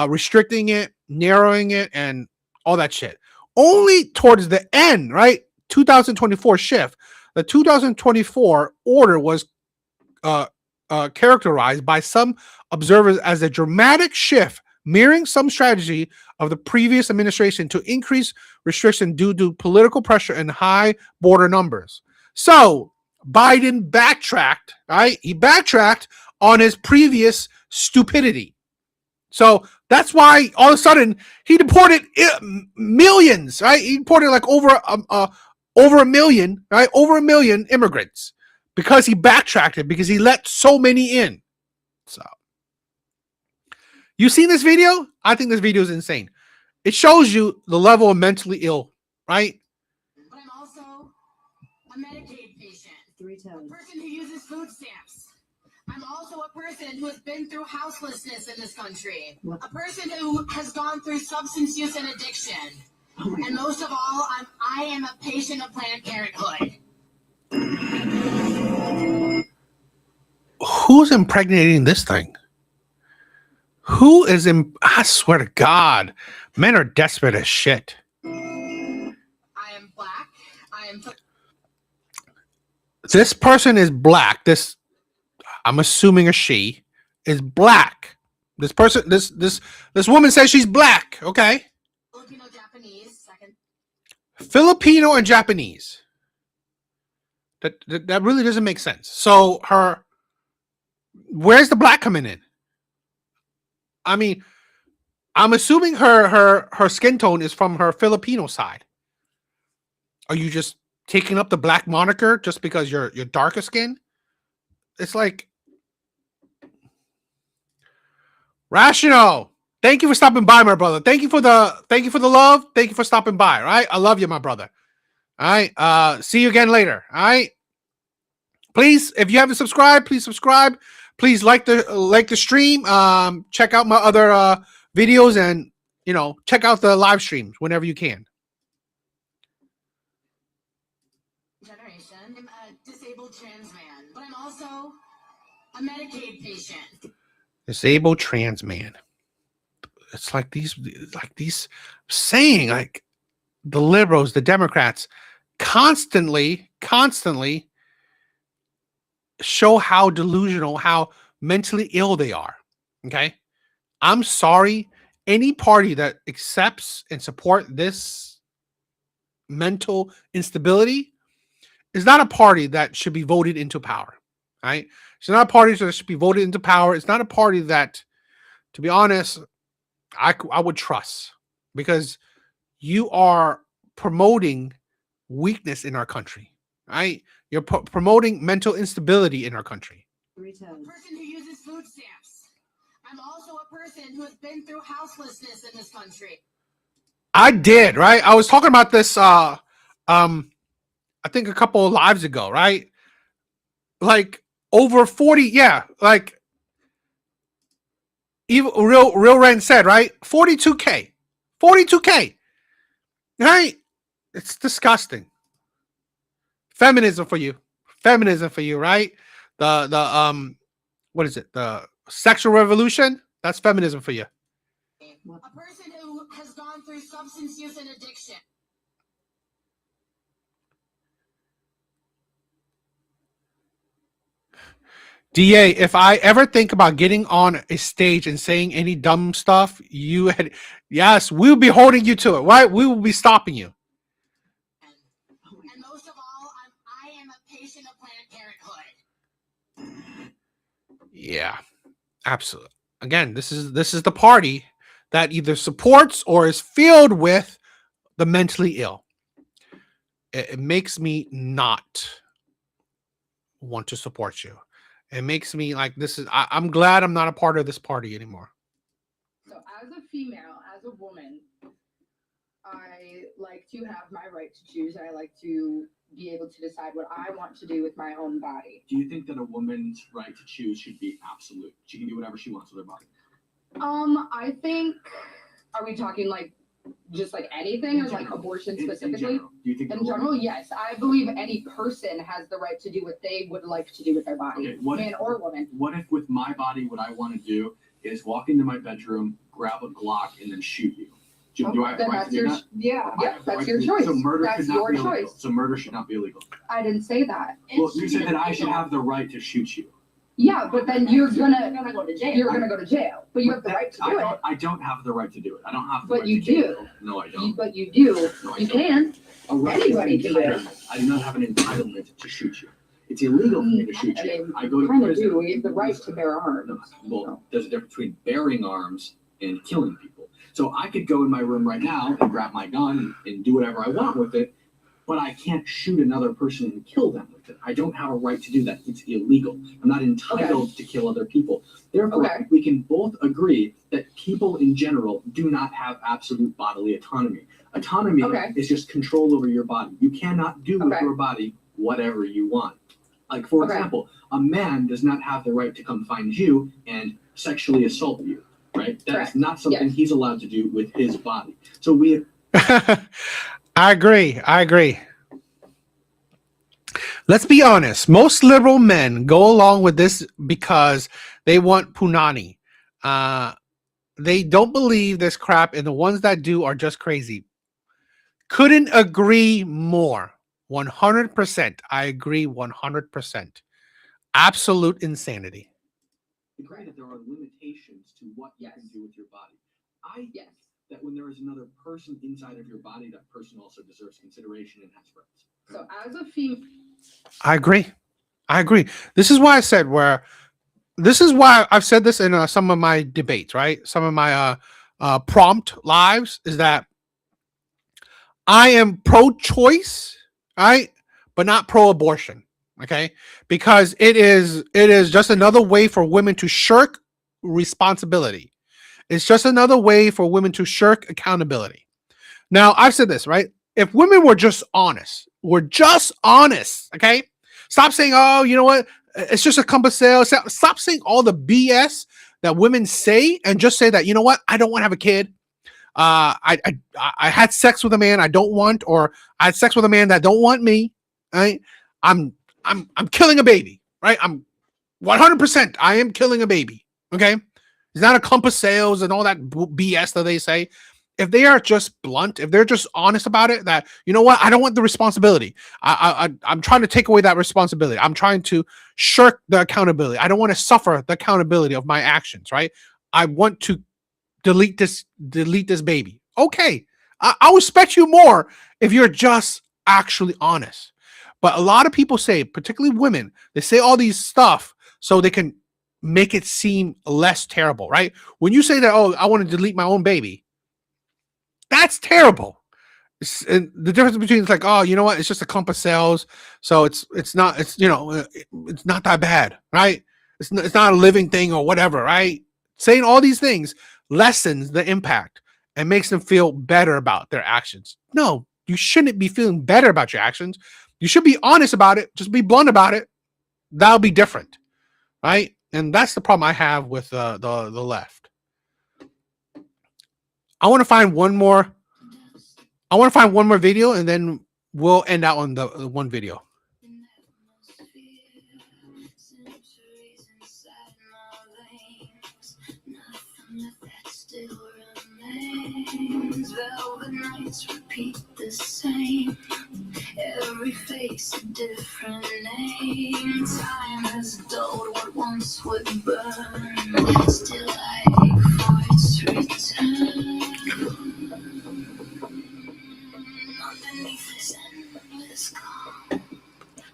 restricting it, narrowing it, and all that shit. Only towards the end, right? 2024 shift. The 2024 order was characterized by some observers as a dramatic shift, mirroring some strategy of the previous administration to increase restriction due to political pressure and high border numbers. So Biden backtracked, right? He backtracked on his previous stupidity. So that's why all of a sudden he deported millions, right? He deported like over a million, right? Over a million immigrants because he backtracked it, because he let so many in. So you seen this video? I think this video is insane. It shows you the level of mentally ill, right? But I'm also a Medicaid patient. Three toes. A person who uses food stamps. I'm also a person who has been through houselessness in this country. What? A person who has gone through substance use and addiction. And most of all, I am a patient of Planned Parenthood. Who's impregnating this thing? Who is in? I swear to God, men are desperate as shit. I am black. I am. This person is black. This, I'm assuming a she, is black. This person, this woman says she's black. Okay. Filipino Japanese, second. Filipino and Japanese. That really doesn't make sense. So where's the black coming in? I mean, I'm assuming her skin tone is from her Filipino side. Are you just taking up the black moniker just because you're darker skin? It's like Rational. Thank you for stopping by, my brother. Thank you for the love. Thank you for stopping by. All right, I love you, my brother. All right, see you again later. All right. Please, if you haven't subscribed, please subscribe. Please like the stream. Check out my other videos, and check out the live streams whenever you can. Generation. I'm a disabled trans man, but I'm also a Medicaid patient. Disabled trans man. It's like these saying, like, the liberals, the Democrats constantly show how delusional, how mentally ill they are. Okay. I'm sorry. Any party that accepts and support this mental instability is not a party that should be voted into power. Right? It's not a party that should be voted into power. It's not a party that, to be honest, I would trust, because you are promoting weakness in our country. Right? You're promoting mental instability in our country. A person who uses food stamps. I'm also a person who has been through houselessness in this country. I did, right? I was talking about this I think a couple of lives ago, right? Like over 40, yeah, like even Real Ren said, right? 42K. Right? It's disgusting. Feminism for you. Feminism for you, right? The what is it? The sexual revolution? That's feminism for you. A person who has gone through substance use and addiction. DA, if I ever think about getting on a stage and saying any dumb stuff, yes, we'll be holding you to it, right? We will be stopping you. And most of all, I am a patient of Planned Parenthood. Yeah, absolutely. Again, this is the party that either supports or is filled with the mentally ill. It makes me not want to support you. It makes me like I'm glad I'm not a part of this party anymore. So as a female, as a woman, I like to have my right to choose. I like to be able to decide what I want to do with my own body. Do you think that a woman's right to choose should be absolute? She can do whatever she wants with her body. I think, are we talking like just like anything or like abortion specifically? In general. Do you think in general, yes. I believe any person has the right to do what they would like to do with their body, man or woman. What if with my body, what I want to do is walk into my bedroom, grab a Glock, and then shoot you? Do I have the right to do that? Yeah, that's your choice. So murder That's should not your be illegal. choice. So murder should not be illegal. I didn't say that. Well, you said that I should have the right to shoot you. Yeah, but then you're gonna go to jail. You're gonna go to jail, but you have the right to do it. I don't have the right to do it. I don't have the But right you to kill do. you. No, I don't. But you do. No, I You don't. can. A right Anybody is can an do it. entitlement. I do not have an entitlement to shoot you. It's illegal for me to shoot you. I go to Kind of prison. do. We have the right to bear arms. Well, there's a difference between bearing arms and killing people. So I could go in my room right now and grab my gun and do whatever I want with it, but I can't shoot another person and kill them with it. I don't have a right to do that. It's illegal. I'm not entitled to kill other people. Therefore, we can both agree that people in general do not have absolute bodily autonomy. Autonomy is just control over your body. You cannot do with your body whatever you want. Like, for example, a man does not have the right to come find you and sexually assault you, right? That's not something he's allowed to do with his body. So we... I agree. Let's be honest. Most liberal men go along with this because they want punani. They don't believe this crap, and the ones that do are just crazy. Couldn't agree more. 100%. I agree 100%. Absolute insanity. Agree that there are limitations to what you can do with your body. I guess that when there is another person inside of your body, that person also deserves consideration and has rights. So as a female, I agree. This is why I said this is why I've said this in some of my debates, right? Some of my prompt lives is that I am pro-choice, right? But not pro-abortion, okay? Because it is just another way for women to shirk responsibility. It's just another way for women to shirk accountability. Now, I've said this, right? If women were just honest, okay? Stop saying, oh, you know what? It's just a compass sale. Stop saying all the BS that women say and just say that, you know what? I don't want to have a kid. I had sex with a man I don't want, or I had sex with a man that don't want me. Right? I'm killing a baby, right? I'm 100%. I am killing a baby. Okay. It's not a compass sales and all that BS that they say. If they are just blunt, if they're just honest about it, that, you know what, I don't want the responsibility. I'm trying to take away that responsibility. I'm trying to shirk the accountability. I don't want to suffer the accountability of my actions, right? I want to delete this baby. Okay. I'll respect you more if you're just actually honest. But a lot of people say, particularly women, they say all these stuff so they can make it seem less terrible, right? When you say that, oh, I want to delete my own baby, that's terrible. And the difference between it's like, oh, you know what? It's just a clump of cells, so it's not that bad, right? It's not a living thing or whatever, right? Saying all these things lessens the impact and makes them feel better about their actions. No, you shouldn't be feeling better about your actions. You should be honest about it. Just be blunt about it. That'll be different, right? And that's the problem I have with the left. I want to find one more I want to find one more video and then we'll end out on the one video. Velvet nights repeat the same. Every face a different name. Time has dulled what once would burn. Still I ache for its return. Underneath this endless calm,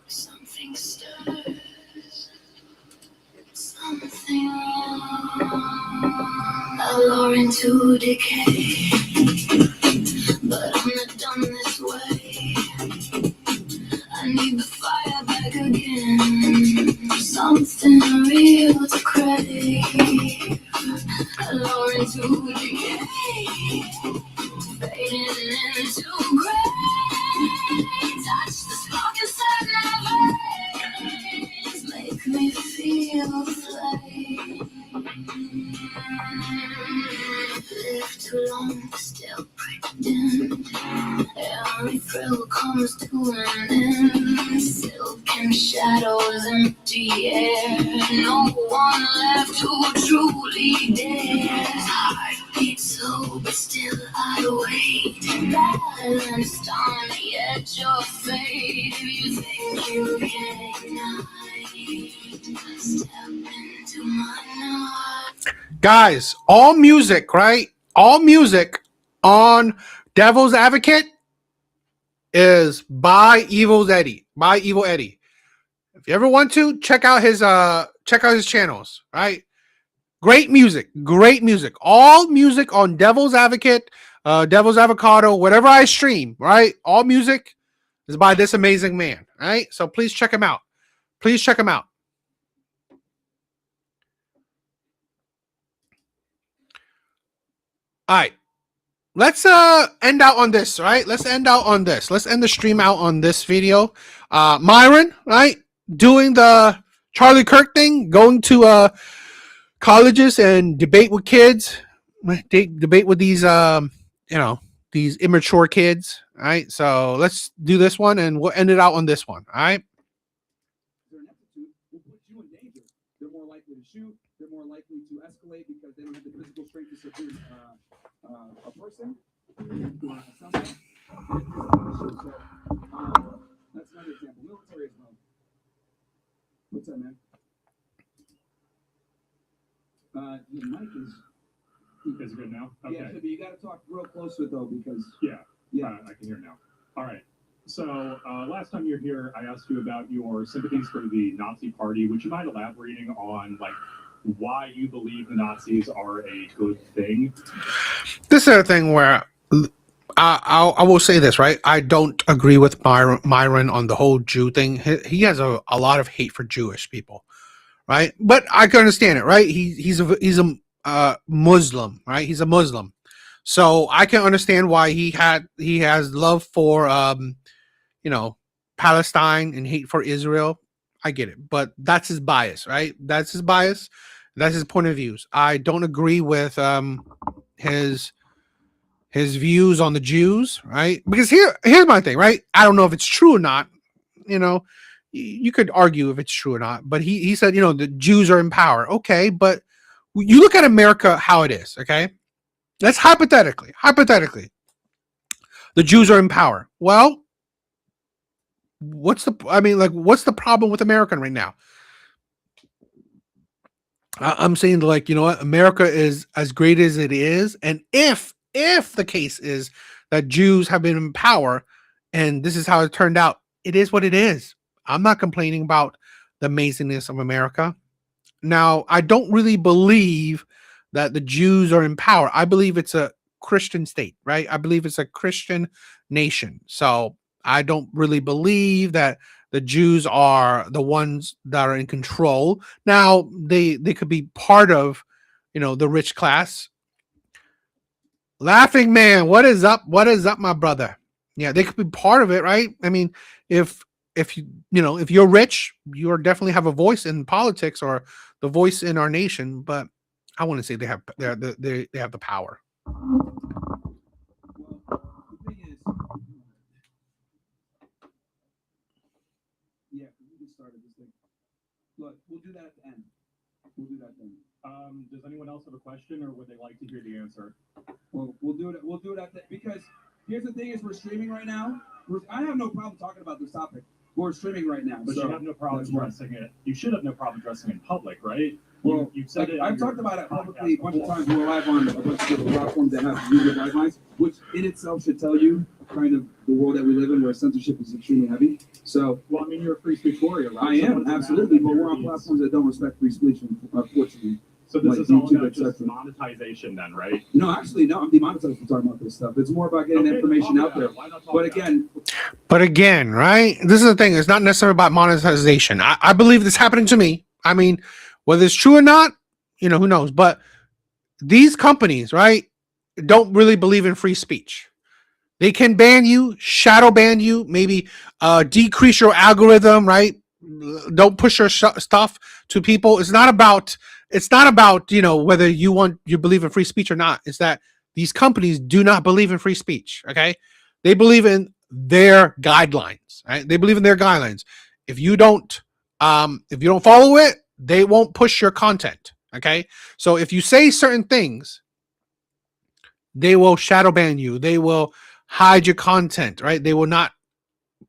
something stirs. Something wrong. I lure into decay, but I'm not done this way. I need the fire back again. Something real to crave. I lure into decay, fading into gray. Touch the spark inside my veins, make me feel the flame. Live too long, still pretend. Every thrill comes to an end. Silken shadows, empty air. No one left who truly dares. Heart beats low, but still I wait. Balanced on the edge of fate. If you think you can ignite, step into my night. Guys, all music, right? All music on Devil's Advocate is by Evil Eddie. By Evil Eddie. If you ever want to, check out his channels, right? Great music. Great music. All music on Devil's Advocate, Devil's Avocado, whatever I stream, right? All music is by this amazing man, right? So please check him out. Please check him out. All right. Let's end out on this, right? Let's end out on this. Let's end the stream out on this video. Myron, right? Doing the Charlie Kirk thing, going to colleges and debate with kids, debate with these these immature kids, right? So let's do this one and we'll end it out on this one, all right? Will put you in danger. They're more likely to shoot. They're more likely to escalate because they don't have the physical strength to subdue a person. Something. So, that's another example. Military as well. What's up, man? The mic is. You guys are good now? Okay. Yeah, but you got to talk real close to it though, because. Yeah. I can hear now. All right. So last time you were here, I asked you about your sympathies for the Nazi Party. Would you mind elaborating on why you believe the Nazis are a good thing? This is a thing where I will say this, right? I don't agree with Myron on the whole Jew thing. He has a lot of hate for Jewish people, right? But I can understand it, right? He's a Muslim, right? He's a Muslim, so I can understand why he has love for Palestine and hate for Israel. I get it, but that's his bias, right? That's his bias. That's his point of views. I don't agree with his views on the Jews, right? Because here's my thing, right? I don't know if it's true or not. You could argue if it's true or not, but he said, the Jews are in power. Okay, but you look at America how it is, okay? That's hypothetically, the Jews are in power. Well, what's the problem with America right now? I'm saying what? America is as great as it is. And if the case is that Jews have been in power and this is how it turned out, it is what it is. I'm not complaining about the amazingness of America. Now, I don't really believe that the Jews are in power. I believe it's a Christian state, right? I believe it's a Christian nation. So I don't really believe that the Jews are the ones that are in control. Now, they could be part of, the rich class. Laughing Man, what is up? What is up, my brother? Yeah, they could be part of it, right? I mean, if you're rich, you definitely have a voice in politics or the voice in our nation. But I want to say they have the power. Well, the thing is, started this thing. Look, we'll do that at the end. We'll do that then. Does anyone else have a question, or would they like to hear the answer? Well, we'll do it. We'll do it at the, because here's the thing: is we're streaming right now. I have no problem talking about this topic. We're streaming right now, But so you have no problem that's why. addressing it. You should have no problem addressing it in public, right? Well, you've said like, it. on I've your talked about it podcast publicly a bunch of before. times. We're live on a bunch of different platforms that have user guidelines, which in itself should tell you kind of the world that we live in, where censorship is extremely heavy. So, well, I mean, you're a free speech warrior, right? I am So absolutely, but we're on platforms that don't respect free speech, unfortunately. So this like is all YouTube, about just etc. monetization, then, right? No, actually, no. I'm demonetized for talking about this stuff. It's more about getting Okay, information talk out there. about it. Why not talk But about again, right? This is the thing. It's not necessarily about monetization. I believe this happening to me. I mean, whether it's true or not, who knows? But these companies, right, don't really believe in free speech. They can ban you, shadow ban you, maybe decrease your algorithm, right? Don't push your stuff to people. It's not about whether you believe in free speech or not. It's that these companies do not believe in free speech. Okay, they believe in their guidelines. Right? They believe in their guidelines. If you don't follow it, they won't push your content. Okay, so if you say certain things, they will shadow ban you. They will hide your content. Right? They will not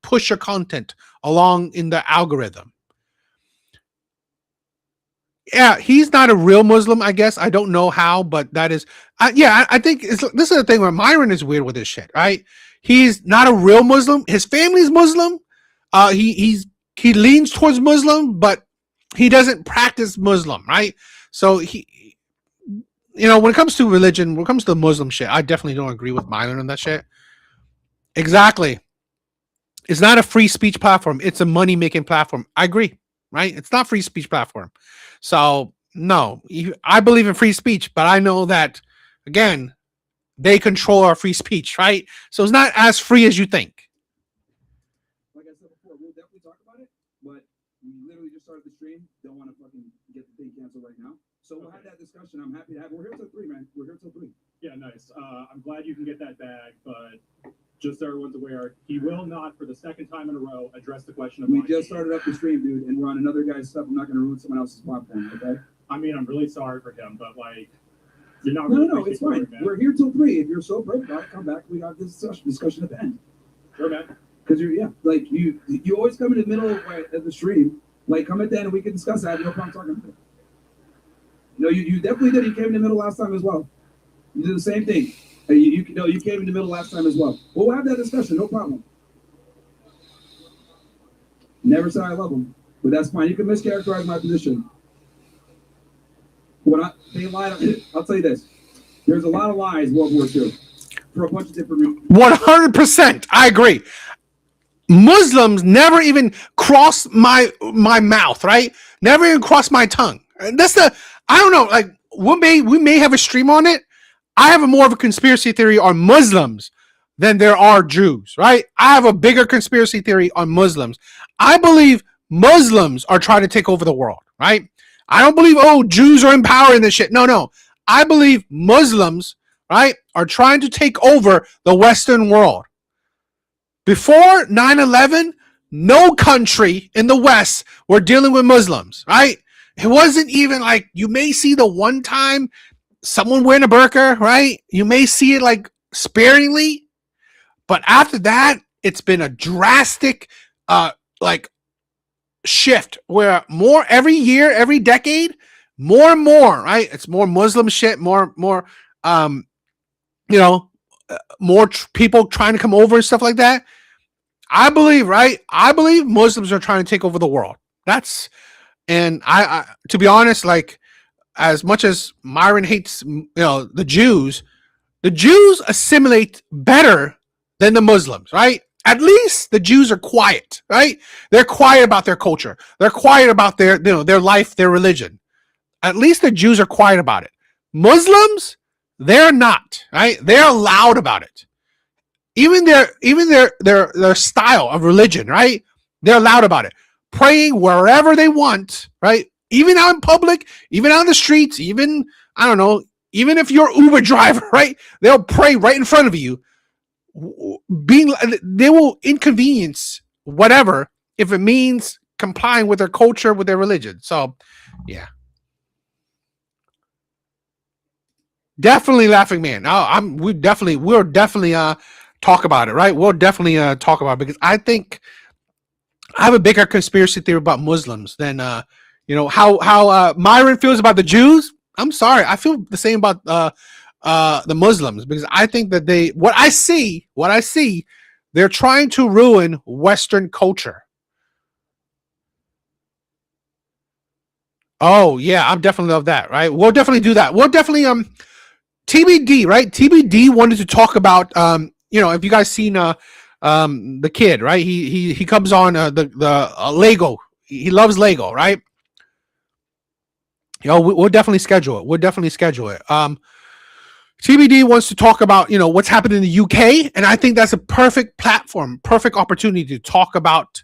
push your content along in the algorithm. Yeah, he's not a real Muslim, I guess. I don't know how, but that is, I think this is the thing where Myron is weird with this shit, right? He's not a real Muslim. His family's Muslim. He leans towards Muslim, but he doesn't practice Muslim, right? So when it comes to religion, when it comes to Muslim shit, I definitely don't agree with Myron on that shit. Exactly. It's not a free speech platform. It's a money-making platform. I agree, right? It's not free speech platform. So, no, I believe in free speech, but I know that, again, they control our free speech, right? So it's not as free as you think. like I said before, we'll definitely talk about it, but we literally just started the stream. Don't want to fucking get the thing canceled right now. So we'll have that discussion. I'm happy to have it. We're here till 3, man. We're here till 3. Yeah, nice. I'm glad you can get that bag, but just so everyone's aware, he will not, for the second time in a row, address the question of We money. just started up the stream, dude, and we're on another guy's stuff. I'm not going to ruin someone else's platform, okay? I mean, I'm really sorry for him, but you're not. No, it's fine. We're here till 3. If you're so brave about it, come back. We got this discussion at the end. Okay. Because you always come in the middle of the stream. Like, come at the end and we can discuss that. No problem talking about it. No, you definitely did. You came in the middle last time as well. You did the same thing. You came in the middle last time as well. We'll have that discussion. No problem. Never said I love them, but that's fine. You can mischaracterize my position. They lied. I'll tell you this. There's a lot of lies World War II for a bunch of different reasons. 100%. I agree. Muslims never even cross my mouth, right? Never even cross my tongue. And I don't know, like we may have a stream on it. I have more of a conspiracy theory on Muslims than there are Jews, right? I have a bigger conspiracy theory on Muslims. I believe Muslims are trying to take over the world, right? I don't believe, Jews are in power in this shit. No. I believe Muslims, right, are trying to take over the Western world. Before 9/11, no country in the West were dealing with Muslims, right? It wasn't even like, you may see the one time someone wearing a burqa, right? You may see it like sparingly, but after that, it's been a drastic shift where more every year, every decade, more and more, right? It's more Muslim shit, more people trying to come over and stuff like that. I believe, right? I believe Muslims are trying to take over the world. And I to be honest, like, as much as Myron hates, the Jews assimilate better than the Muslims, right? At least the Jews are quiet, right? They're quiet about their culture. They're quiet about their life, their religion. At least the Jews are quiet about it. Muslims, they're not, right? They're loud about it. Even their style of religion, right? They're loud about it. Praying wherever they want, right? Even out in public, even on the streets, even, I don't know, even if you're Uber driver, right? They'll pray right in front of you. They will inconvenience whatever if it means complying with their culture, with their religion. So, yeah. Definitely Laughing Man. We'll definitely talk about it, right? We'll definitely talk about it, because I think I have a bigger conspiracy theory about Muslims than how Myron feels about the Jews. I'm sorry, I feel the same about the Muslims, because I think that what I see, they're trying to ruin Western culture. Oh yeah, I'm definitely of that, right? We'll definitely do that. We'll definitely TBD, right? TBD wanted to talk about if you guys seen the kid, right? He comes on the Lego. He loves Lego, right? We'll definitely schedule it. TBD wants to talk about what's happened in the UK, and I think that's a perfect platform, perfect opportunity to talk about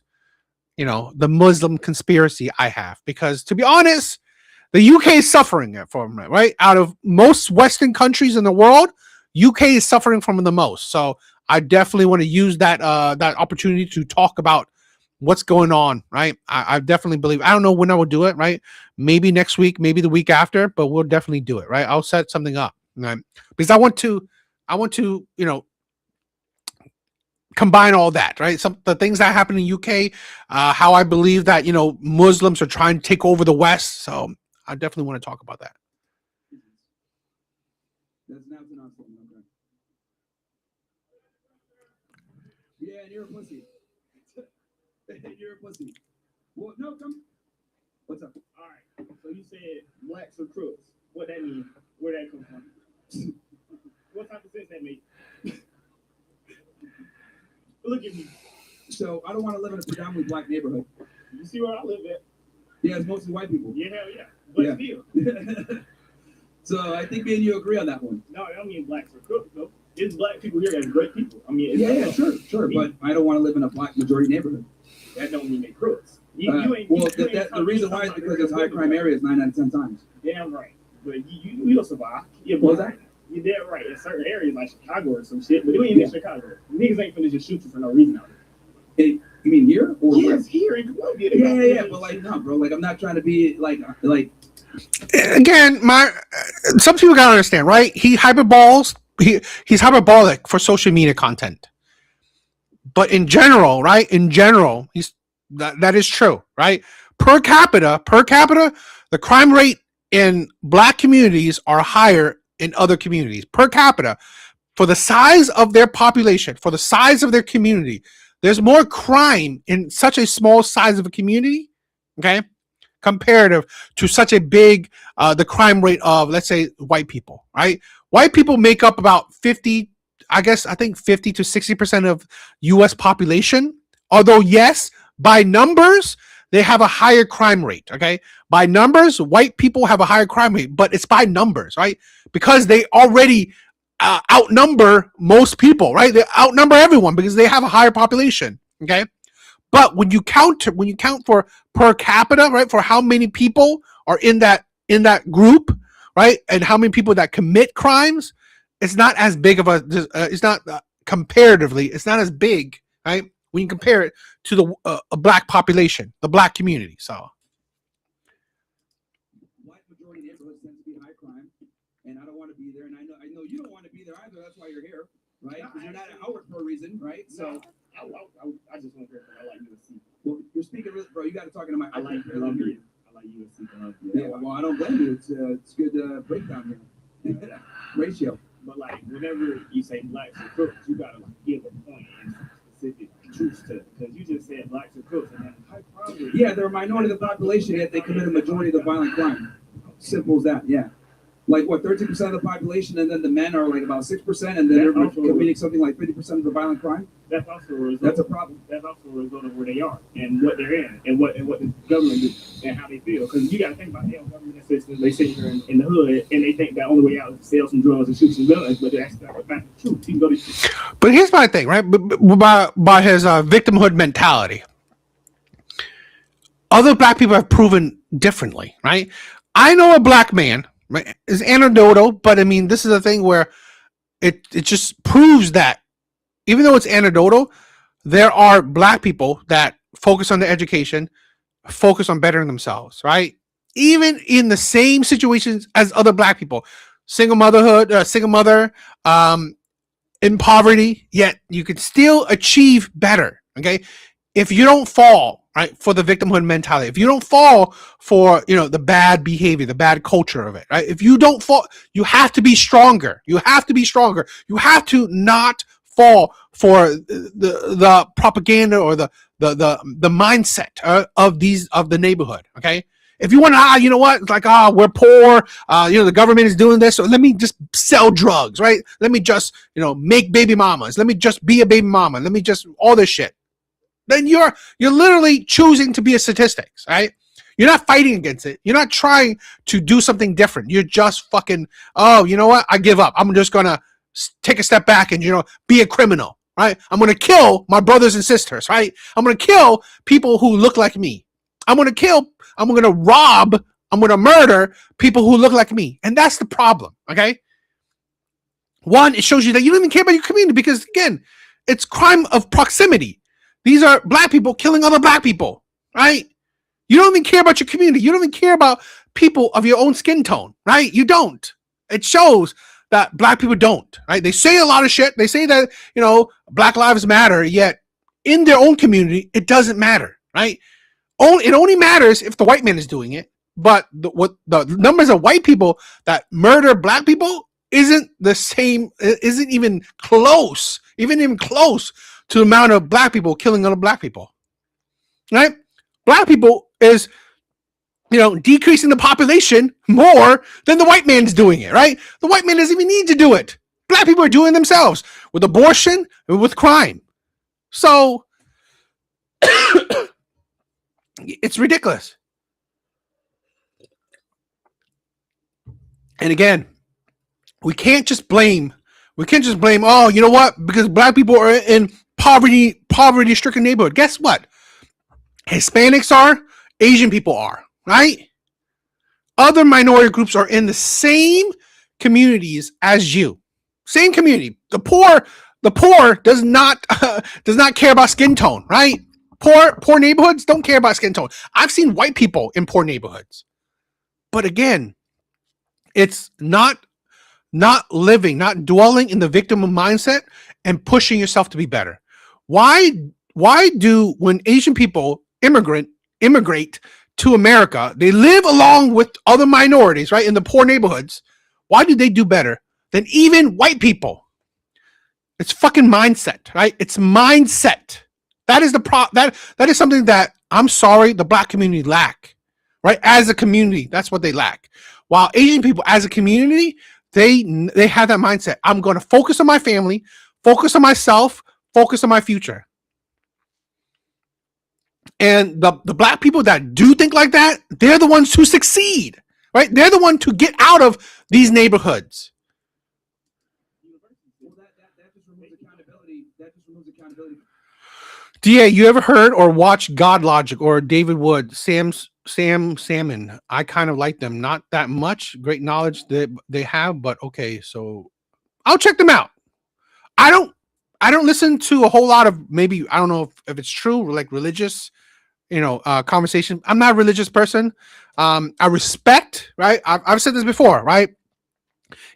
the Muslim conspiracy I have, because to be honest, the UK is suffering from it, right? Out of most Western countries in the world, UK is suffering from it the most. So I definitely want to use that opportunity to talk about what's going on, right? I definitely believe. I don't know when I will do it, right? Maybe next week, maybe the week after, but we'll definitely do it, right? I'll set something up, right? Because I want to combine all that, right? The things that happen in UK, how I believe that Muslims are trying to take over the West. So I definitely want to talk about that. That's not an awesome. Okay. Yeah, and you're a pussy. You're a pussy. Well, no, come. What's up? All right. So you said blacks are crooks. What that mean? Where that come from? What type of sense that make? Look at me. So I don't want to live in a predominantly black neighborhood. You see where I live at? Yeah, it's mostly white people. Yeah, hell yeah. But still. So I think me and you agree on that one. No, I don't mean blacks are crooks though. It's black people here that's great people. I mean, sure. But I don't want to live in a black majority neighborhood. That don't mean they crooks. The reason why is because it's high crime areas 9 out of 10 times. Damn right. But you'll survive. You're dead right. In certain areas like Chicago or some shit, but you ain't in Chicago. Niggas ain't finna just shoot you for no reason out there. You mean here? Or yes, here in Columbia. Yeah. But like, no, bro. Like, I'm not trying to be like. Again, some people gotta understand, right? He's hyperbolic for social media content, but in general, right? That is true, right? Per capita, the crime rate in black communities are higher in other communities. Per capita, for the size of their population, for the size of their community, there's more crime in such a small size of a community, okay, comparative to such a big, the crime rate of, let's say, white people, right? White people make up about 50 to 60% of U.S. population. Although, yes, by numbers, they have a higher crime rate, okay? By numbers, white people have a higher crime rate, but it's by numbers, right? Because they already outnumber most people, right? They outnumber everyone because they have a higher population, okay? But when you count for per capita, right, for how many people are in that group, right, and how many people that commit crimes, it's not as big of comparatively, it's not as big, right, when you compare it to the a black population, the black community. So White majority neighborhoods tend to be high crime, and I don't want to be there, and I know you don't want to be there either. That's why you're here, right? Because you're not at Howard for a reason, right? So I just want to hear I like USC. Well, you're speaking, bro. You got to talk into my. I like USC. Yeah, well, I don't blame you. It's good breakdown here. Ratio. But like, whenever you say blacks are crooks, you gotta give a point and specific truth to it. Because you just said blacks are crooks, and high crime rate. Yeah, they're a minority of the population, yet they commit a majority of the violent crime. Simple as that. Yeah. Like what, 13% of the population, and then the men are like about 6%, and then they're committing something like 50% of the violent crime. That's also a result. That's a problem. That's also a result of where they are and what they're in and what the government do and how they feel. Because you got to think about the government system. They sit here in the hood and they think the only way out is to sell some drugs and shoot some guns, but that's not the truth. You can go to. But here's my thing, right? By his victimhood mentality, other black people have proven differently, right? I know a black man. Right, is anecdotal, but I mean, this is a thing where it just proves that even though it's anecdotal, there are black people that focus on their education, focus on bettering themselves, right? Even in the same situations as other black people, single mother, in poverty, yet you could still achieve better. Okay. If you don't fall, right, for the victimhood mentality, if you don't fall for, the bad behavior, the bad culture of it, right? If you don't fall, you have to be stronger. You have to be stronger. You have to not fall for the propaganda or the mindset of the neighborhood. Okay. If you want to, you know what? It's like, we're poor. The government is doing this. So let me just sell drugs, right? Let me just, make baby mamas. Let me just be a baby mama. Let me just all this shit. Then you're literally choosing to be a statistics, right? You're not fighting against it. You're not trying to do something different. You're just fucking, you know what? I give up. I'm just going to take a step back and, be a criminal, right? I'm going to kill my brothers and sisters, right? I'm going to kill people who look like me. I'm going to rob, I'm going to murder people who look like me. And that's the problem, okay? One, it shows you that you don't even care about your community because, again, it's crime of proximity. These are black people killing other black people, right? You don't even care about your community. You don't even care about people of your own skin tone, right? You don't. It shows that black people don't, right? They say a lot of shit. They say that, Black Lives Matter, yet in their own community, it doesn't matter, right? It only matters if the white man is doing it. But the numbers of white people that murder black people isn't the same, isn't even close to the amount of black people killing other black people, right? Black people is, decreasing the population more than the white man's doing it, right? The white man doesn't even need to do it. Black people are doing it themselves with abortion and with crime. So it's ridiculous. And again, we can't just blame, oh, you know what? Because black people are in poverty-stricken neighborhood. Guess what? Hispanics are, Asian people are, right? Other minority groups are in the same communities as you. Same community. The poor does not care about skin tone, right? Poor neighborhoods don't care about skin tone. I've seen white people in poor neighborhoods. But again, it's not dwelling in the victim mindset and pushing yourself to be better. Why do, when Asian people immigrate to America, they live along with other minorities, right, in the poor neighborhoods, why do they do better than even white people? It's fucking mindset, right? It's mindset. That is that is something that, I'm sorry, the black community lack, right? As a community, that's what they lack. While Asian people as a community, they have that mindset. I'm going to focus on my family, focus on myself, focus on my future. And the black people that do think like that, they're the ones who succeed, right? They're the ones to get out of these neighborhoods. DA, you ever heard or watched God Logic or David Wood, Sam Salmon? I kind of like them. Not that much. Great knowledge that they have, but okay, so I'll check them out. I don't listen to a whole lot of, maybe, I don't know if it's true, like religious, conversation. I'm not a religious person. I respect, right? I've said this before, right?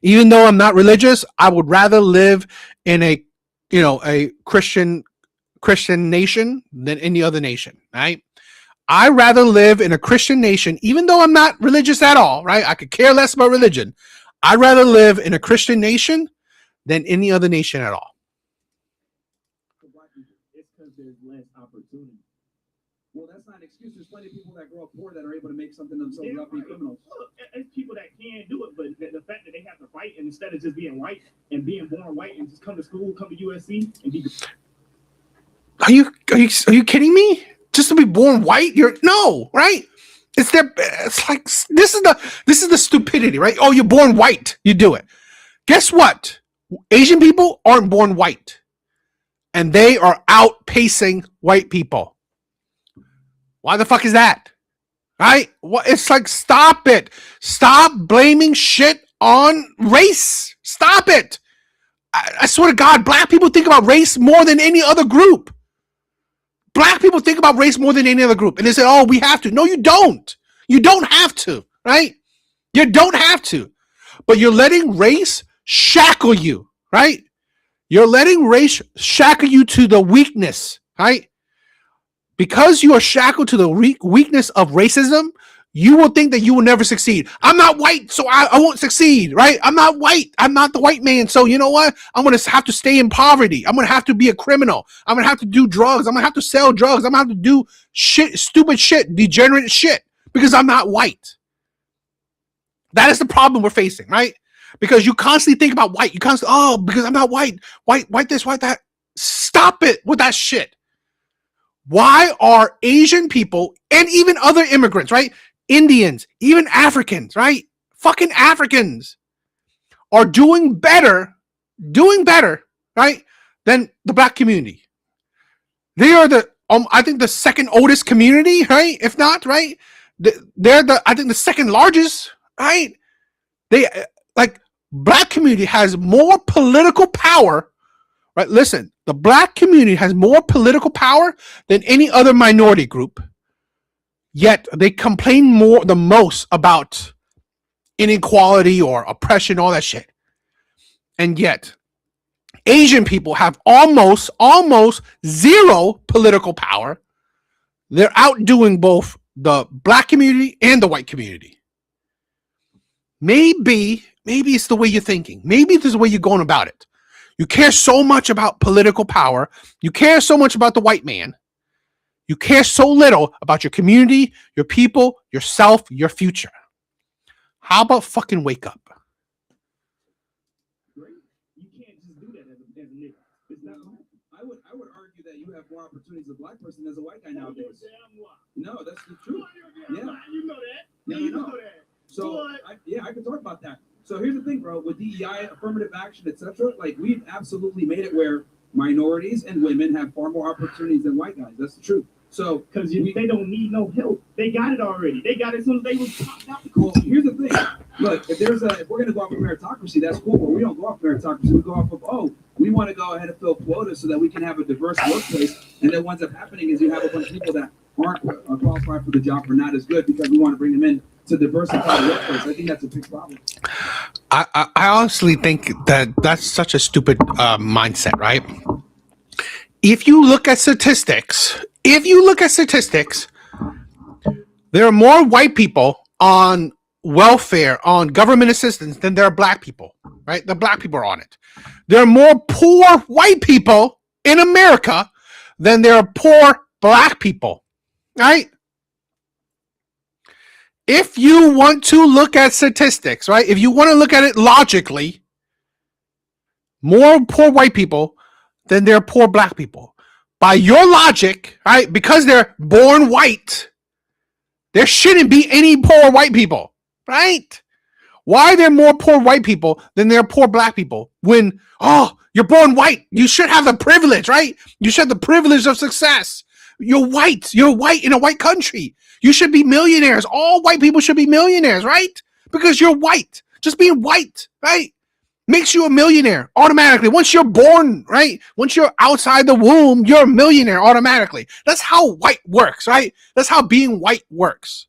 Even though I'm not religious, I would rather live in a Christian nation than any other nation, right? I'd rather live in a Christian nation, even though I'm not religious at all, right? I could care less about religion. I'd rather live in a Christian nation than any other nation at all. It's because there's less opportunity. Well, that's not an excuse. There's plenty of people that grow up poor that are able to make something themselves without being criminals. It's people that can do it, but the fact that they have to fight, and instead of just being white and being born white and just come to school, come to USC and be. Are you kidding me? Just to be born white? No, right? It's like this is the stupidity, right? Oh, you're born white. You do it. Guess what? Asian people aren't born white. And they are outpacing white people. Why the fuck is that? Right? It's like, stop it. Stop blaming shit on race. Stop it. I swear to God, black people think about race more than any other group. Black people think about race more than any other group. And they say, oh, we have to. No, you don't. You don't have to, right? You don't have to. But you're letting race shackle you, right? You're letting race shackle you to the weakness, right? Because you are shackled to the weakness of racism, you will think that you will never succeed. I'm not white, so I won't succeed, right? I'm not white. I'm not the white man. So you know what? I'm going to have to stay in poverty. I'm going to have to be a criminal. I'm going to have to do drugs. I'm going to have to sell drugs. I'm going to have to do shit, stupid shit, degenerate shit, because I'm not white. That is the problem we're facing, right? Because you constantly think about white. You constantly, oh, because I'm not white. White this, white that. Stop it with that shit. Why are Asian people and even other immigrants, right? Indians, even Africans, right? Fucking Africans are doing better, right? Than the black community. They are the, I think the second oldest community, right? If not, right? They're the, I think the second largest, right? They, like, black community has more political power, right? Listen, the black community has more political power than any other minority group. Yet they complain the most about inequality or oppression, all that shit. And yet, Asian people have almost zero political power. They're outdoing both the black community and the white community. Maybe it's the way you're thinking. Maybe this is the way you're going about it. You care so much about political power. You care so much about the white man. You care so little about your community, your people, yourself, your future. How about fucking wake up? You can't just do that as a nigga. It's not. I would argue that you have more opportunities as a black person as a white guy nowadays. No, that's the truth. Yeah. You know that. No. You know that. So I can talk about that. So here's the thing, bro. With DEI, affirmative action, etc., like we've absolutely made it where minorities and women have far more opportunities than white guys. That's the truth. So, because they don't need no help. They got it already. They got it as soon as they was popped out. Well, here's the thing. Look, if we're gonna go off of meritocracy, that's cool. But we don't go off meritocracy. We go off of we want to go ahead and fill quotas so that we can have a diverse workplace. And then what ends up happening is you have a bunch of people that aren't qualified for the job or not as good because we want to bring them in to diversify the workplace. I think that's a big problem. I honestly think that's such a stupid mindset, right? If you look at statistics, there are more white people on welfare, on government assistance than there are black people, right? The black people are on it. There are more poor white people in America than there are poor black people, right? If you want to look at statistics, right? If you want to look at it logically, more poor white people than there are poor black people. By your logic, right? Because they're born white, there shouldn't be any poor white people, right? Why are there more poor white people than there are poor black people? When, you're born white, you should have the privilege, right? You should have the privilege of success. You're white in a white country. You should be millionaires. All white people should be millionaires, right? Because you're white. Just being white, right? Makes you a millionaire automatically. Once you're born, right? Once you're outside the womb, you're a millionaire automatically. That's how white works, right? That's how being white works.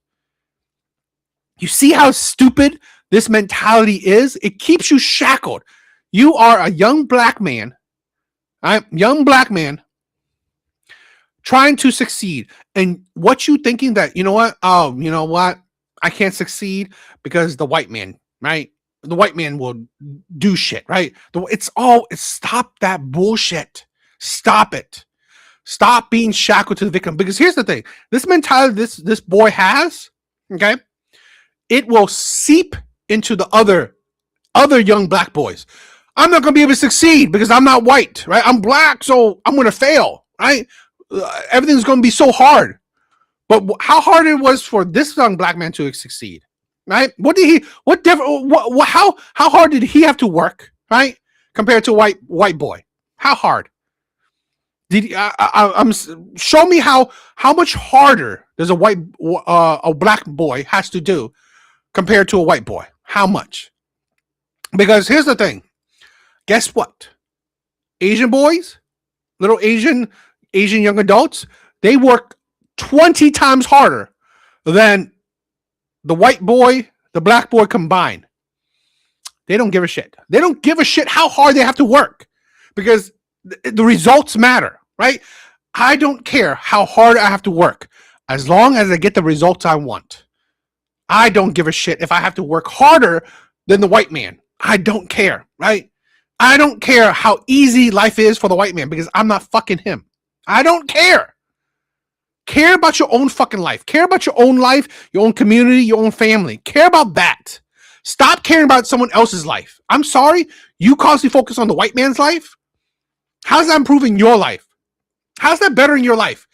You see how stupid this mentality is? It keeps you shackled. You are a young black man, right? Young black man trying to succeed. And what you thinking that, you know what? Oh, you know what? I can't succeed because the white man, right? The white man will do shit, right? Stop that bullshit. Stop it. Stop being shackled to the victim. Because here's the thing. This mentality this boy has, okay, it will seep into the other young black boys. I'm not going to be able to succeed because I'm not white, right? I'm black, so I'm going to fail, right? Everything's going to be so hard. But how hard it was for this young black man to succeed, right? How hard did he have to work, right? Compared to a white boy? How hard? Show me how much harder does a black boy has to do compared to a white boy? How much? Because here's the thing. Guess what? Asian boys, little Asian young adults, They work 20 times harder than the white boy, the black boy combined. They don't give a shit. They don't give a shit how hard they have to work because the results matter, right? I don't care how hard I have to work as long as I get the results I want. I don't give a shit if I have to work harder than the white man. I don't care, right? I don't care how easy life is for the white man because I'm not fucking him. I don't care. Care about your own fucking life. Care about your own life, your own community, your own family. Care about that. Stop caring about someone else's life. I'm sorry, you constantly focus on the white man's life. How's that improving your life? How's that bettering your life?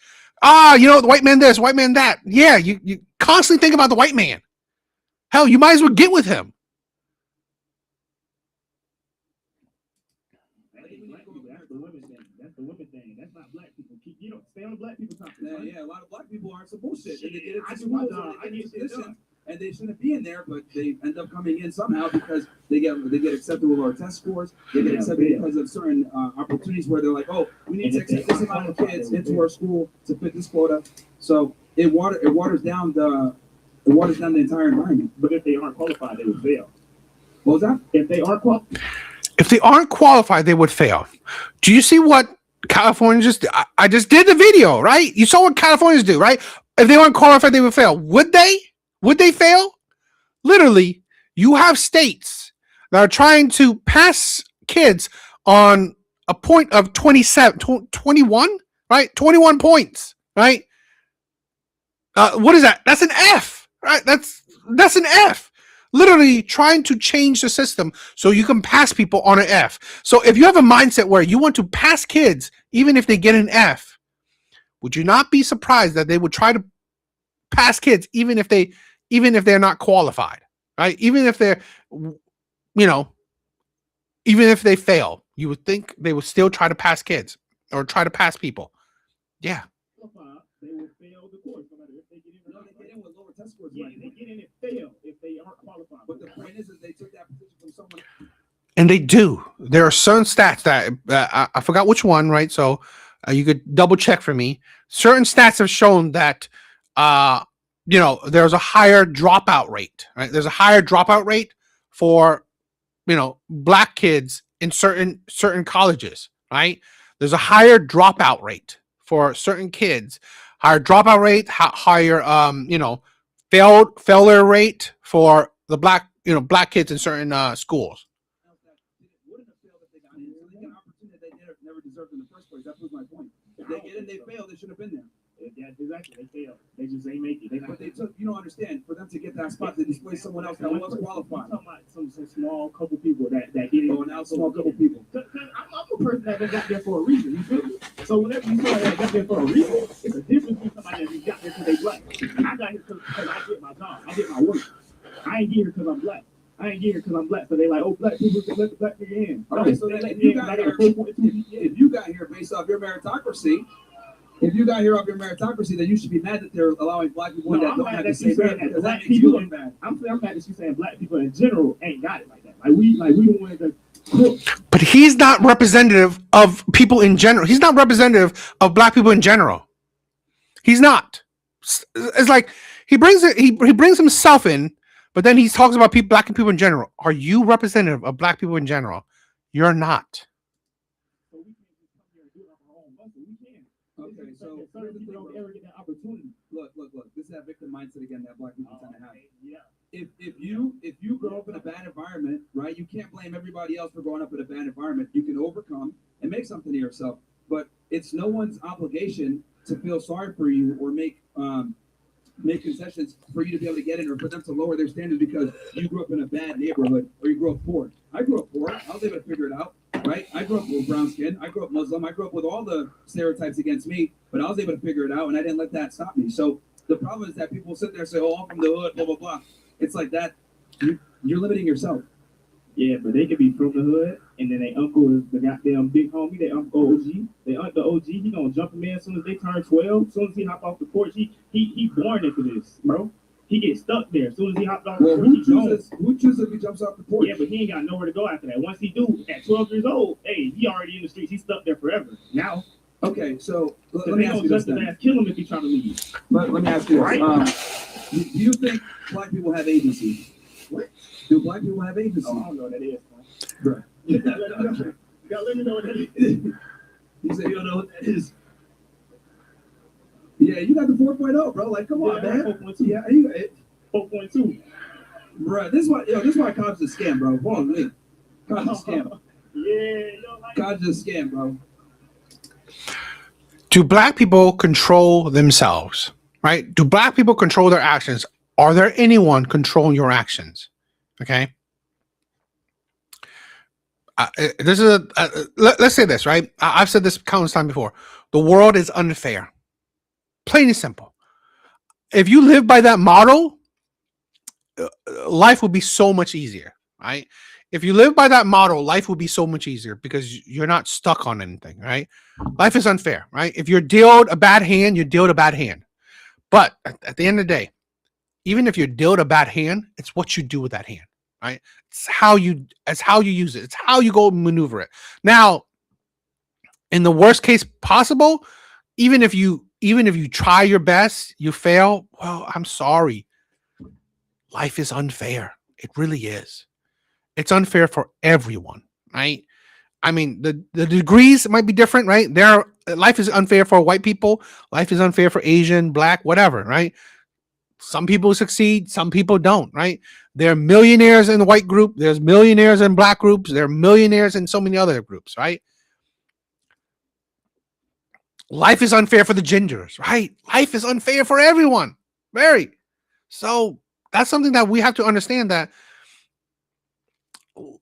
The white man this, white man that. Yeah, you constantly think about the white man. Hell, you might as well get with him. That's the women thing. That's not black people. You don't stay on the black people topic. Yeah, a lot of black people aren't some bullshit. And they get into schools, and they shouldn't be in there, but they end up coming in somehow because they get accepted with our test scores. They get accepted because of certain opportunities where they're like, oh, we need to accept this amount of kids into our school to fit this quota. So it waters down the entire environment. But if they aren't qualified, they would fail. What was that? If they aren't qualified, they would fail. Do you see what California just did? I just did the video, right? You saw what Californians do, right? If they weren't qualified, they would fail. Would they? Would they fail? Literally, you have states that are trying to pass kids on a point of 21, right? 21 points, right? What is that? That's an F, right? That's an F. Literally trying to change the system so you can pass people on an F. So if you have a mindset where you want to pass kids, even if they get an F, would you not be surprised that they would try to pass kids even if they're not qualified, right? Even if they're, even if they fail, you would think they would still try to pass kids or try to pass people. Yeah. They will fail the course no matter if they get in or not. They get in with lower test scores. Yeah, they get in and fail if they aren't qualified. But the point is they took that position from someone. And they do. There are certain stats that I forgot which one, right? So you could double check for me. Certain stats have shown that, there's a higher dropout rate, right? There's a higher dropout rate for, black kids in certain colleges, right? There's a higher dropout rate for certain kids. Higher dropout rate, higher, failure rate for the black kids in certain schools. Never deserved in the first place. That was my point. If they get in, they fail. They should have been there. Yeah, exactly. They failed. They just ain't make it. But they took. You don't understand. For them to get that spot, they displaced someone else that was qualified. I'm talking about some small couple people that get in. Oh, now small couple people. I'm a person that got there for a reason. You feel me? So whenever you say that got there for a reason, it's a difference between somebody that got there because they black. I got here because I did my job. I did my work. I ain't get here because I'm black. I ain't get here because I'm black. So they like, oh, black people can let the black nigga in. Okay, so then if you got here based off your meritocracy, then you should be mad that they're allowing black people in that don't have the same merit because that makes you look bad. I'm mad that she's saying black people in general ain't got it like that. Like we the ones that cook. But he's not representative of people in general. He's not representative of black people in general. He's not. It's like he brings himself in, but then he talks about black people in general. Are you representative of black people in general? You're not. Okay, so look. This is that victim mindset again that black people tend to have. Yeah. If you grow up in a bad environment, right? You can't blame everybody else for growing up in a bad environment. You can overcome and make something of yourself, but it's no one's obligation to feel sorry for you or make concessions for you to be able to get in or for them to lower their standards because you grew up in a bad neighborhood or you grew up poor. I grew up poor. I was able to figure it out, right? I grew up with brown skin. I grew up Muslim. I grew up with all the stereotypes against me, but I was able to figure it out and I didn't let that stop me. So the problem is that people sit there and say, oh, I'm from the hood, blah, blah, blah. It's like that. You're limiting yourself. Yeah, but they could be from the hood, and then their uncle is the goddamn big homie, their uncle OG. The OG, he gonna jump him in as soon as they turn 12. As soon as he hop off the porch, he born into this, bro. He gets stuck there. As soon as he hopped off the porch, who chooses if he jumps off the porch? Yeah, but he ain't got nowhere to go after that. Once he do, at 12 years old, hey, he already in the streets. He's stuck there forever. Now, Okay, so let They me ask don't you this just the then. man kill him if he's trying to leave. Let me ask you this. Right? Do you think black people have agency? What? Do black people have agency? Oh, I don't know what that is. Bruh. You gotta let me know what that is. You say you don't know what that is. Yeah, you got the 4.0, bro. Like, come on, man. 4.2. Yeah, you 4.2. Bro, this is why college is a scam, bro. Hold on, wait. College is a scam. College is a scam, bro. Do black people control themselves? Right? Do black people control their actions? Are there anyone controlling your actions? Okay. This is let's say this, right? I've said this countless times before. The world is unfair. Plain and simple. If you live by that model, life would be so much easier, right? If you live by that model, life will be so much easier because you're not stuck on anything, right? Life is unfair, right? If you're dealt a bad hand, you're dealt a bad hand. But at the end of the day, even if you're dealt a bad hand, it's what you do with that hand, right? It's how you use it. It's how you go maneuver it. Now, in the worst case possible, even if you try your best, you fail, well, I'm sorry. Life is unfair. It really is. It's unfair for everyone, right? I mean, the degrees might be different, right? Life is unfair for white people. Life is unfair for Asian, black, whatever, right? Some people succeed, some people don't, right? There are millionaires in the white group. There's millionaires in black groups. There are millionaires in so many other groups, right? Life is unfair for the genders, right? Life is unfair for everyone. Very. So that's something that we have to understand, that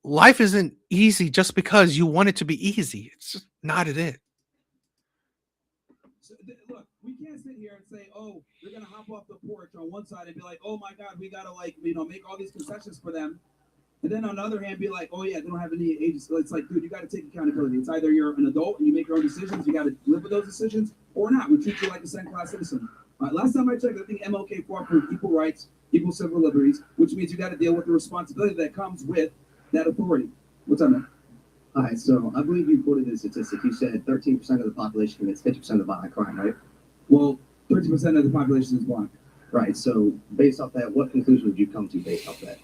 life isn't easy just because you want it to be easy. It's just not it. So, look, we can't sit here and say, oh, they're going to hop off the porch on one side and be like, oh my God, we got to make all these concessions for them. And then on the other hand, be like, oh yeah, they don't have any agency. It's like, dude, you got to take accountability. It's either you're an adult and you make your own decisions, you got to live with those decisions, or not. We treat you like a second-class citizen. Last time I checked, I think MLK fought for equal rights, equal civil liberties, which means you got to deal with the responsibility that comes with that authority. What's up, man? All right, so I believe you quoted the statistic. You said 13% of the population commits 50% of the violent crime, right? Well, 30% of the population is black. Right, so based off that, what conclusion would you come to based off that?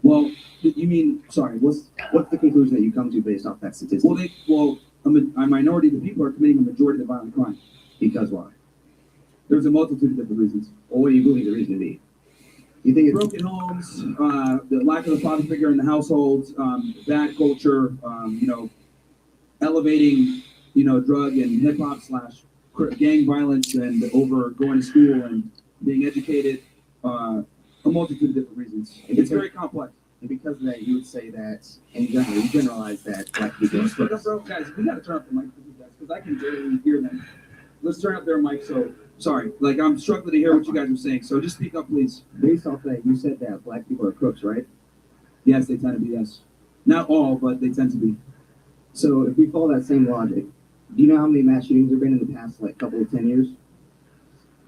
Well, you mean, sorry, what's the conclusion that you come to based off that statistic? A minority of the people are committing a majority of the violent crime. Because why? There's a multitude of different reasons. Well, what do you believe the reason to be? You think it's broken homes, the lack of a father figure in the households, bad culture, elevating, drug and hip hop / gang violence, and over going to school and being educated, a multitude of different reasons. It's very complex. And because of that, you would say that, in general, you generalize that black people are crooks. Guys, we got to turn up the mic for you guys because I can barely hear them. Let's turn up their mic. So sorry, I'm struggling to hear what you guys are saying. So just speak up, please. Based off that, you said that black people are crooks, right? Yes, they tend to be. Yes, not all, but they tend to be. So if we follow that same logic, do you know how many mass shootings there have been in the past couple of 10 years?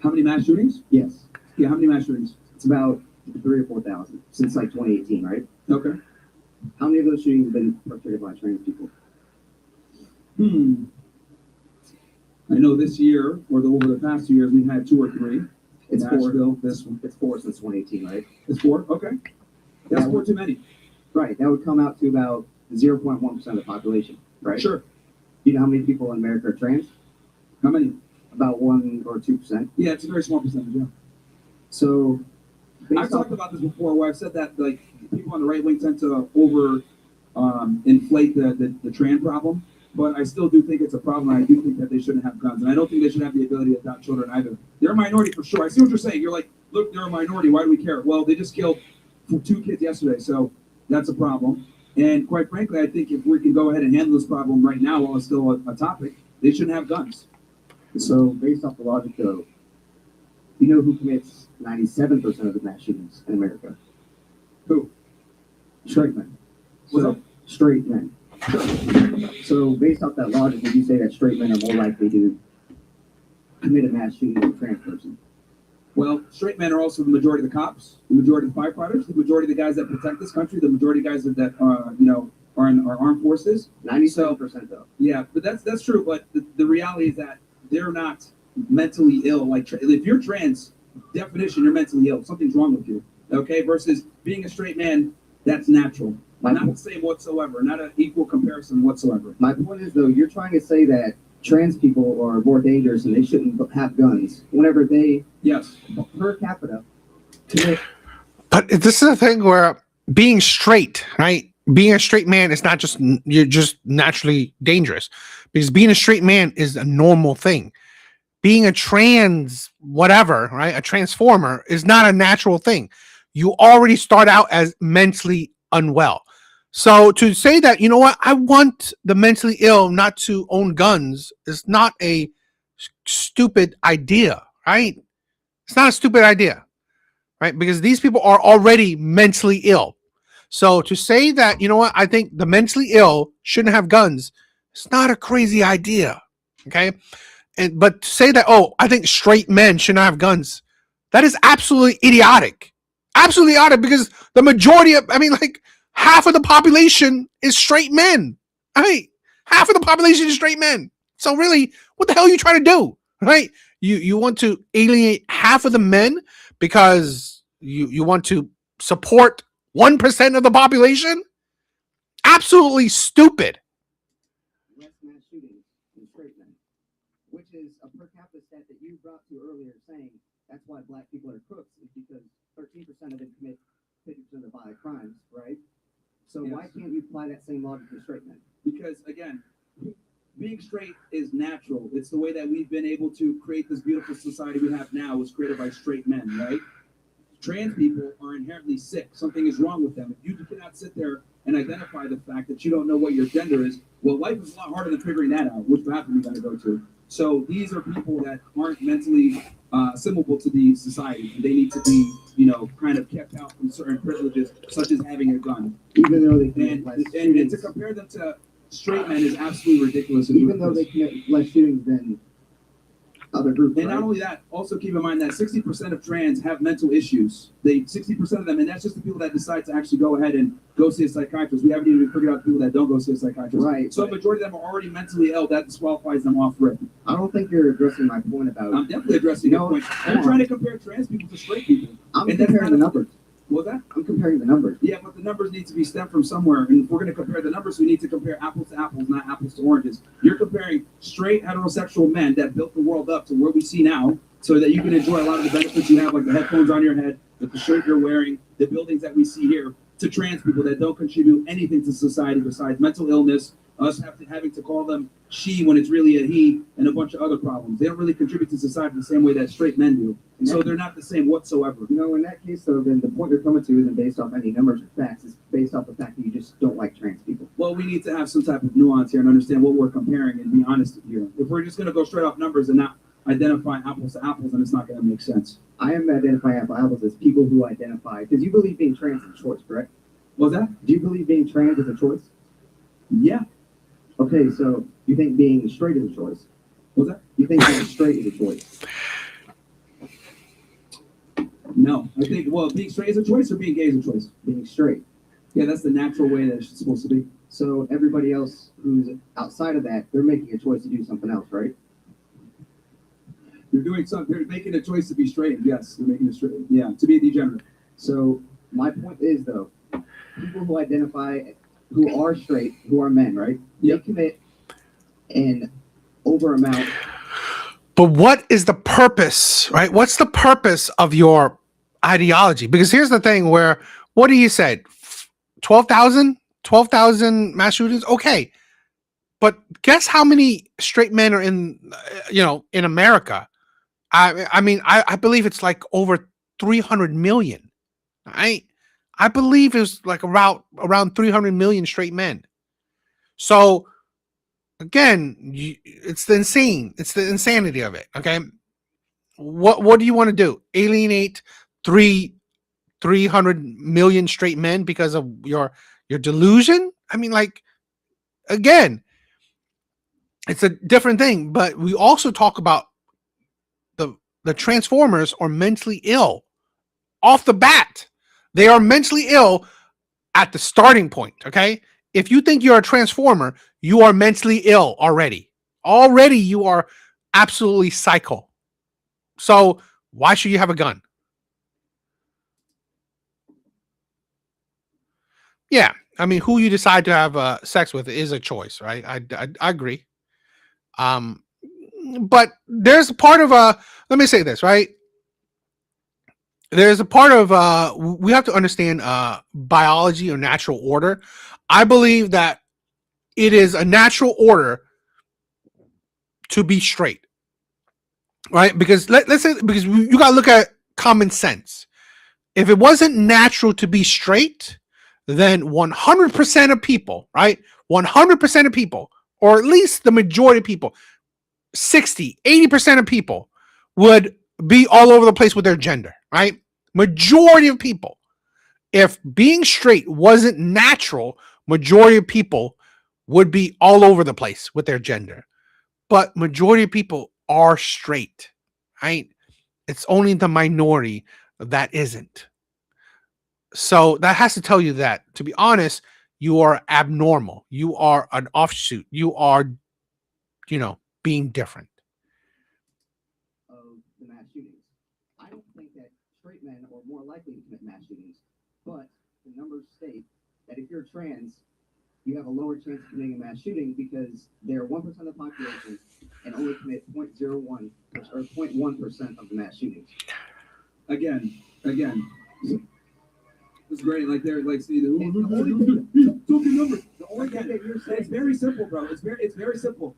How many mass shootings? Yes. Yeah, how many mass shootings? It's about 3,000 or 4,000 since 2018, right? Okay. How many of those shootings have been perpetrated by trans people? I know this year, or over the past 2 years, we've had 2 or 3. It's Nashville, 4. It's 4 since 2018, right? It's 4? Okay. That's 4 too many. Right. That would come out to about 0.1% of the population, right? Sure. Do you know how many people in America are trans? How many? About 1 or 2%. Yeah, it's a very small percentage, yeah. So I've talked about this before, where I've said that people on the right wing tend to over inflate the trans problem, but I still do think it's a problem. And I do think that they shouldn't have guns, and I don't think they should have the ability to adopt children either. They're a minority for sure. I see what you're saying. You're like, look, they're a minority. Why do we care? Well, they just killed 2 kids yesterday, so that's a problem. And quite frankly, I think if we can go ahead and handle this problem right now while it's still a topic, they shouldn't have guns. So based off the logic, though, you know who commits 97% of the mass shootings in America? Who? Straight men. What's up? Straight men. So based off that logic, would you say that straight men are more likely to commit a mass shooting than a trans person? Well, straight men are also the majority of the cops, the majority of the firefighters, the majority of the guys that protect this country, the majority of guys that are in our armed forces. 97% though. Yeah, but that's true. But the reality is that they're not mentally ill. Like if you're trans, definition, you're mentally ill. Something's wrong with you. Okay, versus being a straight man, that's natural. Not the same whatsoever. Not an equal comparison whatsoever. My point is though, you're trying to say that trans people are more dangerous and they shouldn't have guns whenever they, yes, per capita, commit. But this is the thing where being straight, right? Being a straight man is not just, you're just naturally dangerous, because being a straight man is a normal thing. Being a trans whatever, right? A transformer is not a natural thing. You already start out as mentally unwell. So to say that, you know what, I want the mentally ill not to own guns is not a stupid idea, right? It's not a stupid idea, right? Because these people are already mentally ill. So to say that, you know what, I think the mentally ill shouldn't have guns, it's not a crazy idea, okay? But to say that, oh, I think straight men should not have guns, that is absolutely idiotic. Absolutely idiotic, because the majority of, I mean, like, half of the population is straight men, right? Half of the population is straight men. So really, what the hell are you trying to do, right? You want to alienate half of the men because you want to support 1% of the population? Absolutely stupid. Less mass shootings than straight men, which is a per capita stat that you brought to earlier, saying that's why black people are crooks, is because 13% of them commit 50% of the violent crimes, right? So why can't you apply that same logic to straight men? Because again, being straight is natural. It's the way that we've been able to create this beautiful society we have now was created by straight men, right? Trans people are inherently sick. Something is wrong with them. If you cannot sit there and identify the fact that you don't know what your gender is, well, life is a lot harder than figuring that out, which bathroom you got to go to. So these are people that aren't mentally assimilable to the society. They need to be, kind of kept out from certain privileges, such as having a gun. Even though they commit less shootings. And to compare them to straight men is absolutely ridiculous. Even though they commit less shootings than other groups. And not only that, also keep in mind that 60% of trans have mental issues. 60% of them, and that's just the people that decide to actually go ahead and go see a psychiatrist. We haven't even figured out the people that don't go see a psychiatrist. Right. So a majority of them are already mentally ill. That disqualifies them off rip. I don't think you're addressing my point about. I'm definitely addressing your point. I'm trying to compare trans people to straight people. I'm comparing the numbers. What's that? I'm comparing the numbers. Yeah, but the numbers need to be stemmed from somewhere. And if we're going to compare the numbers, we need to compare apples to apples, not apples to oranges. You're comparing straight heterosexual men that built the world up to where we see now, so that you can enjoy a lot of the benefits you have, like the headphones on your head, the shirt you're wearing, the buildings that we see here, to trans people that don't contribute anything to society besides mental illness, us having to call them she when it's really a he, and a bunch of other problems. They don't really contribute to society the same way that straight men do. And so they're not the same whatsoever. In that case, though, then the point you're coming to isn't based off any numbers or facts. It's based off the fact that you just don't like trans people. Well, we need to have some type of nuance here and understand what we're comparing and be honest here. If we're just going to go straight off numbers and not identify apples to apples, then it's not going to make sense. I am identifying apples to apples as people who identify, because you believe being trans is a choice, correct? What's that? Do you believe being trans is a choice? Yeah. Okay, so you think being straight is a choice? What's that? You think being straight is a choice? No. I think, being straight is a choice or being gay is a choice? Being straight. Yeah, that's the natural way that it's supposed to be. So everybody else who's outside of that, they're making a choice to do something else, right? They're making a choice to be straight. Yes, they're making a straight. Yeah, to be a degenerate. So my point is, though, people who identify, who are straight, who are men, right? Yep. They commit an over amount. But what is the purpose, right? What's the purpose of your ideology? Because here's the thing where, what do you said? 12,000 mass shootings? Okay. But guess how many straight men are in America? I believe it's like over 300 million. Right? I believe it's like around 300 million straight men. So again, it's the insanity of it. Okay. What do you want to do? Alienate 300 million straight men because of your delusion? I mean, like, again, it's a different thing, but we also talk about the Transformers are mentally ill off the bat. They are mentally ill at the starting point. Okay. if you think you're a transformer, you are mentally ill already. Already you are absolutely psycho. So why should you have a gun? Yeah, I mean, who you decide to have sex with is a choice, right? I agree. But there's a part of let me say this, right? There's a part of we have to understand biology or natural order. I believe that it is a natural order to be straight, right? Because let's say, because you got to look at common sense. If it wasn't natural to be straight, then 100% of people, right? 100% of people, or at least the majority of people, 60-80% of people would be all over the place with their gender, right? Majority of people. If being straight wasn't natural, majority of people would be all over the place with their gender. But majority of people are straight, right? It's only the minority that isn't. So that has to tell you that, to be honest, you are abnormal. You are an offshoot. You are, being different. Of the mass shootings. I don't think that straight men are more likely to commit mass shootings, but the numbers state that if you're trans, you have a lower chance of committing a mass shooting because they're 1% of the population and only commit 0.01 or 0.1% of the mass shootings. Again, it's great. Like they're like, see, the only thing that you're saying, it's very simple, bro. It's very simple.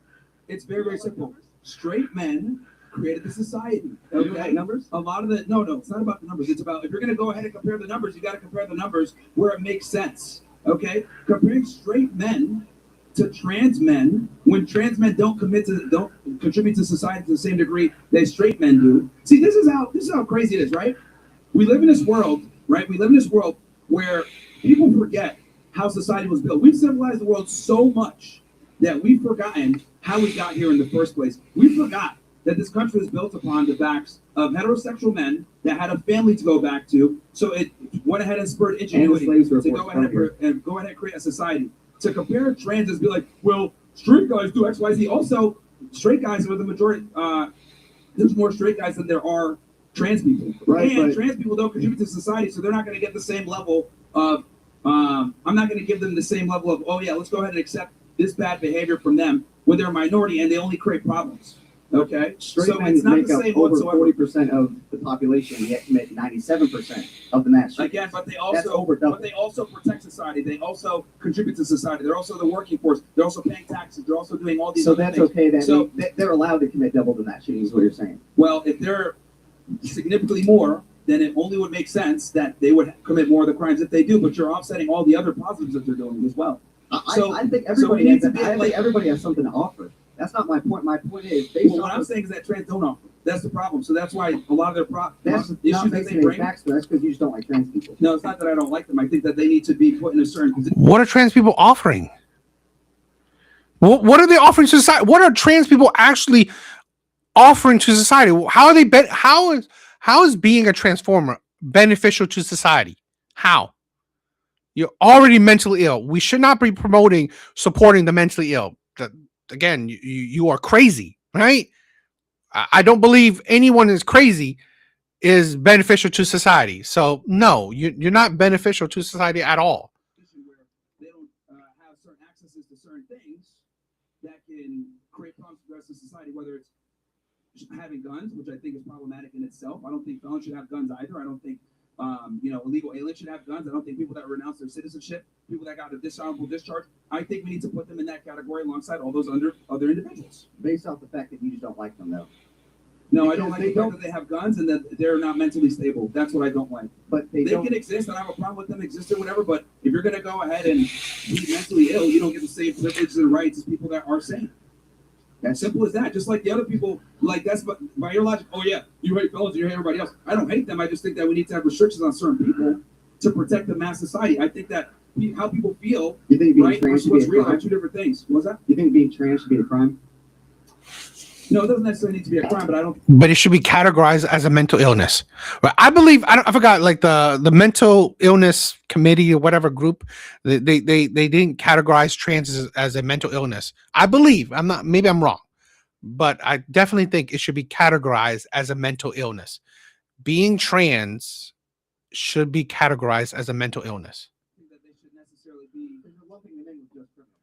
It's very simple. Straight men created the society. Okay, numbers. A lot of the no, it's not about the numbers. It's about, if you're gonna go ahead and compare the numbers, you got to compare the numbers where it makes sense. Okay, comparing straight men to trans men, when trans men don't contribute to society to the same degree that straight men do. See, this is how crazy it is, right? We live in this world, right? We live in this world where people forget how society was built. We've civilized the world so much that we've forgotten how we got here in the first place. We forgot that this country was built upon the backs of heterosexual men that had a family to go back to. So it went ahead and spurred ingenuity to go ahead and create a society. To compare trans is be like, well, straight guys do X, Y, Z. Also, straight guys are the majority. There's more straight guys than there are trans people. Right, and trans people don't contribute to society, so they're not going to get the same level of, I'm not going to give them the same level of, oh yeah, let's go ahead and accept this bad behavior from them when they're a minority and they only create problems. Okay, straight men make up over 40% of the population, yet commit 97% of the mass shootings. Again, but they also protect society. They also contribute to society. They're also the working force. They're also paying taxes. They're also doing all these. So that's things. Okay. That they're allowed to commit double the mass shootings. Is what you're saying? Well, if they're significantly more, then it only would make sense that they would commit more of the crimes if they do. But you're offsetting all the other positives that they're doing as well. I think everybody has something to offer. That's not my point. My point is, what I'm saying is that trans don't offer. That's the problem. So that's why a lot of their issues that they bring. That's because you just don't like trans people. No, it's not that I don't like them. I think that they need to be put in a certain position. What are trans people offering? What are they offering to society? What are trans people actually offering to society? How are they? How is being a transformer beneficial to society? How? You're already mentally ill. We should not be supporting the mentally ill. Again, you are crazy, right? I don't believe anyone is crazy is beneficial to society. So no, you're not beneficial to society at all. Where they don't have certain accesses to certain things that can create problems for the rest of society, whether it's having guns, which I think is problematic in itself. I don't think felons should have guns either. I don't think illegal aliens should have guns. I don't think people that renounce their citizenship, people that got a dishonorable discharge, I think we need to put them in that category alongside all those other individuals. Based off the fact that you just don't like them, though. No, I don't like the fact that they have guns and that they're not mentally stable. That's what I don't like. But they can exist, and I have a problem with them existing, whatever. But if you're going to go ahead and be mentally ill, you don't get the same privileges and rights as people that are sane. As simple as that. Just like the other people, like that's by your logic. Oh yeah, you hate felons, you hate everybody else. I don't hate them. I just think that we need to have restrictions on certain people to protect the mass society. I think that how people feel, you think being right, trans what's real are two different things. What's that? You think being trans should be a crime? No, it doesn't necessarily need to be a crime, but I don't. But it should be categorized as a mental illness. Right? I believe I forgot like the mental illness committee or whatever group they didn't categorize trans as a mental illness. I believe maybe I'm wrong, but I definitely think it should be categorized as a mental illness. Being trans should be categorized as a mental illness. That they should necessarily be. You're lumping them in with just criminals.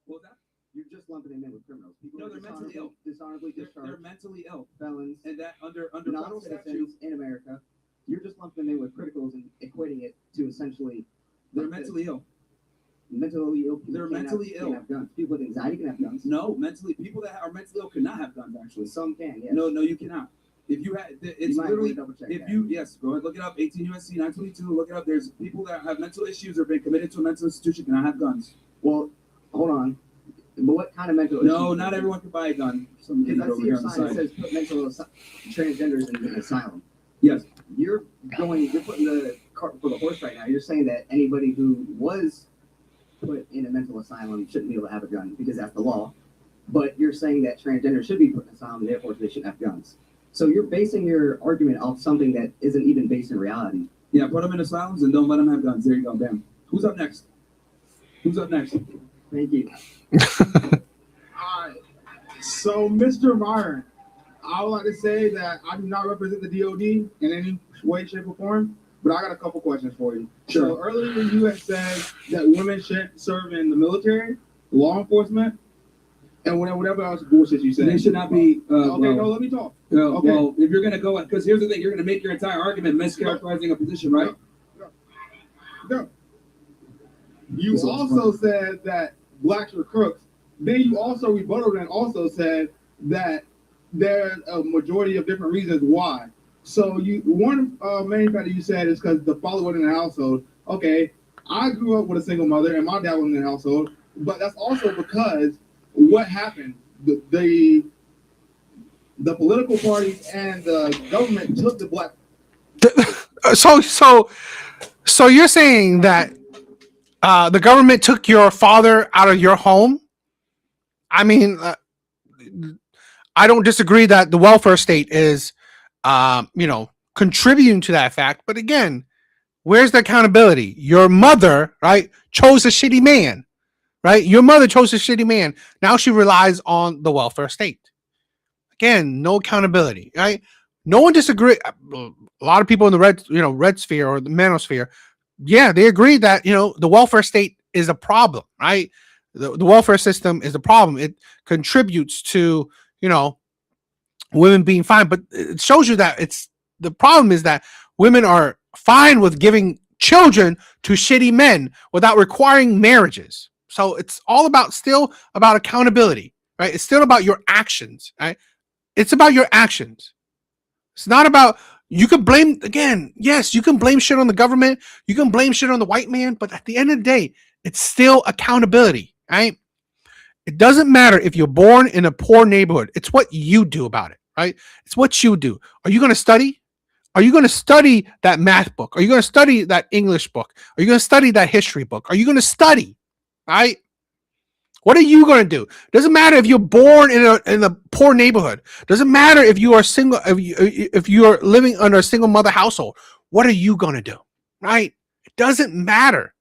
Well, that you're just lumping them in with criminals. People No, they're mentally ill. Dishonorably discharged. They're mentally ill. Felons. And that under non-citizens in America. You're just lumping them in with criticals and equating it to essentially. They're mentally ill. Mentally ill. They're mentally ill. Can have guns. People with anxiety can have guns. No, people that are mentally ill cannot have guns. Actually, some can. Yes. No, you cannot. If you had, it's literally. Yes, go ahead, look it up. 18 USC 922. Look it up. There's people that have mental issues or been committed to a mental institution cannot have guns. Well, hold on. But what kind of mental? No, not everyone can buy a gun. Because I see your sign that says put mental transgenders in an asylum. Yes. You're putting the cart before the horse right now. You're saying that anybody who was put in a mental asylum shouldn't be able to have a gun because that's the law. But you're saying that transgenders should be put in an asylum and therefore they shouldn't have guns. So you're basing your argument off something that isn't even based in reality. Yeah, put them in asylums and don't let them have guns. There you go. Bam. Who's up next? Thank you. All right. So, Mr. Myron, I would like to say that I do not represent the DOD in any way, shape, or form, but I got a couple questions for you. Sure. So earlier you had said that women shouldn't serve in the military, law enforcement, and whatever else bullshit you said. They should not be. No, let me talk. Okay. Well, if you're going to go, because here's the thing, you're going to make your entire argument mischaracterizing a position, right? No. You also said that blacks were crooks. Then you also rebutted and also said that there's a majority of different reasons why. So one main factor you said is because the father wasn't in the household. Okay, I grew up with a single mother and my dad wasn't in the household, but that's also because what happened? The political parties and the government took the black. So you're saying that the government took your father out of your home? I mean, I don't disagree that the welfare state is, contributing to that fact. But again, where's the accountability? Your mother, right, chose a shitty man, right? Your mother chose a shitty man. Now she relies on the welfare state. Again, no accountability, right? No one disagree. A lot of people in the red sphere or the manosphere, yeah, they agree that, the welfare state is a problem, right? The welfare system is a problem. It contributes to, women being fine, but it shows you that the problem is that women are fine with giving children to shitty men without requiring marriages. So it's all still about accountability, right? It's still about your actions, right? It's about your actions. It's not about, you can blame, again, yes, you can blame shit on the government. You can blame shit on the white man, but at the end of the day, it's still accountability, right? It doesn't matter if you're born in a poor neighborhood. It's what you do about it, right? It's what you do. Are you going to study? Are you going to study that math book? Are you going to study that English book? Are you going to study that history book? Are you going to study, right? What are you going to do? Doesn't matter if you're born in a poor neighborhood. Doesn't matter if you are single, if you are living under a single mother household. What are you going to do, right? It doesn't matter.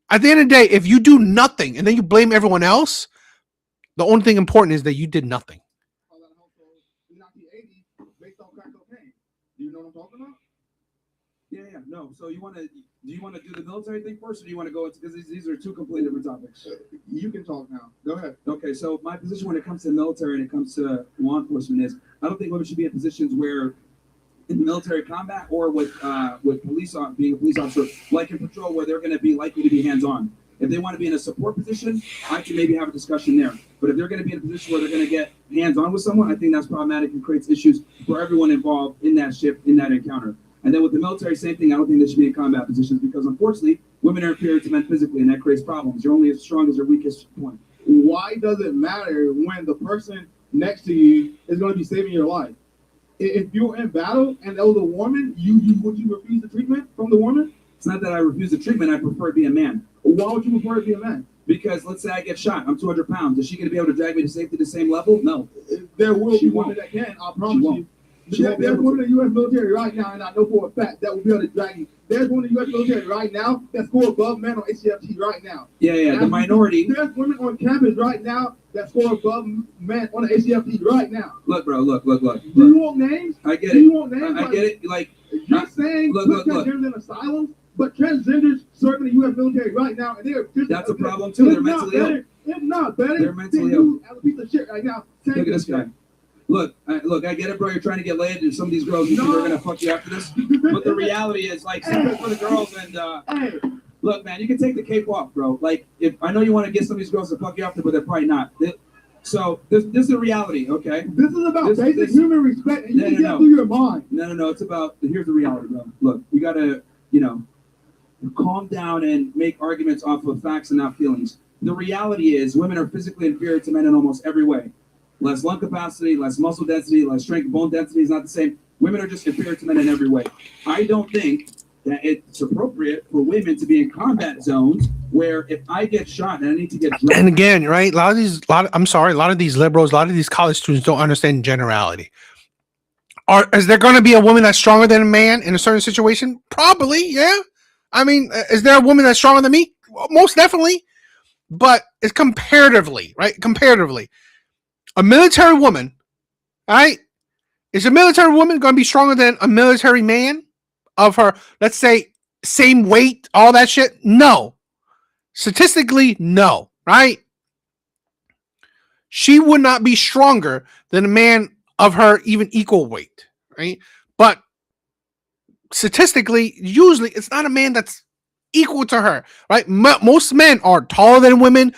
At the end of the day, if you do nothing and then you blame everyone else, the only thing important is that you did nothing. Do you know what I'm talking about? Yeah. No. So do you want to do the military thing first, or do you want to go into, because these are two completely different topics? You can talk now. Go ahead. Okay. So my position when it comes to the military and it comes to law enforcement is, I don't think women should be in positions where, in military combat or with being a police officer, like in patrol, where they're going to be likely to be hands-on. If they want to be in a support position, I can maybe have a discussion there. But if they're going to be in a position where they're going to get hands-on with someone, I think that's problematic and creates issues for everyone involved in that ship, in that encounter. And then with the military, same thing. I don't think they should be in combat positions because, unfortunately, women are inferior to men physically, and that creates problems. You're only as strong as your weakest point. Why does it matter when the person next to you is going to be saving your life? If you're in battle and there was a woman, would you refuse the treatment from the woman? It's not that I refuse the treatment. I prefer to be a man. Why would you prefer to be a man? Because let's say I get shot, I'm 200 pounds. Is she going to be able to drag me to safety to the same level? No. There will She be women won't. that can, I She promise won't. you. She won't be There's able women to. in the U.S. military right now, and I know for a fact that will be able to drag you. There's women in the U.S. military right now that score above men on HCFT right now. Yeah, yeah, And the minority. There's women on campus right now that score above men on the HCFT right now. Look, bro, look. Do you want names? I get Do it. you want names? I get it. Like, You're saying look, put look. transgenders in asylums, but transgenders serving the U.S. military right now, and they're That's a problem too. They're mentally ill. If not better, They're mentally then ill. you as a piece of shit right now. Look at this guy. Look, I get it, bro. You're trying to get laid, and some of these girls, you think they're gonna fuck you after this. But the reality is, like, same thing for the girls. And look, man, you can take the cape off, bro. Like, if I know you want to get some of these girls to fuck you after, but they're probably not. So this is the reality, okay? This is about basic human respect, and you can get through your mind. No. It's about here's the reality, bro. Look, you gotta, calm down and make arguments off of facts and not feelings. The reality is, women are physically inferior to men in almost every way. Less lung capacity, less muscle density, less strength. Bone density is not the same. Women are just inferior to men in every way. I don't think that it's appropriate for women to be in combat zones where if I get shot and I need to get dragged. And again, right? A lot of these liberals, a lot of these college students don't understand generality. Is there going to be a woman that's stronger than a man in a certain situation? Probably, yeah. I mean, is there a woman that's stronger than me? Well, most definitely. But it's comparatively, right? Comparatively. A military woman, right? Is a military woman going to be stronger than a military man of her, let's say, same weight, all that shit? No. Statistically, no, right? She would not be stronger than a man of her even equal weight, right? But statistically, usually it's not a man that's equal to her, right? Most men are taller than women.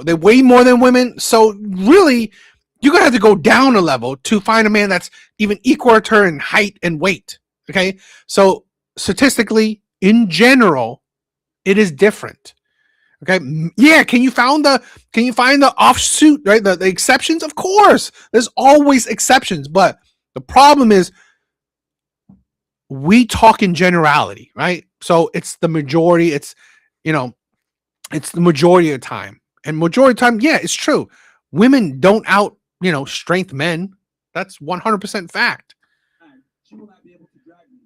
They weigh more than women. So really, you're going to have to go down a level to find a man that's even equal to her in height and weight. Okay. So statistically, in general, it is different. Okay. Yeah. Can you find the offshoot, right? The exceptions? Of course. There's always exceptions. But the problem is we talk in generality, right? So it's the majority. It's the majority of the time. And majority of the time, yeah, it's true. Women don't strength men. That's 100% fact. She will not be able to drag me.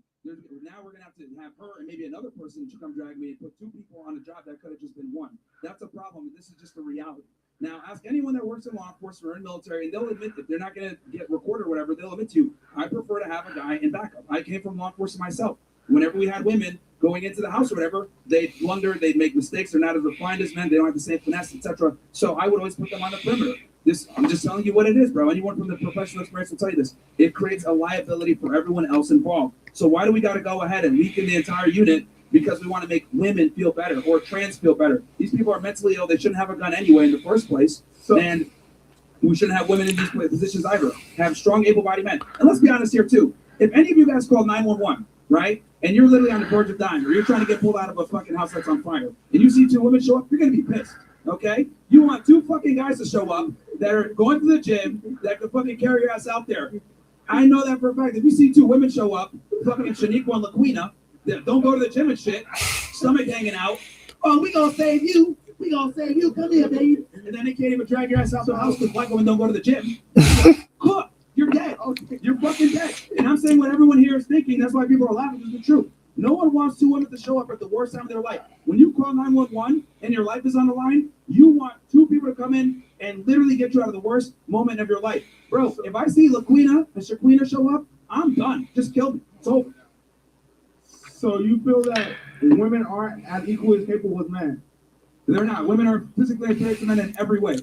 Now we're going to have her and maybe another person to come drag me and put two people on a job that could have just been one. That's a problem. This is just the reality. Now, ask anyone that works in law enforcement or in military, and they'll admit that they're not going to get recorded or whatever. They'll admit to you, I prefer to have a guy in backup. I came from law enforcement myself. Whenever we had women going into the house or whatever, they'd blunder, they'd make mistakes. They're not as refined as men. They don't have the same finesse, etc. So I would always put them on the perimeter. I'm just telling you what it is, bro. Anyone from the professional experience will tell you this. It creates a liability for everyone else involved. So why do we got to go ahead and weaken the entire unit because we want to make women feel better or trans feel better? These people are mentally ill. They shouldn't have a gun anyway in the first place. And we shouldn't have women in these positions either. Have strong, able-bodied men. And let's be honest here, too. If any of you guys call 911, right, and you're literally on the verge of dying, or you're trying to get pulled out of a fucking house that's on fire, and you see two women show up, you're going to be pissed, okay? You want two fucking guys to show up that are going to the gym that can fucking carry your ass out there. I know that for a fact. If you see two women show up, fucking Shaniqua and Laquina, that don't go to the gym and shit, stomach hanging out, oh, we gonna save you. We gonna save you. Come here, baby. And then they can't even drag your ass out the house because black women don't go to the gym. Cook. You're dead. You're fucking dead. And I'm saying what everyone here is thinking. That's why people are laughing. This is the truth. No one wants two women to show up at the worst time of their life. When you call 911 and your life is on the line, you want two people to come in and literally get you out of the worst moment of your life. Bro, if I see Laquina and Shaquina show up, I'm done. Just kill me. It's over. So you feel that women aren't as equally as capable as men? They're not. Women are physically inferior to men in every way.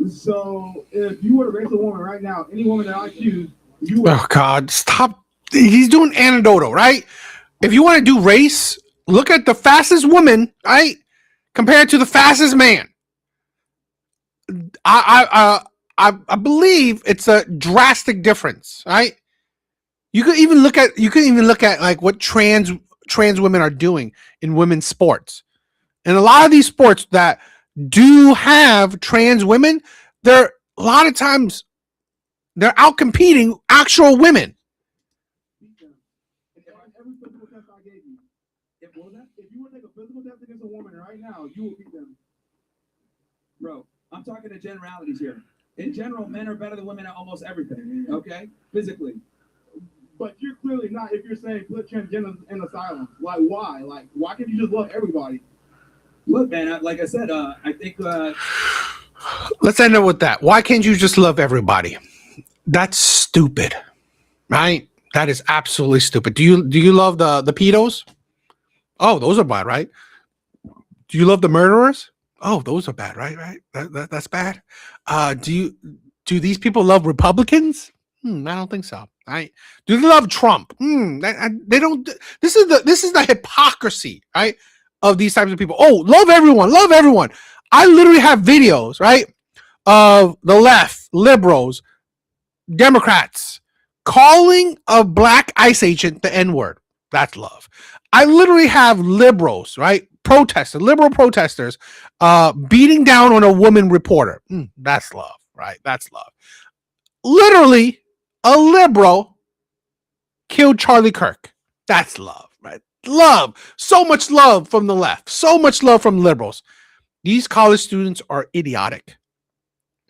So if you were to raise a woman right now, any woman that I choose, you would... Oh, God. Stop. He's doing anecdotal, right? If you want to do race, look at the fastest woman, right, compared to the fastest man. I believe it's a drastic difference, right? You could even look at like what trans women are doing in women's sports. And a lot of these sports that do have trans women, they're a lot of times they're out competing actual women. What was that? If you would take a physical test against a woman right now, you will beat them. Bro, I'm talking to generalities here. In general, men are better than women at almost everything, okay? Physically. But you're clearly not if you're saying put transgenders in asylum. Like, why? Like, why can't you just love everybody? Look, man, like I said, I think... Let's end it with that. Why can't you just love everybody? That's stupid, right? That is absolutely stupid. Do you love the pedos? Oh, those are bad, right? Do you love the murderers? Oh, those are bad, right? Right? That's bad. Do these people love Republicans? I don't think so. Right? Do they love Trump? They don't. This is the hypocrisy, right? Of these types of people. Oh, love everyone, love everyone. I literally have videos, right, of the left, liberals, Democrats calling a black ICE agent the N-word. That's love. I literally have liberals, right? Liberal protesters, beating down on a woman reporter. That's love, right? That's love. Literally, a liberal killed Charlie Kirk. That's love, right? Love. So much love from the left. So much love from liberals. These college students are idiotic,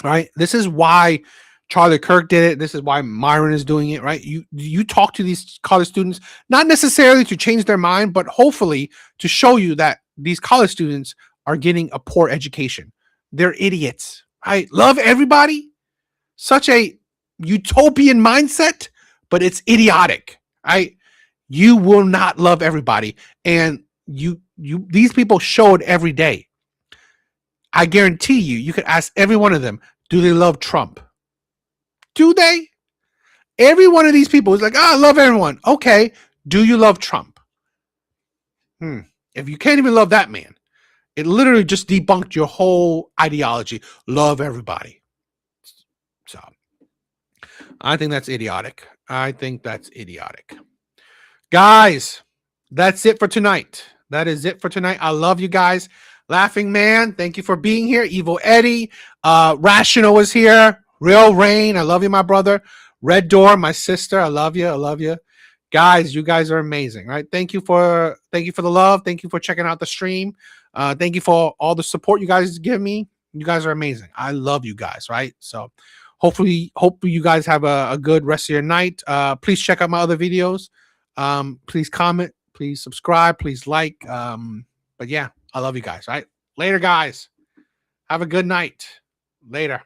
right? This is why Charlie Kirk did it. This is why Myron is doing it, right? You talk to these college students, not necessarily to change their mind, but hopefully to show you that these college students are getting a poor education. They're idiots, right? Love everybody. Such a utopian mindset, but it's idiotic, right? You will not love everybody. And these people show it every day. I guarantee you could ask every one of them, do they love Trump? Do they? Every one of these people is like, I love everyone. Okay. Do you love Trump? If you can't even love that man, it literally just debunked your whole ideology. Love everybody. So I think that's idiotic. Guys, that's it for tonight. That is it for tonight. I love you guys. Laughing Man, thank you for being here. Evil Eddie, Rational is here. Real Rain, I love you, my brother. Red Door, my sister, I love you. I love you. Guys, you guys are amazing, right? Thank you for the love. Thank you for checking out the stream. Thank you for all the support you guys give me. You guys are amazing. I love you guys, right? So hopefully you guys have a good rest of your night. Please check out my other videos. Please comment, please subscribe, please like. But yeah, I love you guys, right? Later, guys. Have a good night. Later.